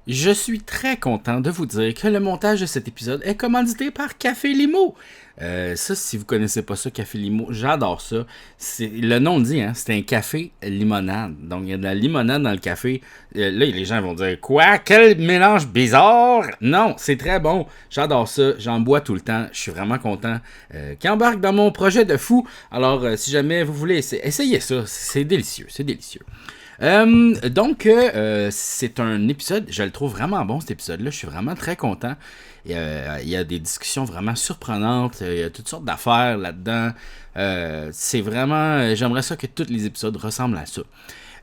Je suis très content de vous dire que le montage de cet épisode est commandité par Café Limo. Ça, si vous connaissez pas ça, Café Limo, j'adore ça. Le nom le dit, hein, c'est un café limonade. Donc, il y a de la limonade dans le café. Là, les gens vont dire, quoi? Quel mélange bizarre! Non, c'est très bon. J'adore ça. J'en bois tout le temps. Je suis vraiment content qu'il embarque dans mon projet de fou. Alors, si jamais vous voulez, essayez ça. C'est délicieux. C'est délicieux. C'est un épisode, je le trouve vraiment bon cet épisode-là, je suis vraiment très content. Il y a des discussions vraiment surprenantes, il y a toutes sortes d'affaires là-dedans. C'est vraiment, j'aimerais ça que tous les épisodes ressemblent à ça.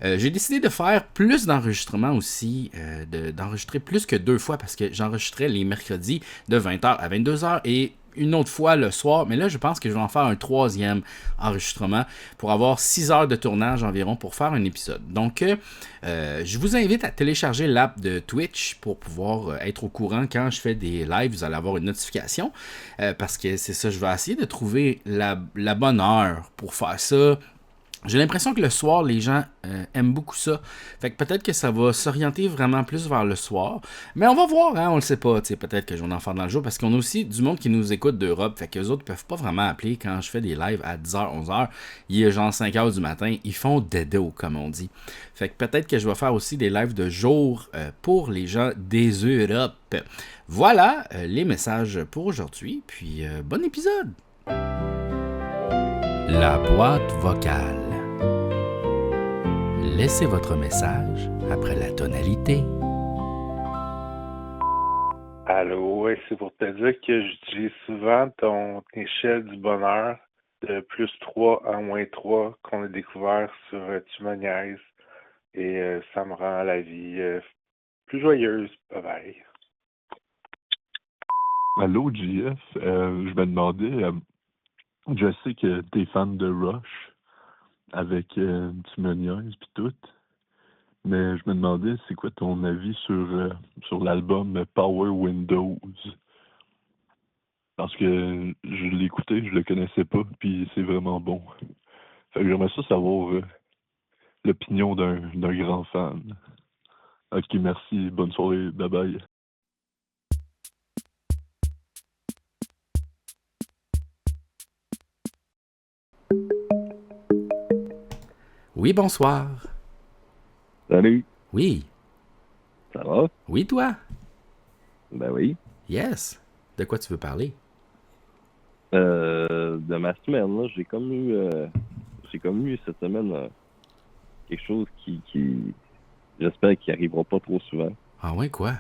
J'ai décidé de faire plus d'enregistrements aussi, d'enregistrer plus que 2 fois parce que j'enregistrais les mercredis de 20h à 22h et une autre fois le soir, mais là je pense que je vais en faire un 3e enregistrement pour avoir 6 heures de tournage environ pour faire un épisode. Donc je vous invite à télécharger l'app de Twitch pour pouvoir être au courant quand je fais des lives, vous allez avoir une notification parce que c'est ça, je vais essayer de trouver la bonne heure pour faire ça. J'ai l'impression que le soir, les gens aiment beaucoup ça. Fait que peut-être que ça va s'orienter vraiment plus vers le soir. Mais on va voir, hein, on le sait pas. Peut-être que je vais en faire dans le jour parce qu'on a aussi du monde qui nous écoute d'Europe. Fait que les autres peuvent pas vraiment appeler quand je fais des lives à 10h, 11h. Il est genre 5h du matin. Ils font dedo, comme on dit. Fait que peut-être que je vais faire aussi des lives de jour pour les gens des Europes. Voilà les messages pour aujourd'hui. Puis bon épisode! La boîte vocale. Laissez votre message après la tonalité. Allô, ouais, c'est pour te dire que j'utilise souvent ton échelle du bonheur de +3 à -3 qu'on a découvert sur Tu me niaises et ça me rend la vie plus joyeuse. Bye bye. Allô, JF. Je me demandais, je sais que t'es fan de Rush avec Tu me niaises pis tout, mais je me demandais c'est quoi ton avis sur l'album Power Windows? Parce que je l'ai écouté, je le connaissais pas, puis c'est vraiment bon. Fait que j'aimerais ça savoir l'opinion d'un grand fan. Ok, merci, bonne soirée, bye bye. Oui, bonsoir. Salut, Oui. ça va? Oui, toi? Ben oui. Yes. De quoi tu veux parler? De ma semaine, là, j'ai comme eu cette semaine quelque chose qui j'espère qu'il arrivera pas trop souvent. Ah ouais, quoi?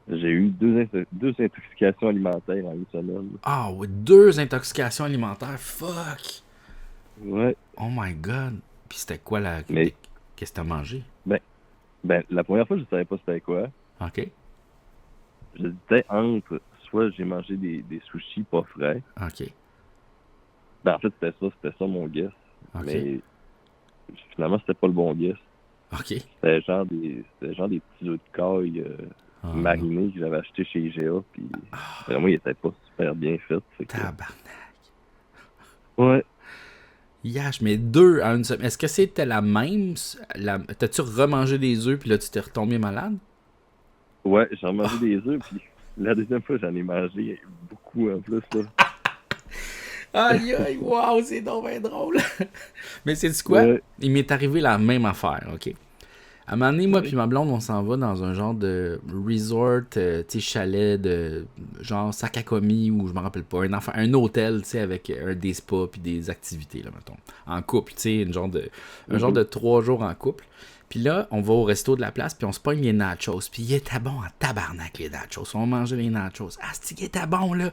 J'ai eu deux intoxications alimentaires en une semaine. Ah ouais, 2 intoxications alimentaires. Fuck! Ouais. Oh my god. Puis c'était quoi la... Mais- Qu'est-ce que t'as mangé? Ben, la première fois, je savais pas c'était quoi. OK. J'hésitais entre soit j'ai mangé des sushis pas frais. OK. Ben, en fait, c'était ça mon guess. OK. Mais finalement, c'était pas le bon guess. OK. C'était genre des petits œufs de caille Ah, marinés que j'avais acheté chez IGA, puis vraiment, ils étaient pas super bien faits. Fait que- tabarnak. Ouais. Yash, mais 2 en une semaine. Est-ce que c'était la même? T'as-tu remangé des œufs puis là tu t'es retombé malade? Ouais, j'en mangeais des œufs, puis la deuxième fois, j'en ai mangé beaucoup en plus. Là. Aïe aïe, wow, c'est donc bien drôle. Mais c'est quoi? Ouais. Il m'est arrivé la même affaire, ok. À un moment donné, moi puis ma blonde, on s'en va dans un genre de resort, tu sais, chalet de genre Sakakomi ou je me rappelle pas, un hôtel, tu sais, avec des spas puis des activités, là, mettons. En couple, tu sais, un genre de 3 jours en couple. Puis là, on va au resto de la place, puis on se pogne les nachos. Puis il était bon en tabarnak, les nachos. On mangeait les nachos. Ah, c'est qu'il était bon, là.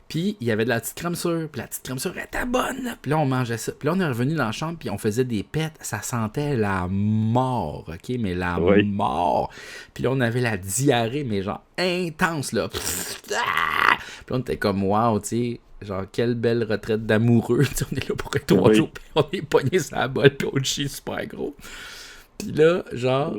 Puis il y avait de la petite crème sûre, puis la petite crème sûre était bonne, là. Puis là, on mangeait ça. Puis là, on est revenu dans la chambre, puis on faisait des pets. Ça sentait la mort, OK? Mais la Oui. mort. Puis là, on avait la diarrhée, mais genre intense, là. Puis là, on était comme, wow, tu sais, genre, quelle belle retraite d'amoureux. Tu sais, on est là pour 3 Oui. jours, puis on est pogné sur la bolle, puis on chie super gros. Puis là, genre,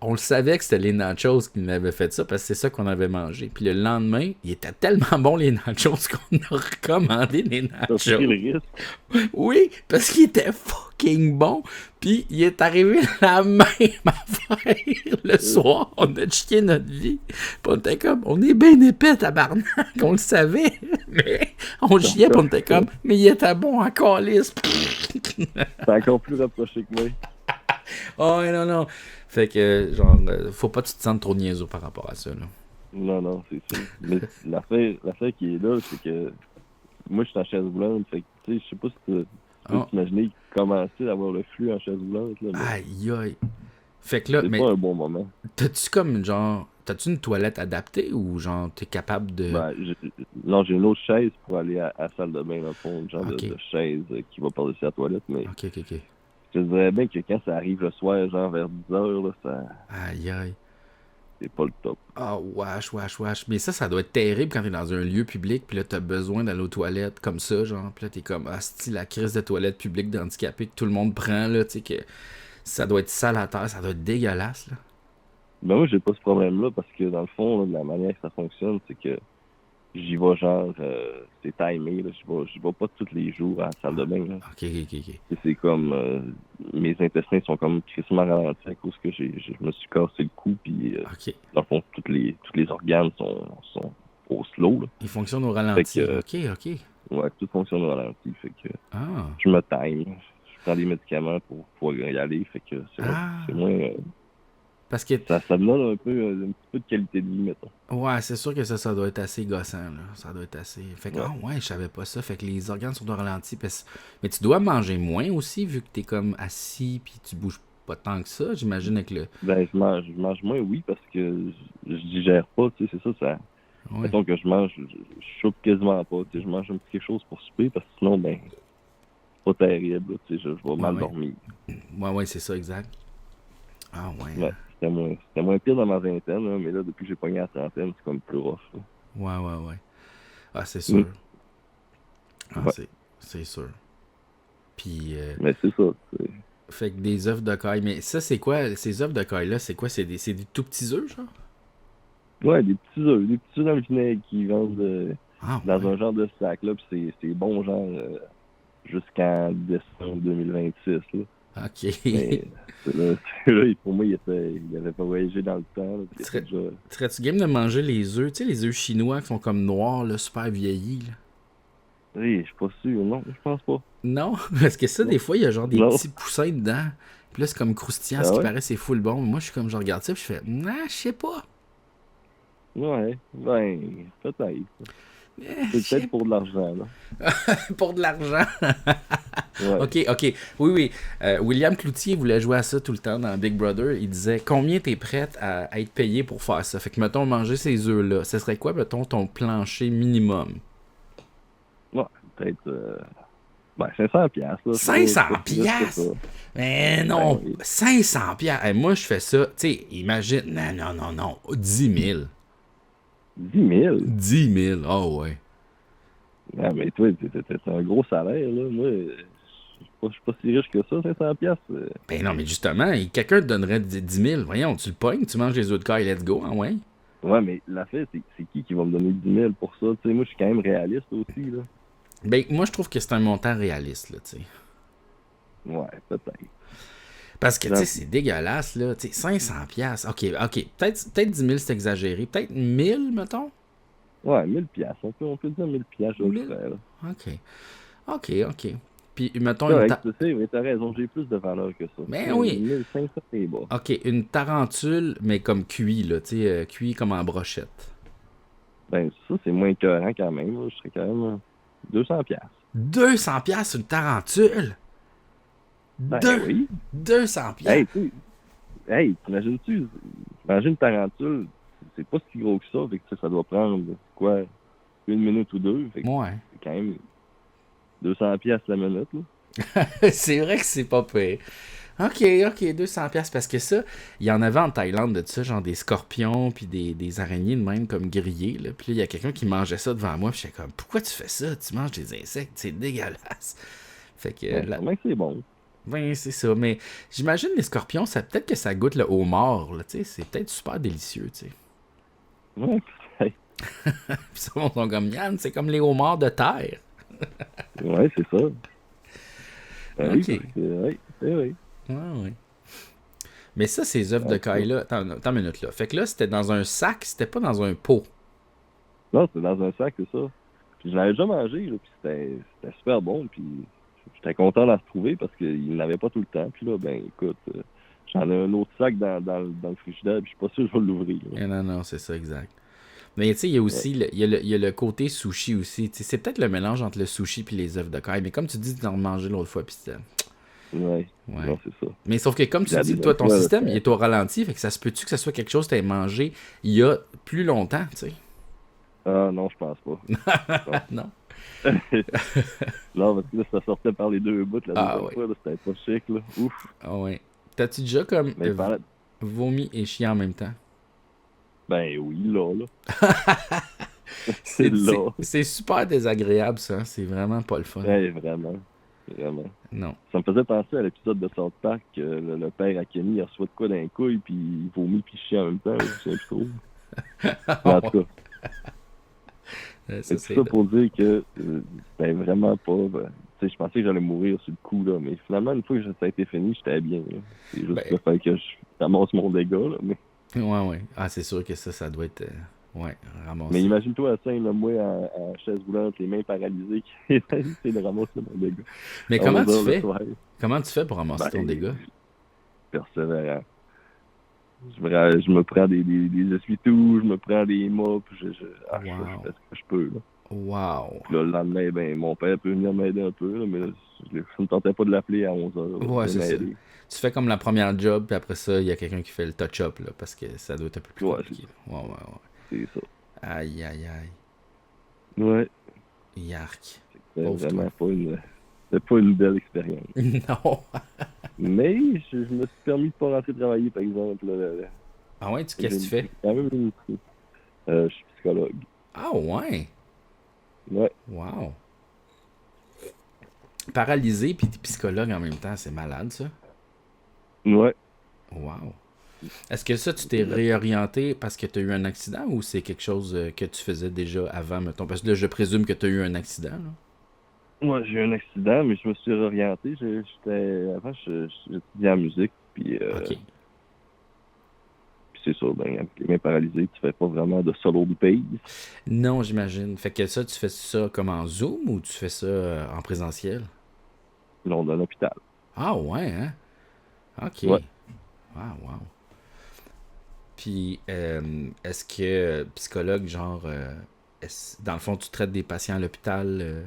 on le savait que c'était les nachos qui nous avaient fait ça parce que c'est ça qu'on avait mangé. Puis le lendemain, il était tellement bon les nachos qu'on a recommandé les T'as pris nachos. le risque. Oui, parce qu'il était fucking fucking bon. Puis il est arrivé la même affaire le soir. On a chié notre vie. Puis on était comme, on est bien épais, tabarnak. On le savait. Mais on chiait, puis on était comme, mais il était bon en calice. C'est encore plus rapproché que moi. Oh, non. Fait que, genre, faut pas que tu te sentes trop niaiseux par rapport à ça, là. Non, c'est sûr. Mais l'affaire qui est là, c'est que moi, je suis en chaise roulante. Fait que, tu sais, je sais pas si tu peux t'imaginer commencer à avoir le flux en chaise roulante. Là, aïe. Fait que là, c'est mais pas un bon moment. T'as-tu une toilette adaptée ou genre t'es capable de... Ben, non, j'ai une autre chaise pour aller à la salle de bain, dans le fond, une genre Ok. de chaise qui va par-dessus la toilette, mais Ok. je te dirais bien que quand ça arrive le soir, genre vers 10h, là, ça Aïe. c'est pas le top. Ah, wesh. Mais ça doit être terrible quand t'es dans un lieu public, puis là, t'as besoin d'aller aux toilettes comme ça, genre. Puis là, t'es comme, la crise de toilette publique d'handicapé que tout le monde prend, là, tu sais, que ça doit être sale à terre, ça doit être dégueulasse, là. Ben moi, j'ai pas ce problème-là parce que dans le fond, là, de la manière que ça fonctionne, c'est que j'y vais genre, c'est timé, là. Je vais pas tous les jours à la salle de bain, là. Ok. Et c'est comme, mes intestins sont comme crissement ralentis à cause que je me suis cassé le cou, puis Ok. dans le fond, tous les organes sont au slow, là. Il fonctionne au ralenti. Fait Ok. Ouais, tout fonctionne au ralenti, fait que Ah. je me time. Je prends des médicaments pour pouvoir y aller, fait que c'est moins... Parce que... Ça me donne un petit peu de qualité de vie, mettons. Ouais, c'est sûr que ça doit être assez gossant, là. Ça doit être assez... Fait que, je savais pas ça. Fait que les organes sont au ralenti. Mais tu dois manger moins aussi, vu que t'es comme assis, puis tu bouges pas tant que ça, j'imagine, avec le... Ben, je mange moins, oui, parce que je digère pas, tu sais, c'est ça. Ouais. Mettons que je mange, je chope quasiment pas, tu sais, je mange un petit quelque chose pour souper, parce que sinon, ben, c'est pas terrible, là, tu sais, je vais mal dormir. Ouais, c'est ça, exact. Ah, ouais. C'était moins pire dans ma vingtaine, là, mais là, depuis que j'ai pogné à la trentaine, c'est comme plus rough, là. Ouais. Ah, c'est sûr. C'est sûr. Puis... Mais c'est ça, c'est... Fait que des œufs de caille. Mais ça, c'est quoi? Ces œufs de caille-là, c'est quoi? C'est des tout petits œufs, genre? Ouais, des petits œufs dans le vinaigre qui vendent dans ouais. un genre de sac, là, puis c'est bon, genre, jusqu'en décembre 2026, là. OK. Mais, là, pour moi, il avait pas voyagé dans le temps, là, Serais-tu game de manger les œufs? Tu sais, les œufs chinois qui sont comme noirs, là, super vieillis, là? Oui, je suis pas sûr, non, je pense pas. Non, parce que ça, des fois, il y a genre des Non. petits poussins dedans. Puis là, c'est comme croustillant, ce qui paraît, c'est full bon. Moi, je suis comme, je regarde ça, puis je fais, je sais pas. Ouais, ben, peut-être. C'est peut-être pour de l'argent, là. Pour de l'argent. Ouais. OK. Oui. William Cloutier voulait jouer à ça tout le temps dans Big Brother. Il disait, combien t'es prête à être payé pour faire ça? Fait que, mettons, manger ces œufs-là, ce serait quoi, mettons, ton plancher minimum? Ouais, peut-être... 500 piastres, là. 500 piastres? Mais non, oui. 500 piastres. Moi, je fais ça, tu sais, imagine, non, 10 000. 10 000? 10 000, oh ouais. Ah, mais toi, t'as un gros salaire, là. Moi, je suis pas si riche que ça, 500 piastres. Ben non, mais justement, quelqu'un te donnerait 10 000. Voyons, tu le pognes, tu manges les œufs de caille, let's go, hein, ouais. Ouais, mais l'affaire, c'est qui va me donner 10 000 pour ça? Tu sais, moi, je suis quand même réaliste aussi, là. Ben, moi, je trouve que c'est un montant réaliste, là, tu sais. Ouais, peut-être. Parce que, tu sais, c'est dégueulasse, là. Tu sais, 500 piastres. OK. Peut-être 10 000, c'est exagéré. Peut-être 1000, mettons? Ouais, 1000 piastres. On peut dire 1000 piastres, je le ferais, là. OK. Puis, mettons... Ouais, tu sais, mais t'as raison, j'ai plus de valeur que ça. Ben oui. 1500, c'est bas. OK, une tarentule, mais comme cuit, là, tu sais, cuit comme en brochette. Ben, ça, c'est moins écœurant quand même, là. Je serais quand même 200 piastres. 200 piastres une tarentule? Ben oui. 200 piastres? Hey, t'imagines-tu? Manger une tarentule, c'est pas si gros que ça, fait que ça doit prendre, quoi, 1 minute ou 2, fait que c'est quand même 200 piastres la minute, là. C'est vrai que c'est pas pire. OK, 200 piastres, parce que ça, il y en avait en Thaïlande de ça, genre des scorpions puis des araignées de même comme grillées, là. Puis là, il y a quelqu'un qui mangeait ça devant moi, puis j'étais comme, pourquoi tu fais ça? Tu manges des insectes, c'est dégueulasse. Fait que... Vraiment que c'est bon. Ben, c'est ça, mais j'imagine les scorpions, peut-être que ça goûte le homard, là, tu sais, c'est peut-être super délicieux, tu sais. Ouais, peut-être. Puis ça, on sont comme, Yann, c'est comme les homards de terre. Ouais, c'est ça. Oui, Ok. oui, c'est vrai. Ouais. Mais ça, ces œufs de caille-là... Attends une minute, là. Fait que là, c'était dans un sac, c'était pas dans un pot. Non, c'était dans un sac, c'est ça. Puis je l'avais déjà mangé, là, puis c'était super bon, puis j'étais content d'en retrouver parce qu'il n'avait pas tout le temps. Puis là, ben écoute, j'en ai un autre sac dans le frigidaire, puis je suis pas sûr que je vais l'ouvrir. Non, c'est ça, exact. Mais tu sais, il y a aussi il y a le côté sushi aussi. T'sais, c'est peut-être le mélange entre le sushi et les œufs de caille. Mais comme tu dis, tu en mangé l'autre fois, puis c'était... Ouais. Non, c'est ça. Mais sauf que comme tu dis, toi, ton système, il est au ralenti, fait que ça se peut-tu que ça soit quelque chose que tu aies mangé il y a plus longtemps, tu sais? Ah non, je pense pas. Non. Non, parce que là, ça sortait par les deux bouts la deuxième ouais. fois, là, c'était pas chic, là. Ouf. Ah ouais. T'as-tu déjà comme vomi et chié en même temps? Ben oui, là. C'est super désagréable, ça. C'est vraiment pas le fun. Ouais, vraiment. Non. Ça me faisait penser à l'épisode de South Park, le père à Kenny, il reçoit de quoi d'un couille, puis il vomit puis il chie en même temps. Je sais plus trop. En tout cas. C'est ça pour dire que c'était vraiment pas... tu sais, je pensais que j'allais mourir sur le coup, là, mais finalement, une fois que ça a été fini, j'étais bien. Là. C'est juste le fait que je ramasse mon dégât, là, mais... Ouais. Ah, c'est sûr que ça doit être... ramassé. Mais imagine-toi à scène, là, moi, en chaise roulante, les mains paralysées, qui essaie de ramasser mon dégât. Mais comment tu fais? Comment tu fais pour ramasser ton dégât? Persévérant. Je me prends des essuie-tout, je me prends des mops, je fais ce que je peux. Là. Wow. Puis là, le lendemain, ben, mon père peut venir m'aider un peu, là, mais là, je ne me tentais pas de l'appeler à 11h. Ouais, c'est ça. Tu fais comme la première job, puis après ça, il y a quelqu'un qui fait le touch-up, là, parce que ça doit être un peu plus compliqué. Ouais. C'est ça. Aïe. Ouais. Yark. C'était vraiment pas une belle expérience. Non. Mais je me suis permis de pas rentrer travailler, par exemple. Là. Ah ouais, qu'est-ce que tu fais? Quand même je suis psychologue. Ah ouais? Ouais. Wow. Paralysé puis t'es psychologue en même temps, c'est malade ça? Ouais. Wow. Est-ce que ça, tu t'es réorienté parce que tu as eu un accident ou c'est quelque chose que tu faisais déjà avant, mettons? Parce que là, je présume que tu as eu un accident, là. Moi, j'ai eu un accident, mais je me suis réorienté. Avant, j'étudiais en musique, puis... OK. Puis c'est ça, ben, avec les mains paralysées, tu fais pas vraiment de solo de pays. Non, j'imagine. Fait que ça, tu fais ça comme en Zoom ou tu fais ça en présentiel? Là, dans l'hôpital. Ah ouais, hein? OK. Ouais. Wow. Puis, est-ce que psychologue, genre, dans le fond, tu traites des patients à l'hôpital?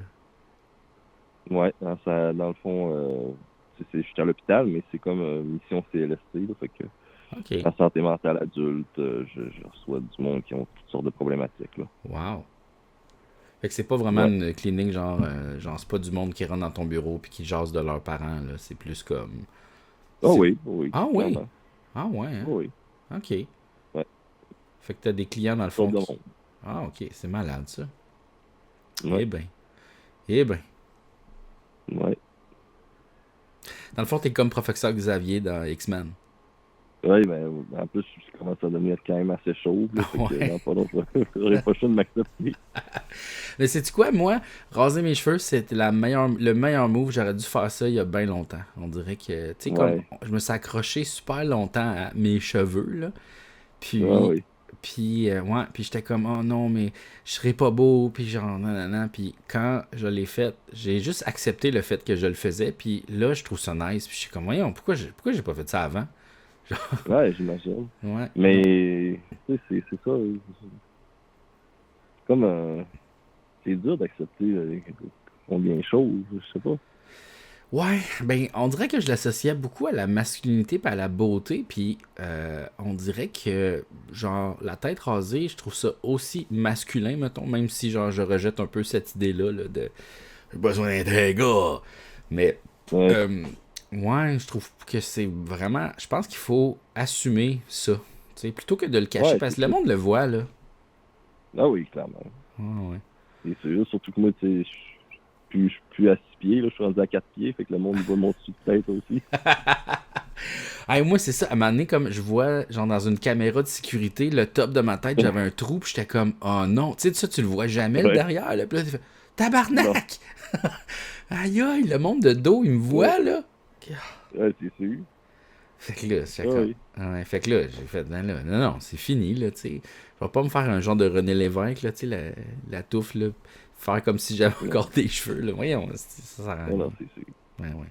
Ouais, dans le fond, je suis à l'hôpital, mais c'est comme mission CLSC, là, fait que en santé mentale adulte, je reçois du monde qui ont toutes sortes de problématiques, là. Wow. Fait que c'est pas vraiment une clinique, genre c'est pas du monde qui rentre dans ton bureau puis qui jase de leurs parents, là, c'est plus comme... Oui. Ah oui? Clairement. Ah ouais, hein? Oui. OK. Ouais. Fait que t'as des clients dans le fond qui... Ah, OK, c'est malade, ça. Ouais. Eh ben. Ouais. Dans le fond, t'es comme professeur Xavier dans X-Men. Oui, ben, en plus, je commence à devenir quand même assez chaud. Là, fait que, non, pas longtemps, j'aurais pas le choix de m'accepter. Mais sais-tu quoi, moi, raser mes cheveux, c'était le meilleur move. J'aurais dû faire ça il y a bien longtemps. On dirait que, tu sais, comme je me suis accroché super longtemps à mes cheveux, là. Puis, puis j'étais comme, oh non, mais je serais pas beau, puis genre, nanana. Puis quand je l'ai fait, j'ai juste accepté le fait que je le faisais, puis là, je trouve ça nice. Puis je suis comme, voyons, pourquoi j'ai pas fait ça avant? Ouais, j'imagine. Ouais. Mais, tu sais, c'est ça. C'est comme, c'est dur d'accepter combien de choses, je sais pas. Ouais, ben, on dirait que je l'associais beaucoup à la masculinité et à la beauté, puis on dirait que, genre, la tête rasée, je trouve ça aussi masculin, mettons, même si, genre, je rejette un peu cette idée-là, là, de « j'ai besoin d'être un gars », mais... Ouais, je trouve que c'est vraiment... Je pense qu'il faut assumer ça, tu sais, plutôt que de le cacher, parce que le monde le voit, là. Ah oui, clairement. Ouais. C'est sûr, surtout que moi, tu sais, je suis plus à 6 pieds, là, je suis rendu à 4 pieds, fait que le monde voit mon dessus de tête aussi. Hey, moi, c'est ça, à un moment donné, comme je vois, genre, dans une caméra de sécurité, le top de ma tête, j'avais un trou, puis j'étais comme, oh non, tu sais, ça, tu le vois jamais, le derrière, là, puis là, Tabarnak! Aïe, aïe, le monde de dos, il me voit, là. Ouais, c'est sûr. Fait que là, fait que là, j'ai fait, non, c'est fini, là, tu sais. Je vais pas me faire un genre de René Lévesque, là, tu sais, la touffe, là. Faire comme si j'avais encore des cheveux, là. Voyons, ça sert à rien. Non, c'est sûr. Ouais.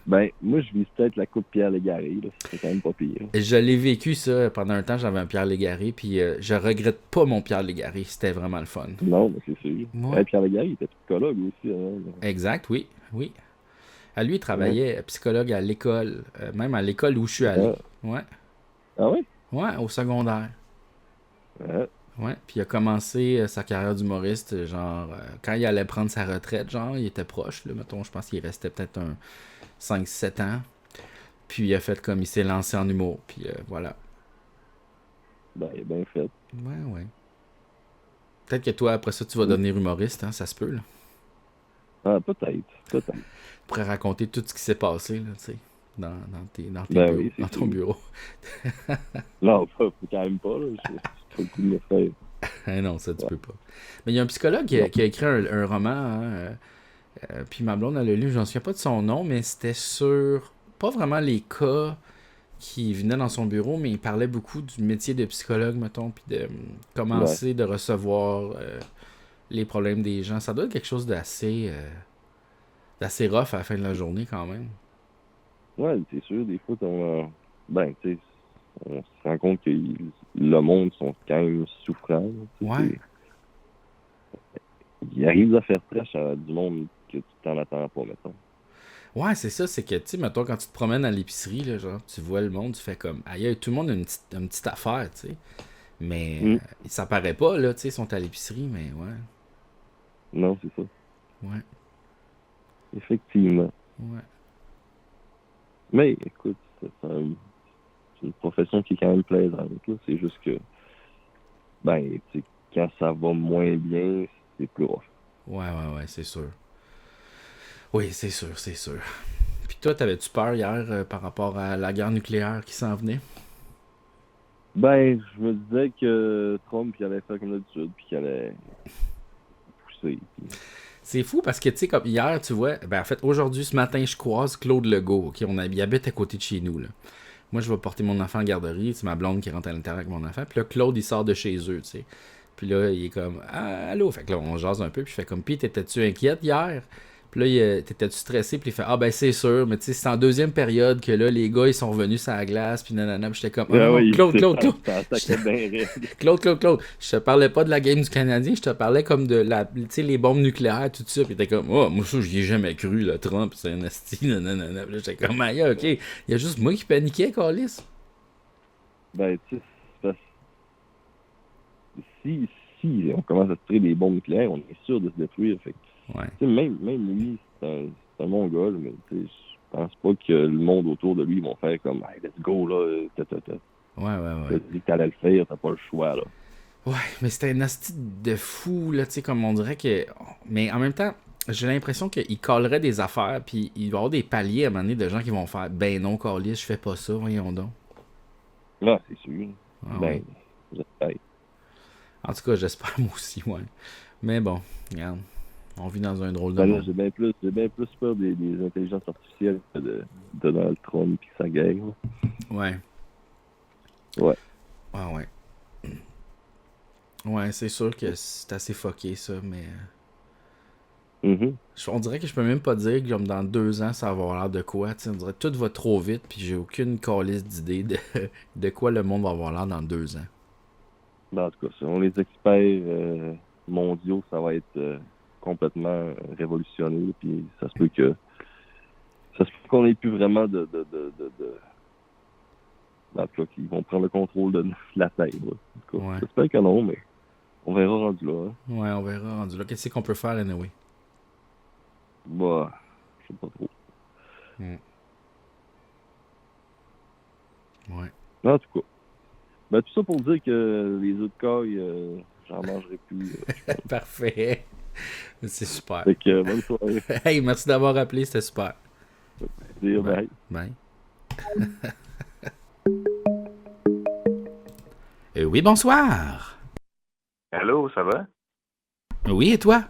Ben, moi, je vise peut-être la coupe Pierre Légaré, là. C'est quand même pas pire. Je l'ai vécu, ça, pendant un temps, j'avais un Pierre Légaré, puis je regrette pas mon Pierre Légaré. C'était vraiment le fun. Non, mais c'est sûr. Ouais. Pierre Légaré, il était psychologue aussi. Hein. Exact, oui. À lui, il travaillait psychologue à l'école, même à l'école où je suis allé. Ouais. Ah ouais? Ouais, au secondaire. Ouais, puis il a commencé sa carrière d'humoriste, genre, quand il allait prendre sa retraite, genre, il était proche, là, mettons, je pense qu'il restait peut-être un 5-7 ans. Puis il a fait comme il s'est lancé en humour, puis voilà. Ben, il est bien fait. Ouais. Peut-être que toi, après ça, tu vas devenir humoriste, hein, ça se peut, là. Ah, peut-être. Tu pourrais raconter tout ce qui s'est passé, là, tu sais, dans ton bureau. Non, faut quand même pas, là. C'est trop le coup de me faire. Non, ça, tu peux pas. Mais il y a un psychologue qui a écrit un roman, hein, puis ma blonde, elle l'a lu, je m'en souviens pas de son nom, mais c'était sur, pas vraiment les cas qui venaient dans son bureau, mais il parlait beaucoup du métier de psychologue, mettons, puis de commencer de recevoir les problèmes des gens. Ça doit être quelque chose d'assez rough à la fin de la journée, quand même. Ouais, c'est sûr, des fois, on se rend compte que le monde sont quand même souffrants. Ouais. Il arrive à faire fraîche à du monde que tu t'en attends pas, mettons. Ouais, c'est ça, c'est que, tu sais, mettons, quand tu te promènes à l'épicerie, là, genre, tu vois le monde, tu fais comme, aïe, tout le monde a une petite affaire, tu sais. Mais ça paraît pas, là, tu sais, ils sont à l'épicerie, mais ouais. Non, c'est ça. Ouais. Effectivement. Ouais. Mais, écoute, c'est une profession qui est quand même plaisante, là. C'est juste que, ben, tu sais, quand ça va moins bien, c'est plus rough. Ouais, c'est sûr. Oui, c'est sûr. Puis toi, t'avais-tu peur hier par rapport à la guerre nucléaire qui s'en venait? Ben, je me disais que Trump, il allait faire comme d'habitude, puis qu'il allait pousser. C'est fou parce que, tu sais, comme hier, tu vois, ben en fait, aujourd'hui, ce matin, je croise Claude Legault, OK, il habite à côté de chez nous, là. Moi, je vais porter mon enfant en garderie, c'est ma blonde qui rentre à l'intérieur avec mon enfant, puis là, Claude, il sort de chez eux, tu sais. Puis là, il est comme, ah, allô? Fait que là, on jase un peu, puis je fais comme, pis t'étais-tu inquiète hier? Puis là, t'étais-tu stressé? Puis il fait, ah ben c'est sûr, mais tu sais, c'est en deuxième période que là, les gars, ils sont revenus sur la glace, puis nanana, puis j'étais comme, Claude. Claude, je te parlais pas de la game du Canadien, je te parlais comme de tu sais, les bombes nucléaires, tout ça, puis t'es comme, oh, moi ça, j'y ai jamais cru, là, Trump, c'est un asti, nanana, puis là, j'étais comme, aïe, ok, il y a juste moi qui paniquais, Carlis. Ben, tu sais, si on commence à tirer des bombes nucléaires, on est sûr de se détruire, fait. Ouais. Même lui, c'est un bon gars, là, mais je pense pas que le monde autour de lui vont faire comme hey, let's go là, Ouais. Tu dis que t'allais le faire, t'as pas le choix là. Ouais, mais c'était un asti de fou, là, tu sais, comme on dirait que. Mais en même temps, j'ai l'impression qu'il collerait des affaires, puis il va y avoir des paliers à un moment donné de gens qui vont faire ben non, Carlis, je fais pas ça, voyons donc. Là, c'est sûr. J'espère. En tout cas, j'espère moi aussi, ouais. Mais bon, regarde. On vit dans un drôle de monde. J'ai bien plus peur des intelligences artificielles que de Donald Trump et sa guerre. Ouais. Ouais, c'est sûr que c'est assez fucké, ça, mais... On dirait que je peux même pas dire que comme dans 2 ans, ça va avoir l'air de quoi. T'sais, on dirait que tout va trop vite, puis j'ai aucune calisse d'idée de quoi le monde va avoir l'air dans 2 ans. Ben, en tout cas, selon les experts mondiaux, ça va être... complètement révolutionné, puis ça se peut qu'on ait plus vraiment de en tout cas, qu'ils vont prendre le contrôle de la Terre. J'espère que non, mais on verra rendu là. Hein. Ouais, on verra rendu là. Qu'est-ce qu'on peut faire, anyway? Bah, je sais pas trop. Ouais. En tout cas. Ben, tout ça pour dire que les œufs de caille, j'en mangerai plus. Parfait. C'est super. Fait que, bonne soirée. Hey, merci d'avoir appelé, c'était super. Bye. Bye. Oui, bonsoir. Allô, ça va? Oui, et toi?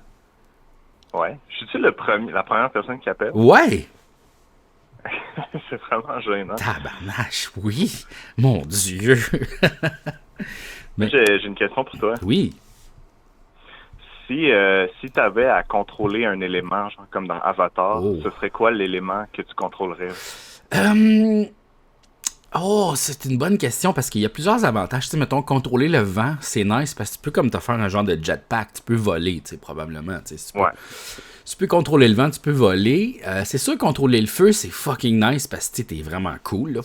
Ouais. Je suis-tu la première personne qui appelle? Ouais! C'est vraiment gênant. Tabarnache, oui! Mon Dieu! Mais... J'ai une question pour toi. Oui. Si tu avais à contrôler un élément, genre comme dans Avatar, ce serait quoi l'élément que tu contrôlerais? C'est une bonne question parce qu'il y a plusieurs avantages. Tu sais, mettons, contrôler le vent, c'est nice parce que tu peux comme te faire un genre de jetpack, tu peux voler, tu sais, probablement. Tu sais, tu peux contrôler le vent, tu peux voler. C'est sûr, contrôler le feu, c'est fucking nice parce que t'es vraiment cool. Là.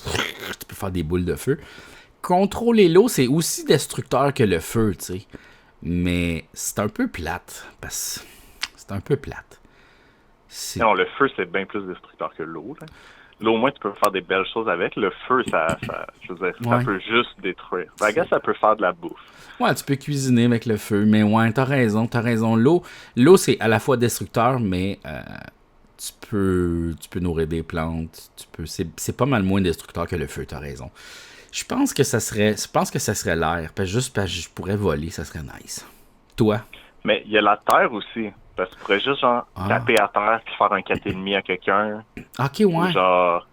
Tu peux faire des boules de feu. Contrôler l'eau, c'est aussi destructeur que le feu, tu sais. Mais c'est un peu plate. Parce que c'est un peu plate. Non, le feu, c'est bien plus destructeur que l'eau. Là. L'eau, au moins, tu peux faire des belles choses avec. Le feu, ça peut juste détruire. La gaz, ça peut faire de la bouffe. Ouais, tu peux cuisiner avec le feu. Mais ouais, t'as raison. L'eau, c'est à la fois destructeur, mais tu peux nourrir des plantes. C'est pas mal moins destructeur que le feu, t'as raison. Je pense que ça serait l'air. Parce que je pourrais voler, ça serait nice. Toi? Mais il y a la terre aussi. Parce que tu pourrais juste taper à terre puis faire un 4,5 à quelqu'un. Ok, ouais. Ou genre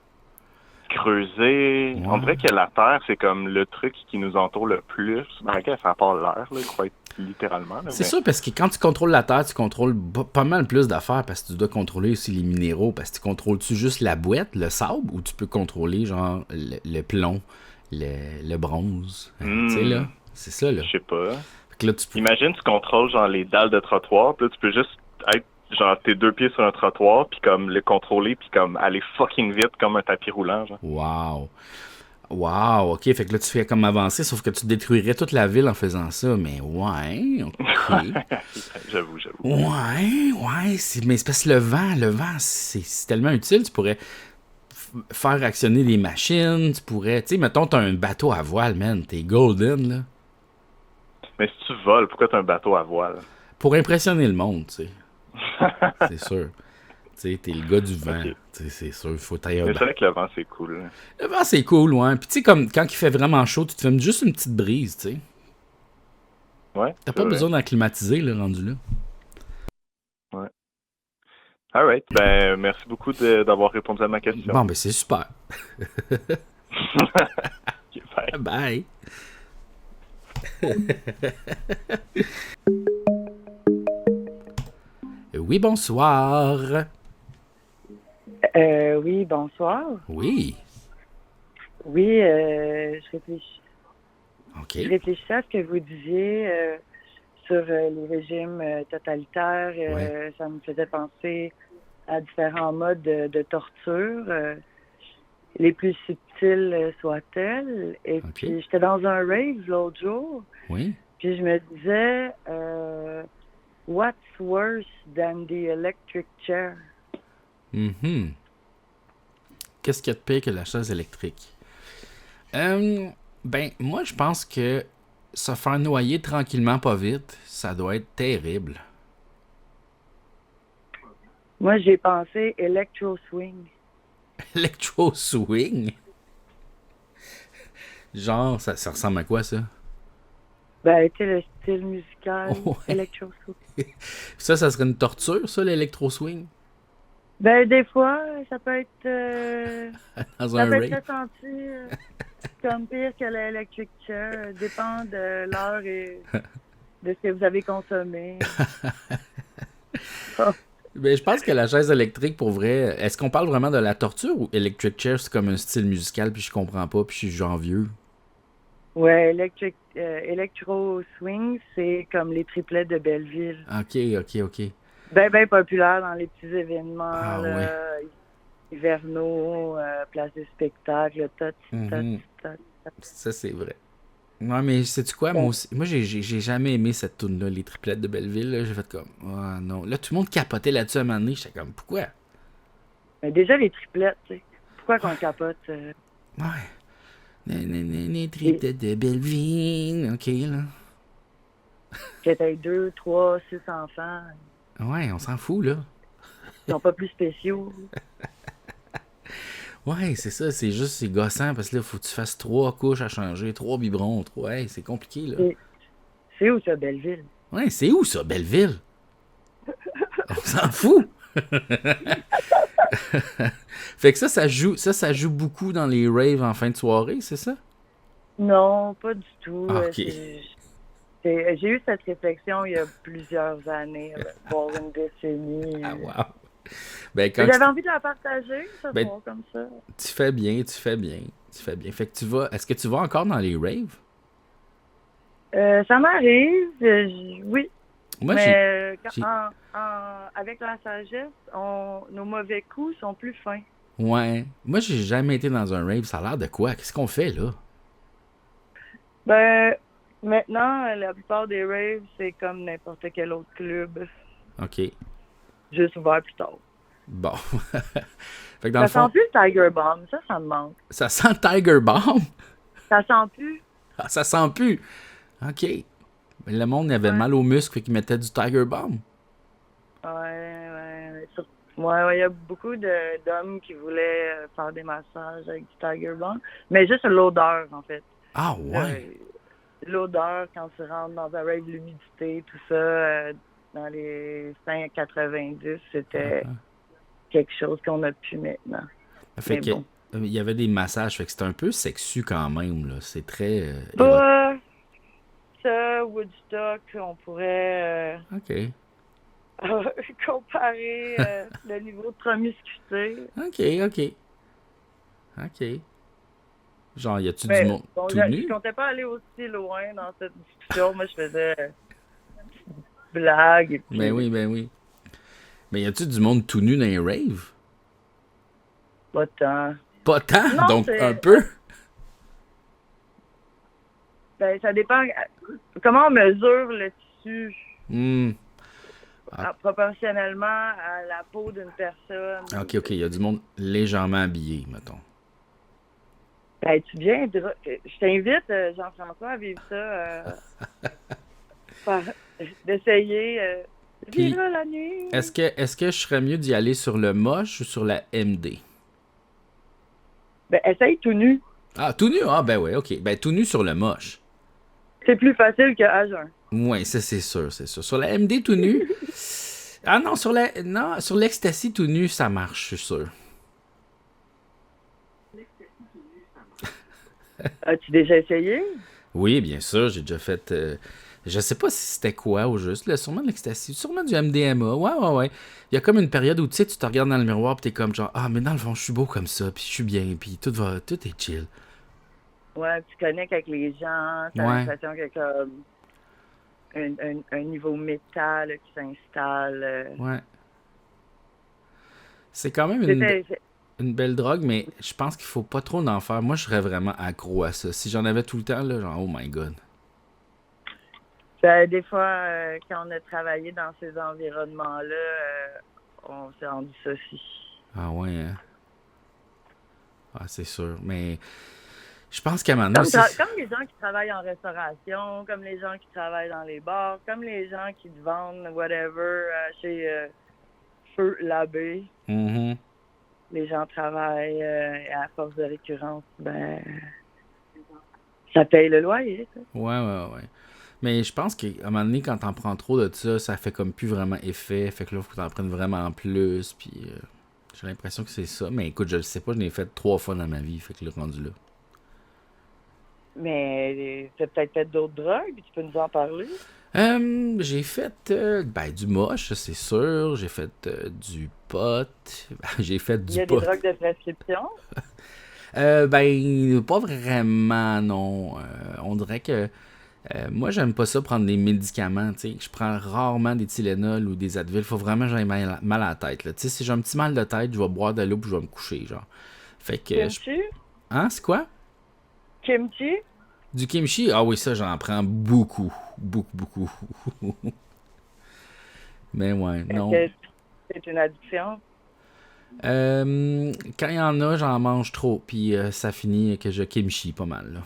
creuser. Ouais. On dirait que la terre, c'est comme le truc qui nous entoure le plus. Ben, ça part l'air, là, littéralement. Là, c'est sûr, parce que quand tu contrôles la terre, tu contrôles pas mal plus d'affaires parce que tu dois contrôler aussi les minéraux. Parce que tu contrôles-tu juste la boîte, le sable, ou tu peux contrôler genre le plomb, le bronze. Tu sais, là, c'est ça, là. Je sais pas. Là, Imagine, tu contrôles genre les dalles de trottoir, puis là, tu peux juste être genre tes 2 pieds sur un trottoir, puis comme le contrôler, puis comme aller fucking vite comme un tapis roulant. Genre. Wow, ok, fait que là, tu fais comme avancer, sauf que tu détruirais toute la ville en faisant ça, mais ouais, ok. J'avoue. Ouais, mais c'est parce que le vent, c'est tellement utile, tu pourrais faire actionner des machines, tu pourrais, tu sais, mettons, t'as un bateau à voile, man, t'es golden, là. Mais si tu voles, pourquoi t'as un bateau à voile? Pour impressionner le monde, tu sais. C'est sûr. Tu sais, t'es le gars du vent. Okay. C'est sûr, il faut tailler un bateau. C'est vrai que le vent, c'est cool. Hein. Le vent, c'est cool, ouais. Puis tu sais, comme quand il fait vraiment chaud, tu te fais juste une petite brise, tu sais. Ouais. T'as pas besoin d'en climatiser, le rendu là. Ouais. Alright. Ben, merci beaucoup d'avoir répondu à ma question. Bon, ben, c'est super. Okay, bye. Bye. Oui, bonsoir. Oui, bonsoir. Oui. Oui, je réfléchis. OK. Je réfléchissais à ce que vous disiez sur les régimes totalitaires. Ouais. Ça me faisait penser à différents modes de torture, les plus subtiles soient-elles. Et OK. puis, j'étais dans un rave l'autre jour. Oui. Puis, je me disais, what's worse than the electric chair? Mm-hmm. Qu'est-ce qu'il y a de pire que la chaise électrique? Ben, moi, je pense que se faire noyer tranquillement, pas vite, ça doit être terrible. Moi, j'ai pensé electro-swing. Electro-swing? Genre, ça ressemble à quoi, ça? Ben, tu sais, le style musical, Ouais. electro-swing. Ça serait une torture, ça, l'électro-swing? Ben, des fois, ça peut être... Dans ça un peut rave? être ressenti comme pire que l'electric chair. Dépend de l'heure et de ce que vous avez consommé. Ben, je pense que la chaise électrique, pour vrai, est-ce qu'on parle vraiment de la torture ou electric chair, c'est comme un style musical, puis je comprends pas, puis je suis genre vieux? Ouais, electro-swing, c'est comme les triplets de Belleville. OK. Ben populaire dans les petits événements, Ah, là, ouais. hivernaux, place de spectacle, Ça, c'est vrai. Non, mais sais-tu quoi? Ouais. Moi aussi, j'ai jamais aimé cette toune-là, les triplettes de Belleville. Là. J'ai fait comme, oh non. Là, tout le monde capotait là-dessus à un moment donné. J'étais comme, pourquoi? Mais déjà, les triplettes, tu sais. Pourquoi qu'on capote? Ouais. Les triplettes de Belleville. OK, là. Que t'aies 2, 3, 6 enfants. Ouais, on s'en fout, là. Ils sont pas plus spéciaux. Ouais, c'est ça. C'est juste, c'est gossant parce que là, faut que tu fasses 3 couches à changer, 3 biberons, 3. Hey, c'est compliqué, là. C'est où, ça, Belleville? Ouais, c'est où, ça, Belleville? On s'en fout! Fait que ça joue beaucoup dans les raves en fin de soirée, c'est ça? Non, pas du tout. Ah, ok. J'ai eu cette réflexion il y a plusieurs années, voire une décennie. Ah, wow! Ben, j'avais envie de la partager, ce soir, comme ça. Tu fais bien. Fait que est-ce que tu vas encore dans les raves? Ça m'arrive, oui. Moi, avec la sagesse, nos mauvais coups sont plus fins. Ouais. Moi, j'ai jamais été dans un rave. Ça a l'air de quoi? Qu'est-ce qu'on fait, là? Ben, maintenant, la plupart des raves, c'est comme n'importe quel autre club. OK. Juste ouvert plus tard. Bon. Fait que dans ça sent plus le Tiger Bomb. Ça me manque. Ça sent le Tiger Bomb? Ça sent plus. Ah, ça sent plus. OK. Le monde avait mal aux muscles, fait qu'ils mettaient du Tiger Bomb. Ouais. Il y a beaucoup d'hommes qui voulaient faire des massages avec du Tiger Bomb. Mais juste l'odeur, en fait. Ah, ouais. L'odeur, quand tu rentres dans un rave, l'humidité, tout ça, dans les 5,90, c'était quelque chose qu'on n'a plus maintenant. Fait que, il y avait des massages, fait que c'était un peu sexu quand même, là. C'est très... ça, Woodstock, on pourrait comparer le niveau de promiscuité. OK. Genre, y a-tu du monde tout nu? Je comptais pas aller aussi loin dans cette discussion. Moi, je faisais une blague. Et puis... Ben oui. Mais y a-tu du monde tout nu dans les raves? Pas tant. Pas tant? Non, donc un peu? Ben, ça dépend. Comment on mesure le tissu? Proportionnellement à la peau d'une personne. OK. Il y a du monde légèrement habillé, mettons. Ben, tu viens. Je t'invite, Jean-François, à vivre ça. D'essayer de vivre la nuit. Est-ce que je serais mieux d'y aller sur le moche ou sur la MD? Ben, essaye tout nu. Ah, tout nu? Ah, ben ouais, OK. Ben, tout nu sur le moche. C'est plus facile que à jeun. Oui, ça, c'est sûr. Sur la MD tout nu... Ah non, sur l'Ecstasy tout nu, ça marche, je suis sûr. As-tu déjà essayé? Oui, bien sûr, j'ai déjà fait... je sais pas si c'était quoi au juste, là, sûrement de l'Ecstasy, sûrement du MDMA, ouais. Il y a comme une période où, tu sais, tu te regardes dans le miroir pis t'es comme genre, ah, mais dans le fond, je suis beau comme ça, puis je suis bien, puis tout est chill. Ouais, tu connectes avec les gens, t'as l'impression qu'il y a comme un niveau métal qui s'installe. Ouais. C'est quand même une belle drogue, mais je pense qu'il faut pas trop en faire. Moi, je serais vraiment accro à ça. Si j'en avais tout le temps, là, genre, oh my God. Des fois, quand on a travaillé dans ces environnements-là, on s'est rendu ça aussi. Ah ouais, hein? Ah, c'est sûr. Mais je pense qu'à un moment donné... Comme les gens qui travaillent en restauration, comme les gens qui travaillent dans les bars, comme les gens qui te vendent whatever chez Feu Labbé. Mm-hmm. Les gens travaillent et à force de récurrence, ben ça paye le loyer. Ça. Ouais. Mais je pense qu'à un moment donné, quand t'en prends trop de ça fait comme plus vraiment effet. Fait que là, il faut que t'en prennes vraiment plus. Puis j'ai l'impression que c'est ça. Mais écoute, je le sais pas, je l'ai fait 3 fois dans ma vie. Fait que là, rendu là. Mais t'as peut-être fait d'autres drogues, tu peux nous en parler? J'ai fait du moche, c'est sûr. J'ai fait du pot. J'ai fait du pot. Il y a des drogues de prescription? Pas vraiment, non. On dirait que moi, j'aime pas ça prendre des médicaments. T'sais. Je prends rarement des Tylenol ou des Advil. Faut vraiment que j'aie mal à la tête. Là. Si j'ai un petit mal de tête, je vais boire de l'eau puis je vais me coucher. Genre. Fait que, kimchi? Hein, c'est quoi? Kimchi? Du kimchi? Ah oui, ça, j'en prends beaucoup. Beaucoup. Mais ouais, non. C'est une addiction? Quand il y en a, j'en mange trop. Puis ça finit que je kimchi pas mal. Là.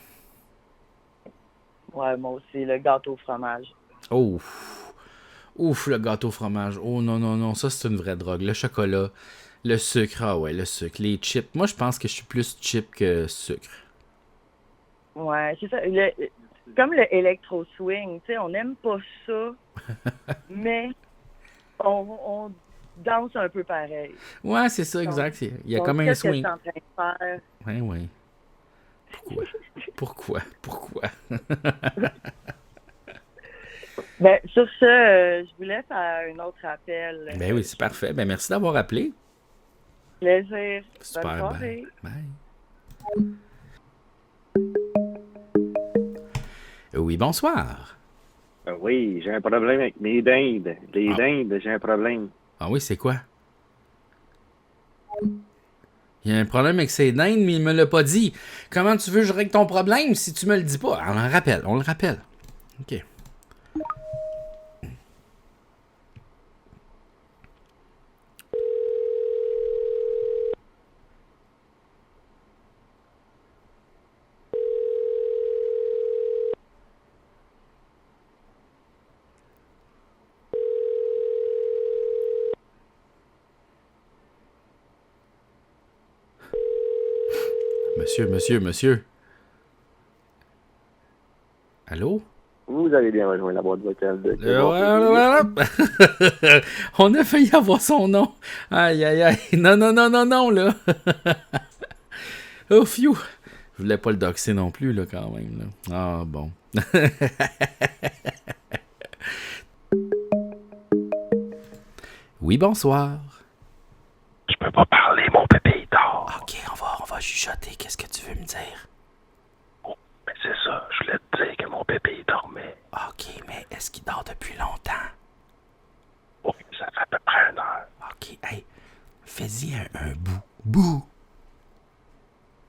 Ouais, moi aussi, le gâteau au fromage. Oh! Ouf, le gâteau au fromage. Oh non, ça c'est une vraie drogue. Le chocolat, le sucre, ah ouais, le sucre, les chips. Moi, je pense que je suis plus chip que sucre. Ouais, c'est ça. Comme le électro-swing, tu sais, on n'aime pas ça, mais on danse un peu pareil. Ouais, c'est ça, exact. Il y a comme un swing. Qu'est-ce que tu es en train de faire? Oui. Pourquoi? Ben, sur ce, je vous laisse à un autre appel. Ben oui, c'est parfait. Ben merci d'avoir appelé. Plaisir. Super, bonne soirée. Bye. Oui, bonsoir. Oui, j'ai un problème avec mes dindes. Les dindes, j'ai un problème. Ah oui, c'est quoi? Il y a un problème avec ses dindes, mais il me l'a pas dit. Comment tu veux que je règle ton problème si tu me le dis pas? On le rappelle. OK. Monsieur. Allô? Vous avez bien rejoint la boîte vocale de... On a failli avoir son nom. Aïe. Non, là. Oh, phew. Je voulais pas le doxer non plus, là, quand même. Là. Ah, bon. Oui, bonsoir. Je peux pas parler, mon bébé dort. OK, on va chuchoter. Qu'est-ce que tu veux me dire? Oh, mais c'est ça. Je voulais te dire que mon bébé dormait. OK, mais est-ce qu'il dort depuis longtemps? Oui, ça fait à peu près 1 heure. OK, hey, fais-y un bout. Bouh!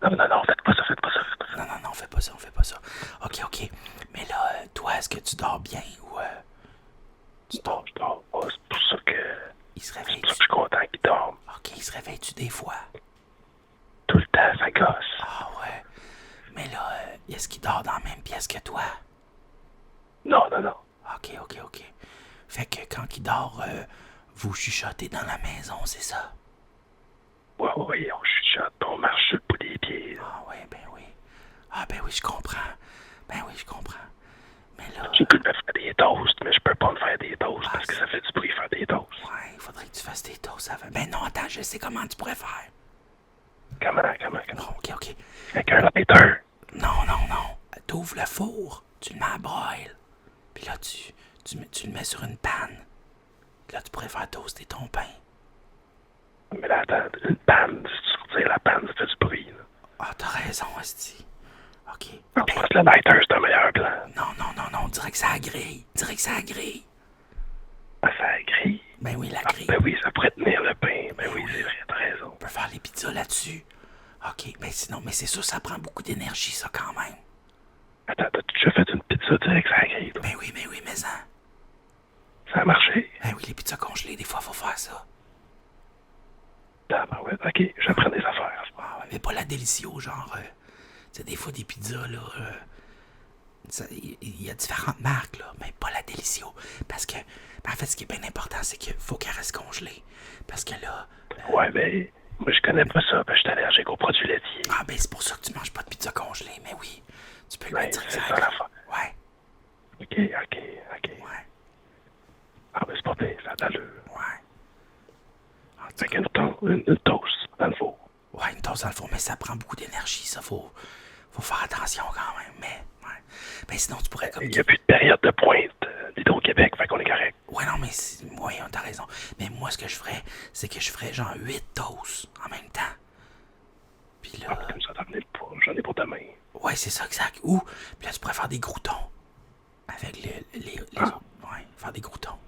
Non, faites pas ça. Non, fais pas ça. OK. Mais là, toi, est-ce que tu dors bien ou... Tu dors? Je dors pas. C'est pour ça que... Il se réveille. C'est pour ça que je suis content qu'il dorme. OK, il se réveille-tu des fois? Tout le temps, ça gosse. Ah ouais. Mais là, est-ce qu'il dort dans la même pièce que toi? Non. OK. Fait que quand il dort, vous chuchotez dans la maison, c'est ça? Ouais, on chuchote, on marche sur le bout des pieds. Ah ouais, ben oui. Ah ben oui, je comprends. Mais là... J'ai pu me faire des toasts, mais je peux pas me faire des toasts parce que ça fait du bruit faire des toasts. Ouais, il faudrait que tu fasses des toasts avant. Ben non, attends, je sais comment tu pourrais faire. Comment? Bon, OK. Avec un lighter. Non. T'ouvres le four, tu le mets à broil. Puis là, tu le mets sur une panne. Là, tu pourrais faire toaster ton pain. Mais là, attends, une panne, si tu retires la panne, ça fait du bruit. Là. Ah, t'as raison, esti. OK. Non, je pense que le lighter, c'est un meilleur plan. Non, dirais que ça grille. Ah, ça grille? Ben oui, la grille. Ben oui, ça pourrait tenir le pain. Ben oui, c'est vrai, t'as raison. On peut faire les pizzas là-dessus. OK, mais sinon, c'est sûr, ça prend beaucoup d'énergie, ça, quand même. Attends, t'as-tu déjà fait une pizza direct, ça grille, toi? Ben oui, mais ça. Ça a marché? Ben oui, les pizzas congelées, des fois, faut faire ça. Ah, ben ouais, OK, j'apprends des affaires. Ah ouais, mais pas la Delicio, genre... tu sais, des fois, des pizzas, là... il y a différentes marques, là, mais pas la Delicio. Parce que, en fait, ce qui est bien important, c'est qu'il faut qu'elle reste congelée. Parce que là... Ouais, mais moi, je connais pas ça, ben je suis allergique aux produits laitiers. Ah, ben c'est pour ça que tu manges pas de pizza congelée, mais oui. Tu peux le mettre c'est ça l'affaire. Ouais. OK. Ouais. Ah, ben c'est pas pire, ça a d'allure. Ouais. Avec une toast dans le four. Ouais, une toast dans le four, mais ça prend beaucoup d'énergie, ça. Faut faire attention quand même, mais... Ouais. Ben sinon, tu pourrais comme... Il n'y a plus de période de pointe d'Hydro-Québec, fait qu'on est correct. Ouais, non, mais... Oui, t'as raison. Mais moi, ce que je ferais, c'est que je ferais genre 8 toasts en même temps. Puis là... Ah, comme ça, j'en ai pour demain. Ouais, c'est ça, exact. Ou, puis là, tu pourrais faire des croûtons. Avec les autres. Ouais, faire des croûtons.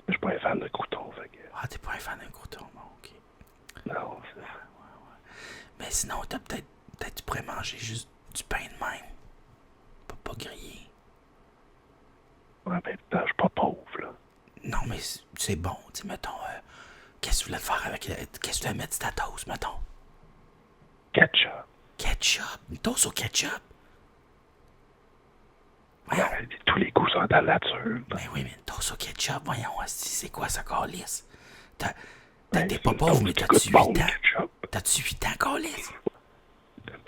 Je suis pas un fan de croûtons, fait que... Ah, t'es pas un fan d'un crouton, bon, OK. Non, c'est ça. Ouais. Mais sinon, peut-être tu pourrais manger juste du pain de même. Pas grillé. Ouais, ben, je suis pas pauvre, là. Non, mais c'est bon. Tu sais, mettons, qu'est-ce que tu voulais faire avec... Qu'est-ce que tu voulais mettre sur ta toast, mettons? Ketchup. Ketchup? Une toast au ketchup? Voyons. Ouais, tous les goûts sont dans la nature. Ben oui, mais une toast au ketchup, voyons, c'est quoi ça, câlisse? T'es pas pauvre, mais t'as-tu 8 ans? T'as-tu 8 ans, câlisse?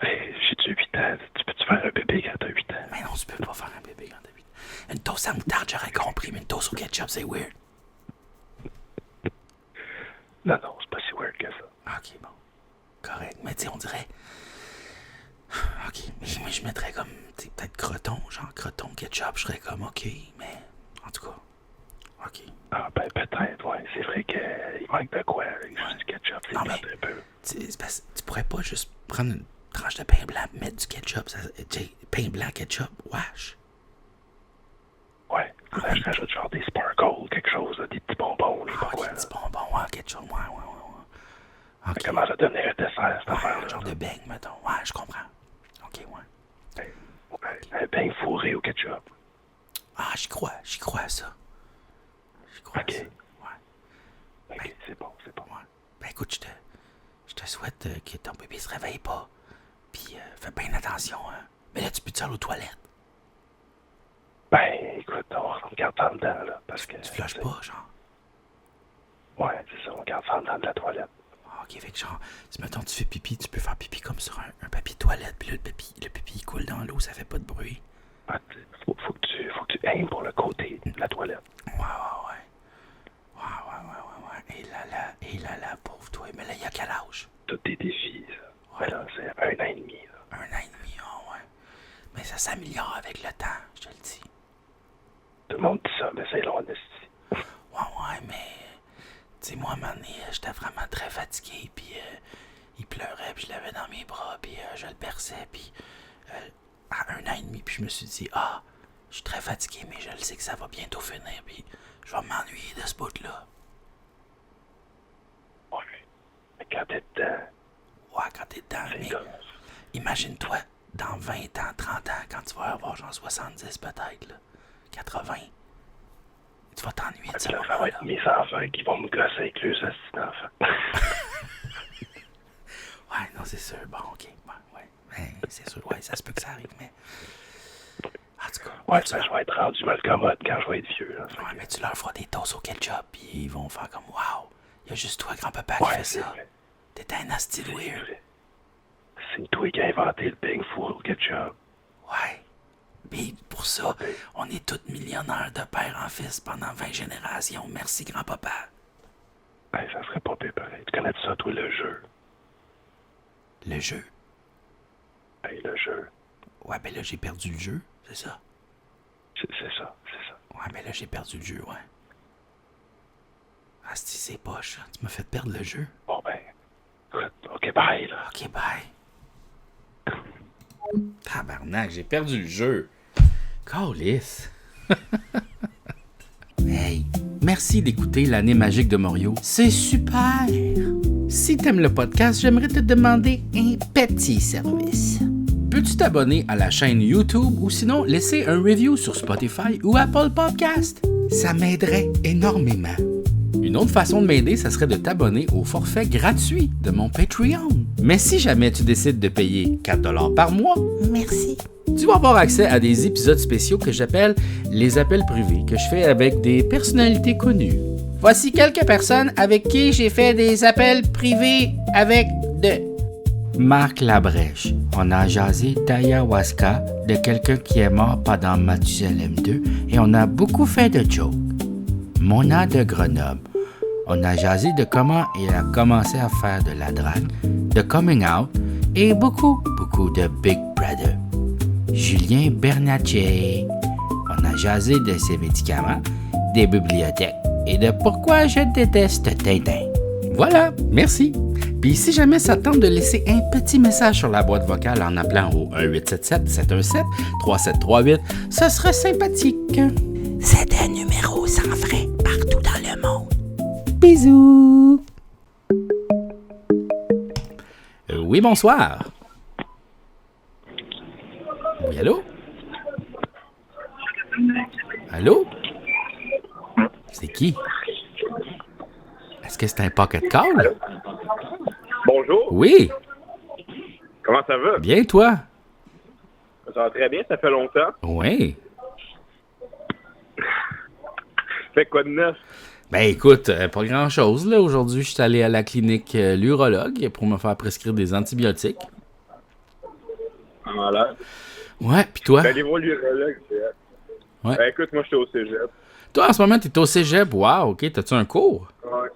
Ben, j'ai-tu 8 ans? Tu peux-tu faire un bébé quand t'as 8 ans? Mais non, tu peux pas faire un bébé quand t'as 8 ans. Une toast à moutarde, j'aurais compris, mais une toast au ketchup, c'est weird. Non, c'est pas si weird que ça. Ok, bon. Correct. Mais tu sais, on dirait... Ok, mais moi, je mettrais comme, tu sais, peut-être croton, genre croton, ketchup, je serais comme, ok, mais en tout cas, ok. Ah, ben peut-être, ouais. C'est vrai qu'il manque de quoi, avec juste du ketchup, c'est non, mais, un peu. C'est parce que tu pourrais pas juste prendre une tranche de pain blanc, mettre du ketchup, pain blanc, ketchup, wesh. Ouais, faudrait que je rajoute genre des sparkles, quelque chose, des petits bonbons, des petits bonbons, ouais, quelque chose, ouais. Okay. Comment ça donner un dessert, cette affaire-là? Un genre de beigne, mettons, ouais, je comprends. Ok, ouais. Un beigne fourré au ketchup. Ah, j'y crois à ça. J'y crois à ça. Ouais. Ok, c'est bon. Ouais. Ben écoute, je te souhaite que ton bébé se réveille pas. Puis fais bien attention, hein. Mais là, tu peux te aller aux toilettes. Ben, écoute, on regarde ça en dedans, là, parce que... Tu flushes pas, genre? Ouais, c'est ça, on regarde ça en dedans de la toilette. Ok, fait que genre, si mettons tu fais pipi, tu peux faire pipi comme sur un papier toilette, puis là, le pipi il coule dans l'eau, ça fait pas de bruit. Ah, faut que tu aimes pour le côté de la toilette. Ouais. Et là, pauvre toi. Mais là, il y a quel âge? Tous tes défis, ça. Ouais, là, c'est 1 an et demi, là. 1 an et demi, oh, ouais. Mais ça s'améliore avec le temps, je te le dis. Tout le monde dit ça, mais c'est long, esti. Ouais, mais... Tu sais, moi, à un moment donné, j'étais vraiment très fatigué, puis il pleurait, puis je l'avais dans mes bras, puis je le berçais, puis à 1 an et demi, puis je me suis dit, je suis très fatigué, mais je le sais que ça va bientôt finir, puis je vais m'ennuyer de ce bout-là. Ouais, mais quand t'es dedans... Ouais, quand t'es dedans, mais imagine-toi, dans 20 ans, 30 ans, quand tu vas avoir genre 70 peut-être, là, 80... Tu vas t'ennuyer de ça. Ça va être mes enfants qui vont me gosser avec leurs assis d'enfants. Ouais, non, c'est sûr. Bon, ok. Ouais. Ben, c'est sûr. Ouais, ça se peut que ça arrive, mais... En tout cas... Ouais, je vais être rendu malcommode quand je vais être vieux. Là, ouais, mais tu leur feras des toasts au ketchup, puis ils vont faire comme, wow, il y a juste toi, grand-papa, qui fait ça. Vrai. T'es un nasty weird. C'est toi qui as inventé le beigne four au ketchup. Ouais. Puis pour ça, on est tous millionnaires de père en fils pendant 20 générations. Merci, grand-papa. Ben, ça serait pas pire pareil. Tu connais ça, toi, le jeu? Le jeu? Ben, le jeu. Ouais, ben là, j'ai perdu le jeu, c'est ça? C'est ça. Ouais, ben là, j'ai perdu le jeu, ouais. Asti, c'est poche, tu m'as fait perdre le jeu. Bon, ben, écoute, ok, bye, là. Ok, bye. Tabarnak, j'ai perdu le jeu. Câlisse. Hey, merci d'écouter l'année magique de Morio. C'est super. Si t'aimes le podcast, j'aimerais te demander un petit service. Peux-tu t'abonner à la chaîne YouTube ou sinon laisser un review sur Spotify ou Apple Podcast? Ça m'aiderait énormément. Une autre façon de m'aider, ça serait de t'abonner au forfait gratuit de mon Patreon. Mais si jamais tu décides de payer 4$ par mois, merci. Tu vas avoir accès à des épisodes spéciaux que j'appelle les appels privés, que je fais avec des personnalités connues. Voici quelques personnes avec qui j'ai fait des appels privés avec Marc Labrèche. On a jasé d'ayahuasca, de quelqu'un qui est mort pendant Mathusalem 2 et on a beaucoup fait de jokes. Mona de Grenoble. On a jasé de comment il a commencé à faire de la drague, de coming out et beaucoup de Big Brother. Julien Bernatchez. On a jasé de ses médicaments, des bibliothèques et de pourquoi je déteste Tintin. Voilà, merci. Puis si jamais ça tente de laisser un petit message sur la boîte vocale en appelant au 1-877-717-3738, ce serait sympathique. C'est un numéro sans frais partout dans le monde. Bisous! Oui, bonsoir. Oui, allô? Allô? C'est qui? Est-ce que c'est un pocket call? Allô? Bonjour. Oui. Comment ça va? Bien, toi? Ça va très bien, ça fait longtemps. Oui. Fait quoi de neuf? Ben écoute, pas grand-chose. Là. Aujourd'hui, je suis allé à la clinique l'urologue pour me faire prescrire des antibiotiques. Voilà. Ouais, pis toi? Allez voir l'urologue, c'est... Ouais. Ben écoute, moi, je suis au cégep. Toi, en ce moment, t'es au cégep. Wow, OK. T'as-tu un cours? Ouais.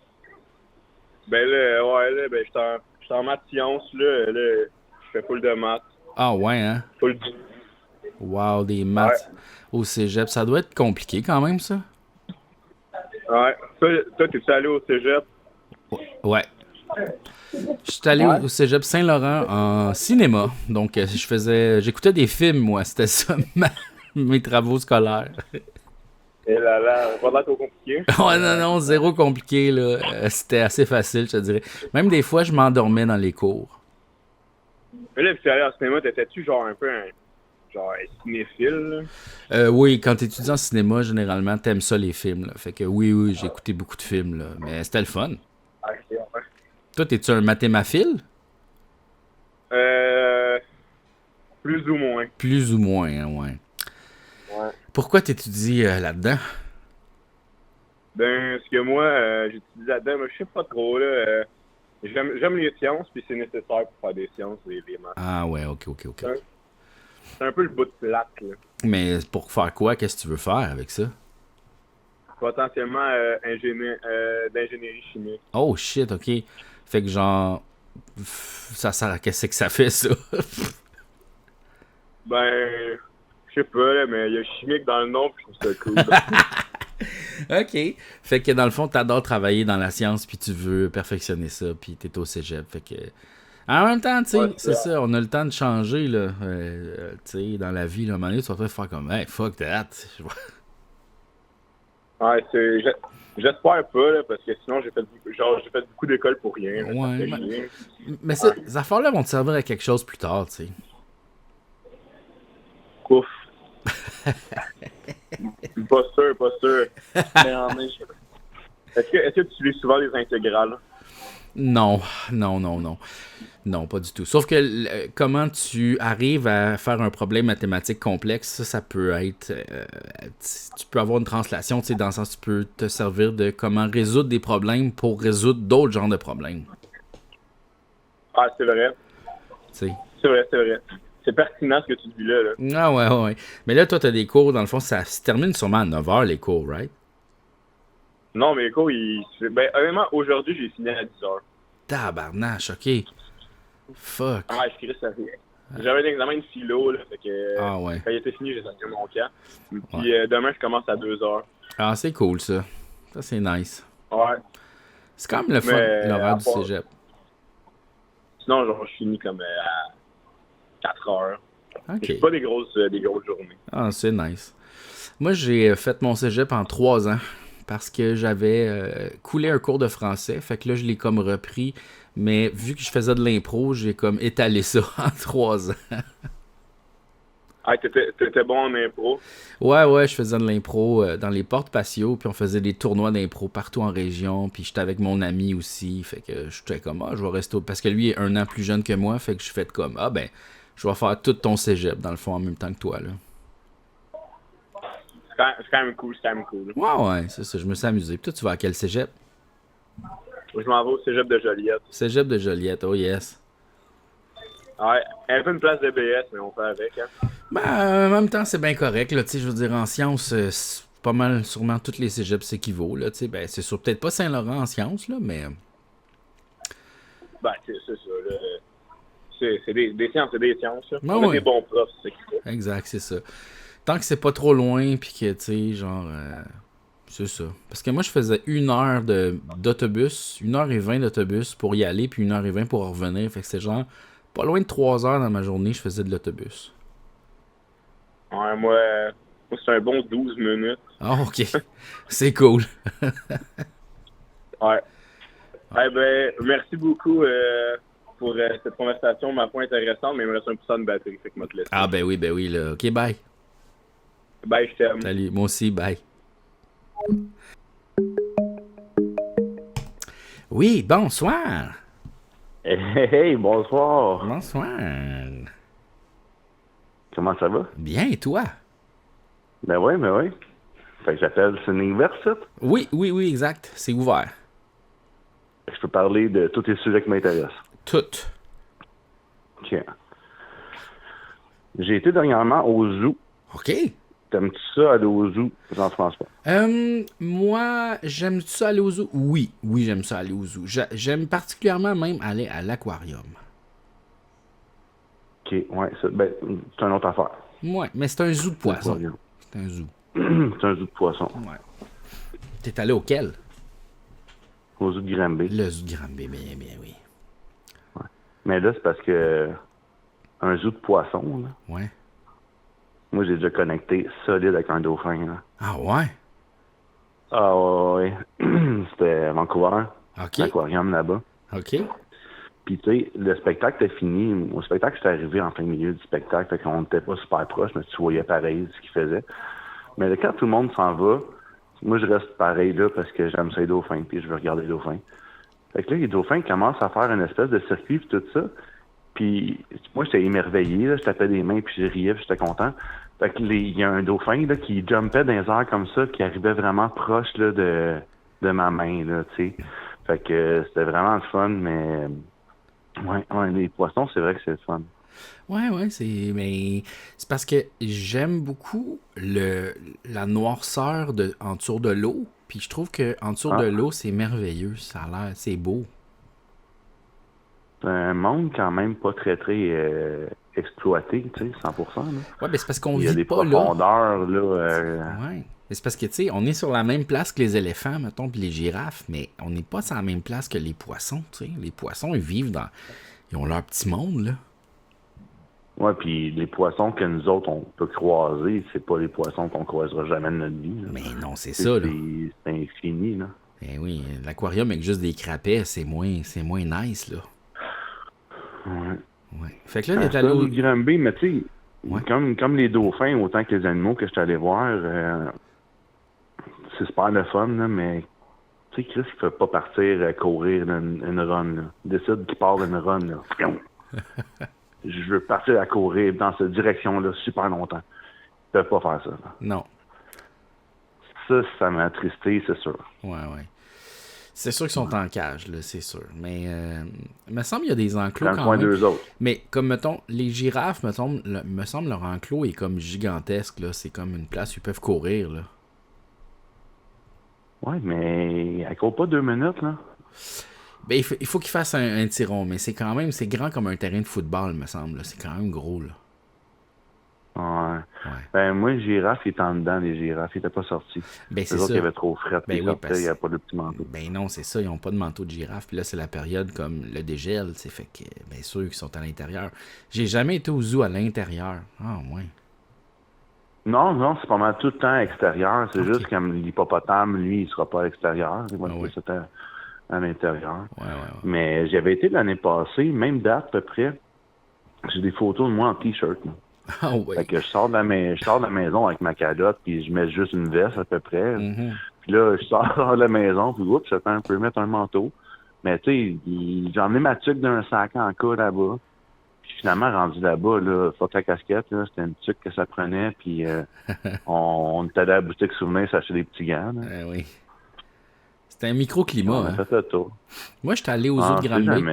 Ben là, j'étais en maths sciences, là, je fais full de maths. Ah ouais, hein? Full... Wow, des maths au cégep, ça doit être compliqué quand même, ça? Ouais. Toi, t'es-tu allé au cégep? Ouais. Je suis allé au cégep Saint-Laurent en cinéma, donc j'écoutais des films, moi, c'était ça, mes travaux scolaires. Et là, pas l'air trop compliqué. Ouais, non, zéro compliqué, là. C'était assez facile, je te dirais. Même des fois, je m'endormais dans les cours. Mais là, tu es allé au cinéma, t'étais-tu genre un peu un cinéphile, là? Oui, quand tu étudies en cinéma, généralement, t'aimes ça, les films, là. Fait que oui, j'ai écouté beaucoup de films, là. Mais c'était le fun. Ok, ouais. Toi, t'es-tu un mathémaphile? Plus ou moins. Plus ou moins, hein, ouais. Ouais. Pourquoi t'étudies là-dedans? Ben, parce que moi, j'étudie là-dedans, mais je sais pas trop, là. J'aime les sciences, puis c'est nécessaire pour faire des sciences, les maths. Ah ouais, ok. C'est un peu le bout de plate, là. Mais pour faire quoi? Qu'est-ce que tu veux faire avec ça? Potentiellement d'ingénierie chimique. Oh shit, ok. Fait que genre, ça sert à qu'est-ce que ça fait, ça? Ben, je sais pas, là, mais il y a chimique dans le nom, puis je trouve ça cool. OK. Fait que dans le fond, t'adores travailler dans la science, puis tu veux perfectionner ça, puis t'es au cégep. Fait que... En même temps, tu sais, c'est ça, on a le temps de changer, là. Tu sais, dans la vie, là, à un moment donné, tu vas pas faire comme, hey, fuck that. Ouais, j'espère pas, là, parce que sinon, j'ai fait beaucoup d'écoles pour rien. Là, ouais, mais ces affaires-là vont te servir à quelque chose plus tard, tu sais. Ouf. Pas sûr. Mais est-ce que tu lis souvent les intégrales? Non. Non, pas du tout. Sauf que comment tu arrives à faire un problème mathématique complexe, ça peut être... tu peux avoir une translation, tu sais, dans le sens tu peux te servir de comment résoudre des problèmes pour résoudre d'autres genres de problèmes. Ah, c'est vrai. T'sais. C'est vrai. C'est pertinent ce que tu dis là. Ah ouais. Mais là, toi, t'as des cours, dans le fond, ça se termine sûrement à 9h, les cours, right? Non, mais les cours, ben, honnêtement, aujourd'hui, j'ai fini à 10h. Tabarnache, ok. Fuck. Ah, je crie ça. J'avais un examen de philo, là, fait que ouais. quand il était fini, j'ai sorti mon camp. Puis demain, je commence à 2h. Ah, c'est cool, ça. Ça, c'est nice. Ouais. C'est quand même le fun, l'horaire du cégep. Sinon, genre, je finis comme à 4h. Ok. C'est pas des grosses journées. Ah, c'est nice. Moi, j'ai fait mon cégep en 3 ans parce que j'avais coulé un cours de français. Fait que là, je l'ai comme repris. Mais vu que je faisais de l'impro, j'ai comme étalé ça en 3 ans. Ah, t'étais bon en impro? Ouais, je faisais de l'impro dans les portes patio, puis on faisait des tournois d'impro partout en région, puis j'étais avec mon ami aussi, fait que j'étais comme, je vais rester parce que lui est 1 an plus jeune que moi, fait que je fais comme, je vais faire tout ton cégep, dans le fond, en même temps que toi, là. C'est quand même cool. Ouais, c'est ça, je me suis amusé. Puis toi, tu vas à quel cégep? Je m'en vais au cégep de Joliette. Cégep de Joliette, oh yes. Ouais, un peu une place de BS, mais on fait avec, hein. Ben, en même temps, c'est bien correct, là, tu sais, je veux dire, en sciences, c'est pas mal, sûrement, tous les cégeps s'équivaut, là, tu sais, ben, c'est sûr, peut-être pas Saint-Laurent en sciences, là, mais... Ben, c'est ça, là. C'est des sciences, c'est des sciences, là. On a des bons profs, c'est ça. Exact, c'est ça. Tant que c'est pas trop loin, puis que, tu sais, genre... c'est ça. Parce que moi, je faisais 1 heure d'autobus, 1h20 d'autobus pour y aller, puis 1h20 pour revenir, fait que c'était genre... Pas loin de 3 heures dans ma journée, je faisais de l'autobus. Ouais, moi c'est un bon 12 minutes. Ah, ok. C'est cool. Ouais. Ben, merci beaucoup pour cette conversation, ma foi intéressante, mais il me reste un peu de batterie, fait que je vais te laisser. Ah, ben oui, là. Ok, bye. Bye, je t'aime. Salut, moi aussi, bye. Oui, bonsoir. Hey, bonsoir. Bonsoir. Comment ça va? Bien, et toi? Ben oui. Fait que j'appelle Cinéverse. Oui, exact. C'est ouvert. Je peux parler de tous les sujets qui m'intéressent. Toutes. OK. J'ai été dernièrement au zoo. OK. T'aimes-tu ça aller au zoo, Jean-François? Moi, j'aime ça aller au zoo? Oui, j'aime ça aller au zoo. J'aime particulièrement même aller à l'aquarium. OK, ouais, c'est une autre affaire. Ouais, mais c'est un zoo de poissons. C'est un zoo. C'est un zoo de poissons. Ouais. T'es allé auquel? Au zoo de Granby. Le zoo de Granby, bien, oui. Ouais. Mais là, c'est parce que un zoo de poissons, là. Ouais. Moi, j'ai déjà connecté solide avec un dauphin, là. Ah ouais? Ah ouais. C'était à Vancouver. OK. L'aquarium là-bas. OK. Puis, tu sais, le spectacle était fini. Au spectacle, j'étais arrivé en plein milieu du spectacle. Fait qu'on n'était pas super proche, mais tu voyais pareil ce qu'il faisait. Mais là, quand tout le monde s'en va, moi, je reste pareil là parce que j'aime ça les dauphins, puis je veux regarder les dauphins. Fait que là, les dauphins commencent à faire une espèce de circuit, puis tout ça. Puis, moi, j'étais émerveillé, là. Je tapais des mains, puis je riais, puis j'étais content. Fait que il y a un dauphin, là, qui jumpait dans les airs comme ça, qui arrivait vraiment proche, là, de ma main, là, tu sais. Fait que c'était vraiment le fun, mais... Ouais, les poissons, c'est vrai que c'est le fun. Ouais, c'est parce que j'aime beaucoup la noirceur en dessous de l'eau, puis je trouve que en dessous de l'eau, c'est merveilleux, ça a l'air, c'est beau. C'est un monde quand même pas très exploité, tu sais, 100%. Là. Ouais, mais c'est parce qu'on vit pas là. Il y a des profondeurs, là. Ouais. Mais c'est parce que, tu sais, on est sur la même place que les éléphants, mettons, puis les girafes, mais on n'est pas sur la même place que les poissons, tu sais. Les poissons, ils vivent ils ont leur petit monde, là. Ouais, puis les poissons que nous autres, on peut croiser, c'est pas les poissons qu'on croisera jamais de notre vie. Là. Mais non, c'est ça, là. C'est infini, là. Ben oui, l'aquarium avec juste des crapets, c'est moins nice, là. Ouais. Fait que là, t'es allé au Granby, mais tu sais, comme les dauphins, autant que les animaux que je suis allé voir, c'est super le fun, là, mais tu sais, Chris, il ne peut pas partir courir une run, là. Il décide qu'il part d'une run, là. Je veux partir à courir dans cette direction-là super longtemps. Il ne peut pas faire ça. Là. Non. Ça m'a attristé, c'est sûr. Ouais. C'est sûr qu'ils sont en cage, là, c'est sûr. Mais il me semble qu'il y a des enclos quand même. Deux autres. Mais comme, mettons, les girafes, me semble leur enclos est comme gigantesque, là. C'est comme une place où ils peuvent courir, là. Ouais, mais elle court pas 2 minutes, là. Ben, il faut qu'il fasse un tiron, mais c'est grand comme un terrain de football, me semble. C'est quand même gros, là. Ouais. Ben, moi, le girafe, il était en dedans, les girafes. Il était pas sorti. Ben, c'est les autres, ça. il y avait trop frais. Ben, oui, il n'y a pas de petit manteau. Ben non, c'est ça. Ils n'ont pas de manteau de girafe. Puis là, c'est la période comme le dégel. C'est fait que, bien sûr, qu'ils sont à l'intérieur. J'ai jamais été au zoo à l'intérieur. Ah, ouais. Non, c'est pas mal tout le temps extérieur. C'est juste comme l'hippopotame, lui, il sera pas à l'extérieur. C'était à l'intérieur. Ouais. Mais j'avais été l'année passée, même date à peu près. J'ai des photos de moi en T-shirt. Là. Ah ouais. Fait que je sors de la maison avec ma calotte, puis je mets juste une veste à peu près. Mm-hmm. Puis là, je sors de la maison, puis oups, j'attends un peu mettre un manteau. Mais tu sais, j'ai emmené ma tuque d'un sac en cas là-bas. Puis finalement, rendu là-bas, là, fuck la casquette, là, c'était une tuque que ça prenait, puis on était allé à la boutique souvenir s'acheter des petits gants. Oui. C'était un microclimat. Ça fait le tour. Moi, j'étais allé aux zoo de Granby.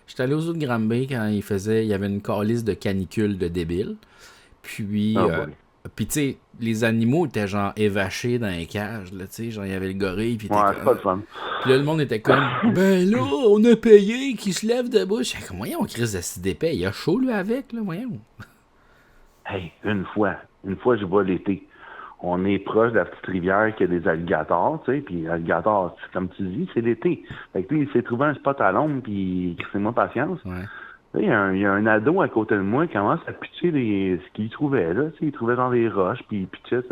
J'étais allé aux zoo de Granby quand il y avait une calice de canicule de débiles. Puis, puis tu sais, les animaux étaient genre évachés dans les cages, là, tu sais, genre il y avait le gorille, puis c'est pas le fun. Puis là, le monde était comme, ben là, on a payé, qui se lève debout. J'étais comme, voyons, Chris de si d'épais, il a chaud, lui, avec, là, voyons. Hey, une fois, je vois l'été. On est proche de la petite rivière qui a des alligators, tu sais, puis alligators, comme tu dis, c'est l'été. Fait que lui, il s'est trouvé un spot à l'ombre, puis c'est moi patience. Ouais. Il y a un ado à côté de moi qui commence à pitcher ce qu'il trouvait, là, tu sais, il trouvait dans des roches, puis il pitchait.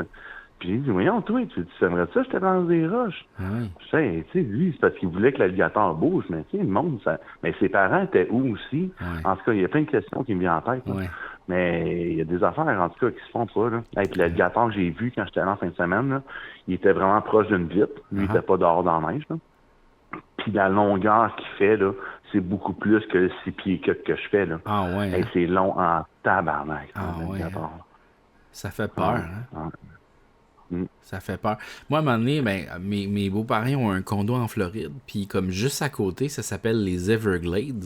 Puis j'ai dit, voyons, toi, tu aimerais ça, j'étais dans des roches. Ouais. Tu sais, lui, c'est parce qu'il voulait que l'alligator bouge, mais tu sais, le monde, ça... Mais ses parents étaient où aussi? Ouais. En tout cas, il y a plein de questions qui me viennent en tête. Ouais. Mais il y a des affaires, en tout cas, qui se font pas, là. Et puis l'alligator que j'ai vu quand j'étais allé en fin de semaine, là, il était vraiment proche d'une vitre. Lui, il était pas dehors dans la neige, là. Puis la longueur qu'il fait, là, c'est beaucoup plus que le 6 pieds que je fais, là. Ah ouais. Et c'est long en tabarnak. Ah ouais. Ça fait peur, hein? Mm. Ça fait peur. Moi, à un moment donné, mes beaux-parents ont un condo en Floride, puis comme juste à côté, ça s'appelle les Everglades.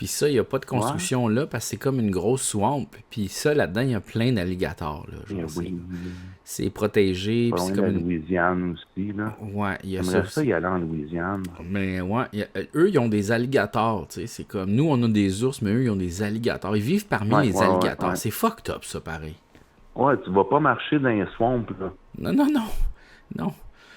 Puis ça, il n'y a pas de construction là parce que c'est comme une grosse swamp. Puis ça, là-dedans, il y a plein d'alligators. Là, c'est protégé. Puis c'est comme une Louisiane aussi. Là. Ouais, il y a ça. Il y a là en Louisiane. Mais ouais, eux, ils ont des alligators. Tu sais, c'est comme nous, on a des ours, mais eux, ils ont des alligators. Ils vivent parmi les alligators. Ouais. C'est fucked up, ça, pareil. Ouais, tu vas pas marcher dans les swamps, là. Non. Non.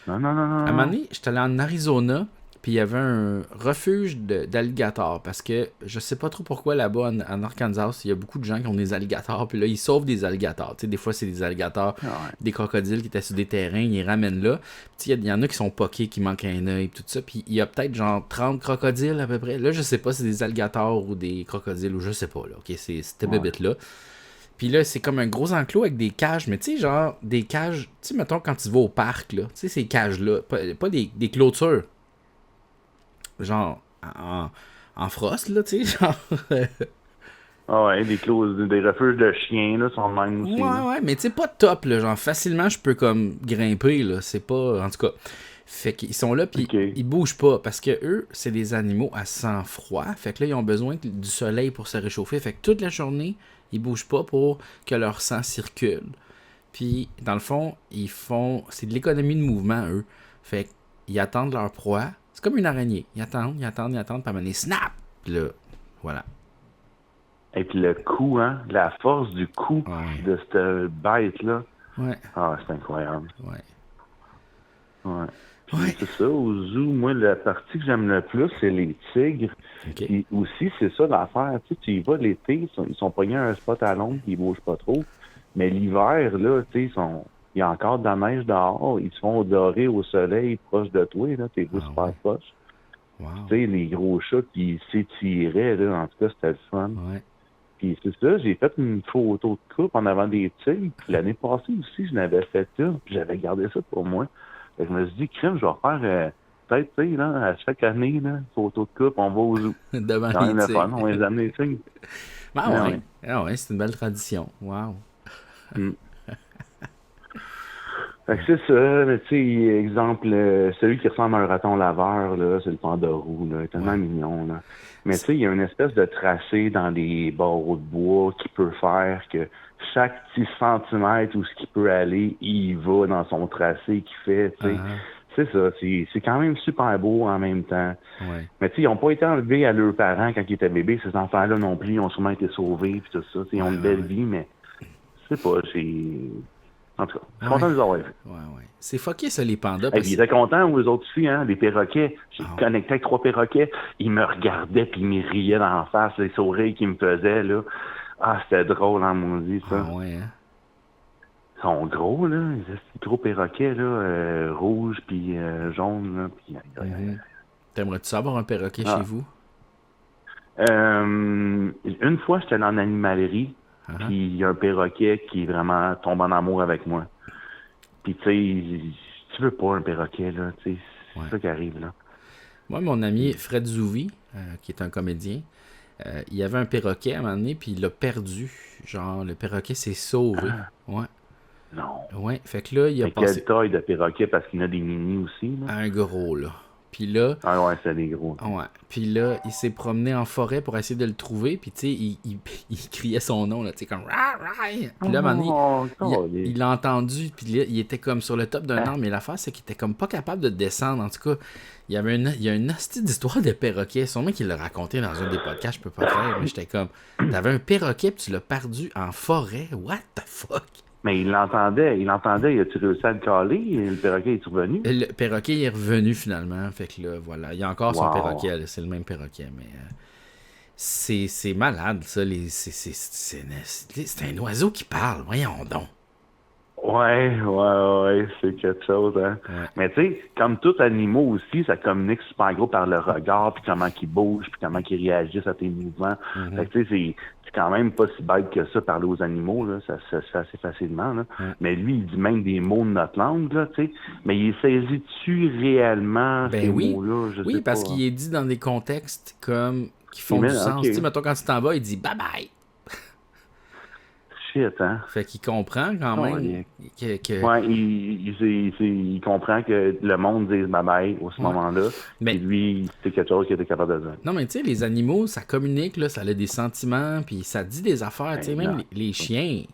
À un moment donné, j'étais allé en Arizona. Puis il y avait un refuge d'alligators parce que je sais pas trop pourquoi là-bas en Arkansas, il y a beaucoup de gens qui ont des alligators. Puis là, ils sauvent des alligators. Tu sais, des fois, c'est des alligators, des crocodiles qui étaient sur des terrains, ils les ramènent là. Puis il y en a qui sont poqués, qui manquent un œil, tout ça. Puis il y a peut-être genre 30 crocodiles à peu près. Là, je sais pas si c'est des alligators ou des crocodiles ou je sais pas. Là. OK, c'est cette bébête-là. Puis là, c'est comme un gros enclos avec des cages, mais tu sais, genre des cages, tu sais, mettons quand tu vas au parc, là, tu sais, ces cages-là, pas des clôtures. Genre en frost, là, tu sais, genre. Ouais, des refuges de chiens, là, sont même aussi. Ouais, mais tu sais, pas top, là, genre, facilement, je peux comme grimper, là, c'est pas, en tout cas. Fait qu'ils sont là, puis ils bougent pas, parce que eux, c'est des animaux à sang froid, fait que là, ils ont besoin du soleil pour se réchauffer, fait que toute la journée, ils bougent pas pour que leur sang circule. Puis, dans le fond, c'est de l'économie de mouvement, eux. Fait qu'ils attendent leur proie. C'est comme une araignée. Ils attendent, puis à un moment donné, snap! Puis là, voilà. Et puis le coup, hein, la force du coup de cette bête-là. Ouais. Ah, c'est incroyable. Ouais. C'est ça, au zoo, moi, la partie que j'aime le plus, c'est les tigres. Okay. Puis aussi, c'est ça l'affaire. Tu y vas l'été, ils sont pognés à un spot à l'ombre, ils bougent pas trop. Mais l'hiver, là, tu sais, il y a encore de la neige dehors, ils se font dorer au soleil proche de toi, là, t'es super proche. Wow. Tu sais, les gros chats qui s'étiraient, là, en tout cas, c'était le fun. Ouais. Puis c'est ça, j'ai fait une photo de coupe en avant des tigres. Puis l'année passée aussi, je n'avais fait ça, puis j'avais gardé ça pour moi. Fait que je me suis dit, crème, je vais faire peut-être, tu sais, là, à chaque année, là, photo de coupe, on va au zoo. Devant les tigres. Fun, on va les amener les tigres. Ouais, c'est une belle tradition. Wow. Fait que c'est ça, tu sais, exemple, celui qui ressemble à un raton laveur, là, c'est le panda roux, là, il est tellement mignon, là. Mais tu sais, il y a une espèce de tracé dans les barreaux de bois qui peut faire que chaque petit centimètre où ce qui peut aller, il va dans son tracé qu'il fait, tu sais. C'est ça, c'est quand même super beau en même temps. Ouais. Mais tu sais, ils n'ont pas été enlevés à leurs parents quand ils étaient bébés, ces enfants-là non plus, ils ont sûrement été sauvés, puis tout ça, ils ont une belle vie, mais je sais pas, en tout cas, je suis content de les avoir vus. Ouais. C'est fucké, ça, les pandas. Ils étaient contents, eux autres aussi, hein, les perroquets. J'ai connecté avec 3 perroquets. Ils me regardaient, puis ils me riaient dans la face, les sourires qu'ils me faisaient, là. Ah, c'était drôle, hein, mon Dieu, ça. Ah ouais, hein? Ils sont gros, là. Ces gros perroquets, là, rouges, puis jaunes, là. Puis, T'aimerais-tu avoir un perroquet chez vous? Une fois, j'étais dans l'animalerie. Puis il y a un perroquet qui vraiment tombe en amour avec moi. Puis tu sais, tu veux pas un perroquet, là, tu sais, c'est ça qui arrive, là. Moi, mon ami Fred Zouvi, qui est un comédien, il y avait un perroquet à un moment donné, puis il l'a perdu. Genre, le perroquet s'est sauvé. Ouais. Non. Ouais, fait que là, il a passé... Quelle taille de perroquet, parce qu'il y en a des mini aussi, là? Un gros, là. Puis là... Ah ouais, c'est des gros. Ouais. Puis là, il s'est promené en forêt pour essayer de le trouver. Puis tu sais, il criait son nom, là, tu sais, comme... Puis là, à un moment donné, il l'a entendu. Puis là, il était comme sur le top d'un arbre. Mais l'affaire, c'est qu'il était comme pas capable de descendre. En tout cas, il y a une hostie d'histoire de perroquet. Sûrement qu'il l'a raconté dans un des podcasts, je peux pas faire. Mais j'étais comme... T'avais un perroquet, puis tu l'as perdu en forêt. What the fuck? Mais il l'entendait, il a-tu réussi à le caler? Le perroquet est revenu? Le perroquet est revenu finalement, fait que là, voilà. Il y a encore son perroquet, là, c'est le même perroquet, mais c'est malade, ça. C'est un oiseau qui parle, voyons donc. Ouais, c'est quelque chose, hein. Ouais. Mais tu sais, comme tout animaux aussi, ça communique super gros par le regard, puis comment qu'ils bougent, puis comment qu'ils réagissent à tes mouvements. Fait que tu sais, c'est quand même pas si bête que ça, parler aux animaux, là, ça se fait assez facilement, là. Mais lui, il dit même des mots de notre langue, là, tu sais. Mais il saisit-tu réellement ces mots-là? Oui, parce qu'il est dit dans des contextes comme qui font du sens. Tu sais, mettons, quand tu t'en vas, il dit « bye-bye ». shit, hein? Fait qu'il comprend quand même que... Ouais, il comprend que le monde dise bye-bye à ce moment-là. Mais lui, c'est quelque chose qu'il était capable de dire. Non, mais tu sais, les animaux, ça communique, là, ça a des sentiments, puis ça dit des affaires. Tu sais, même les chiens,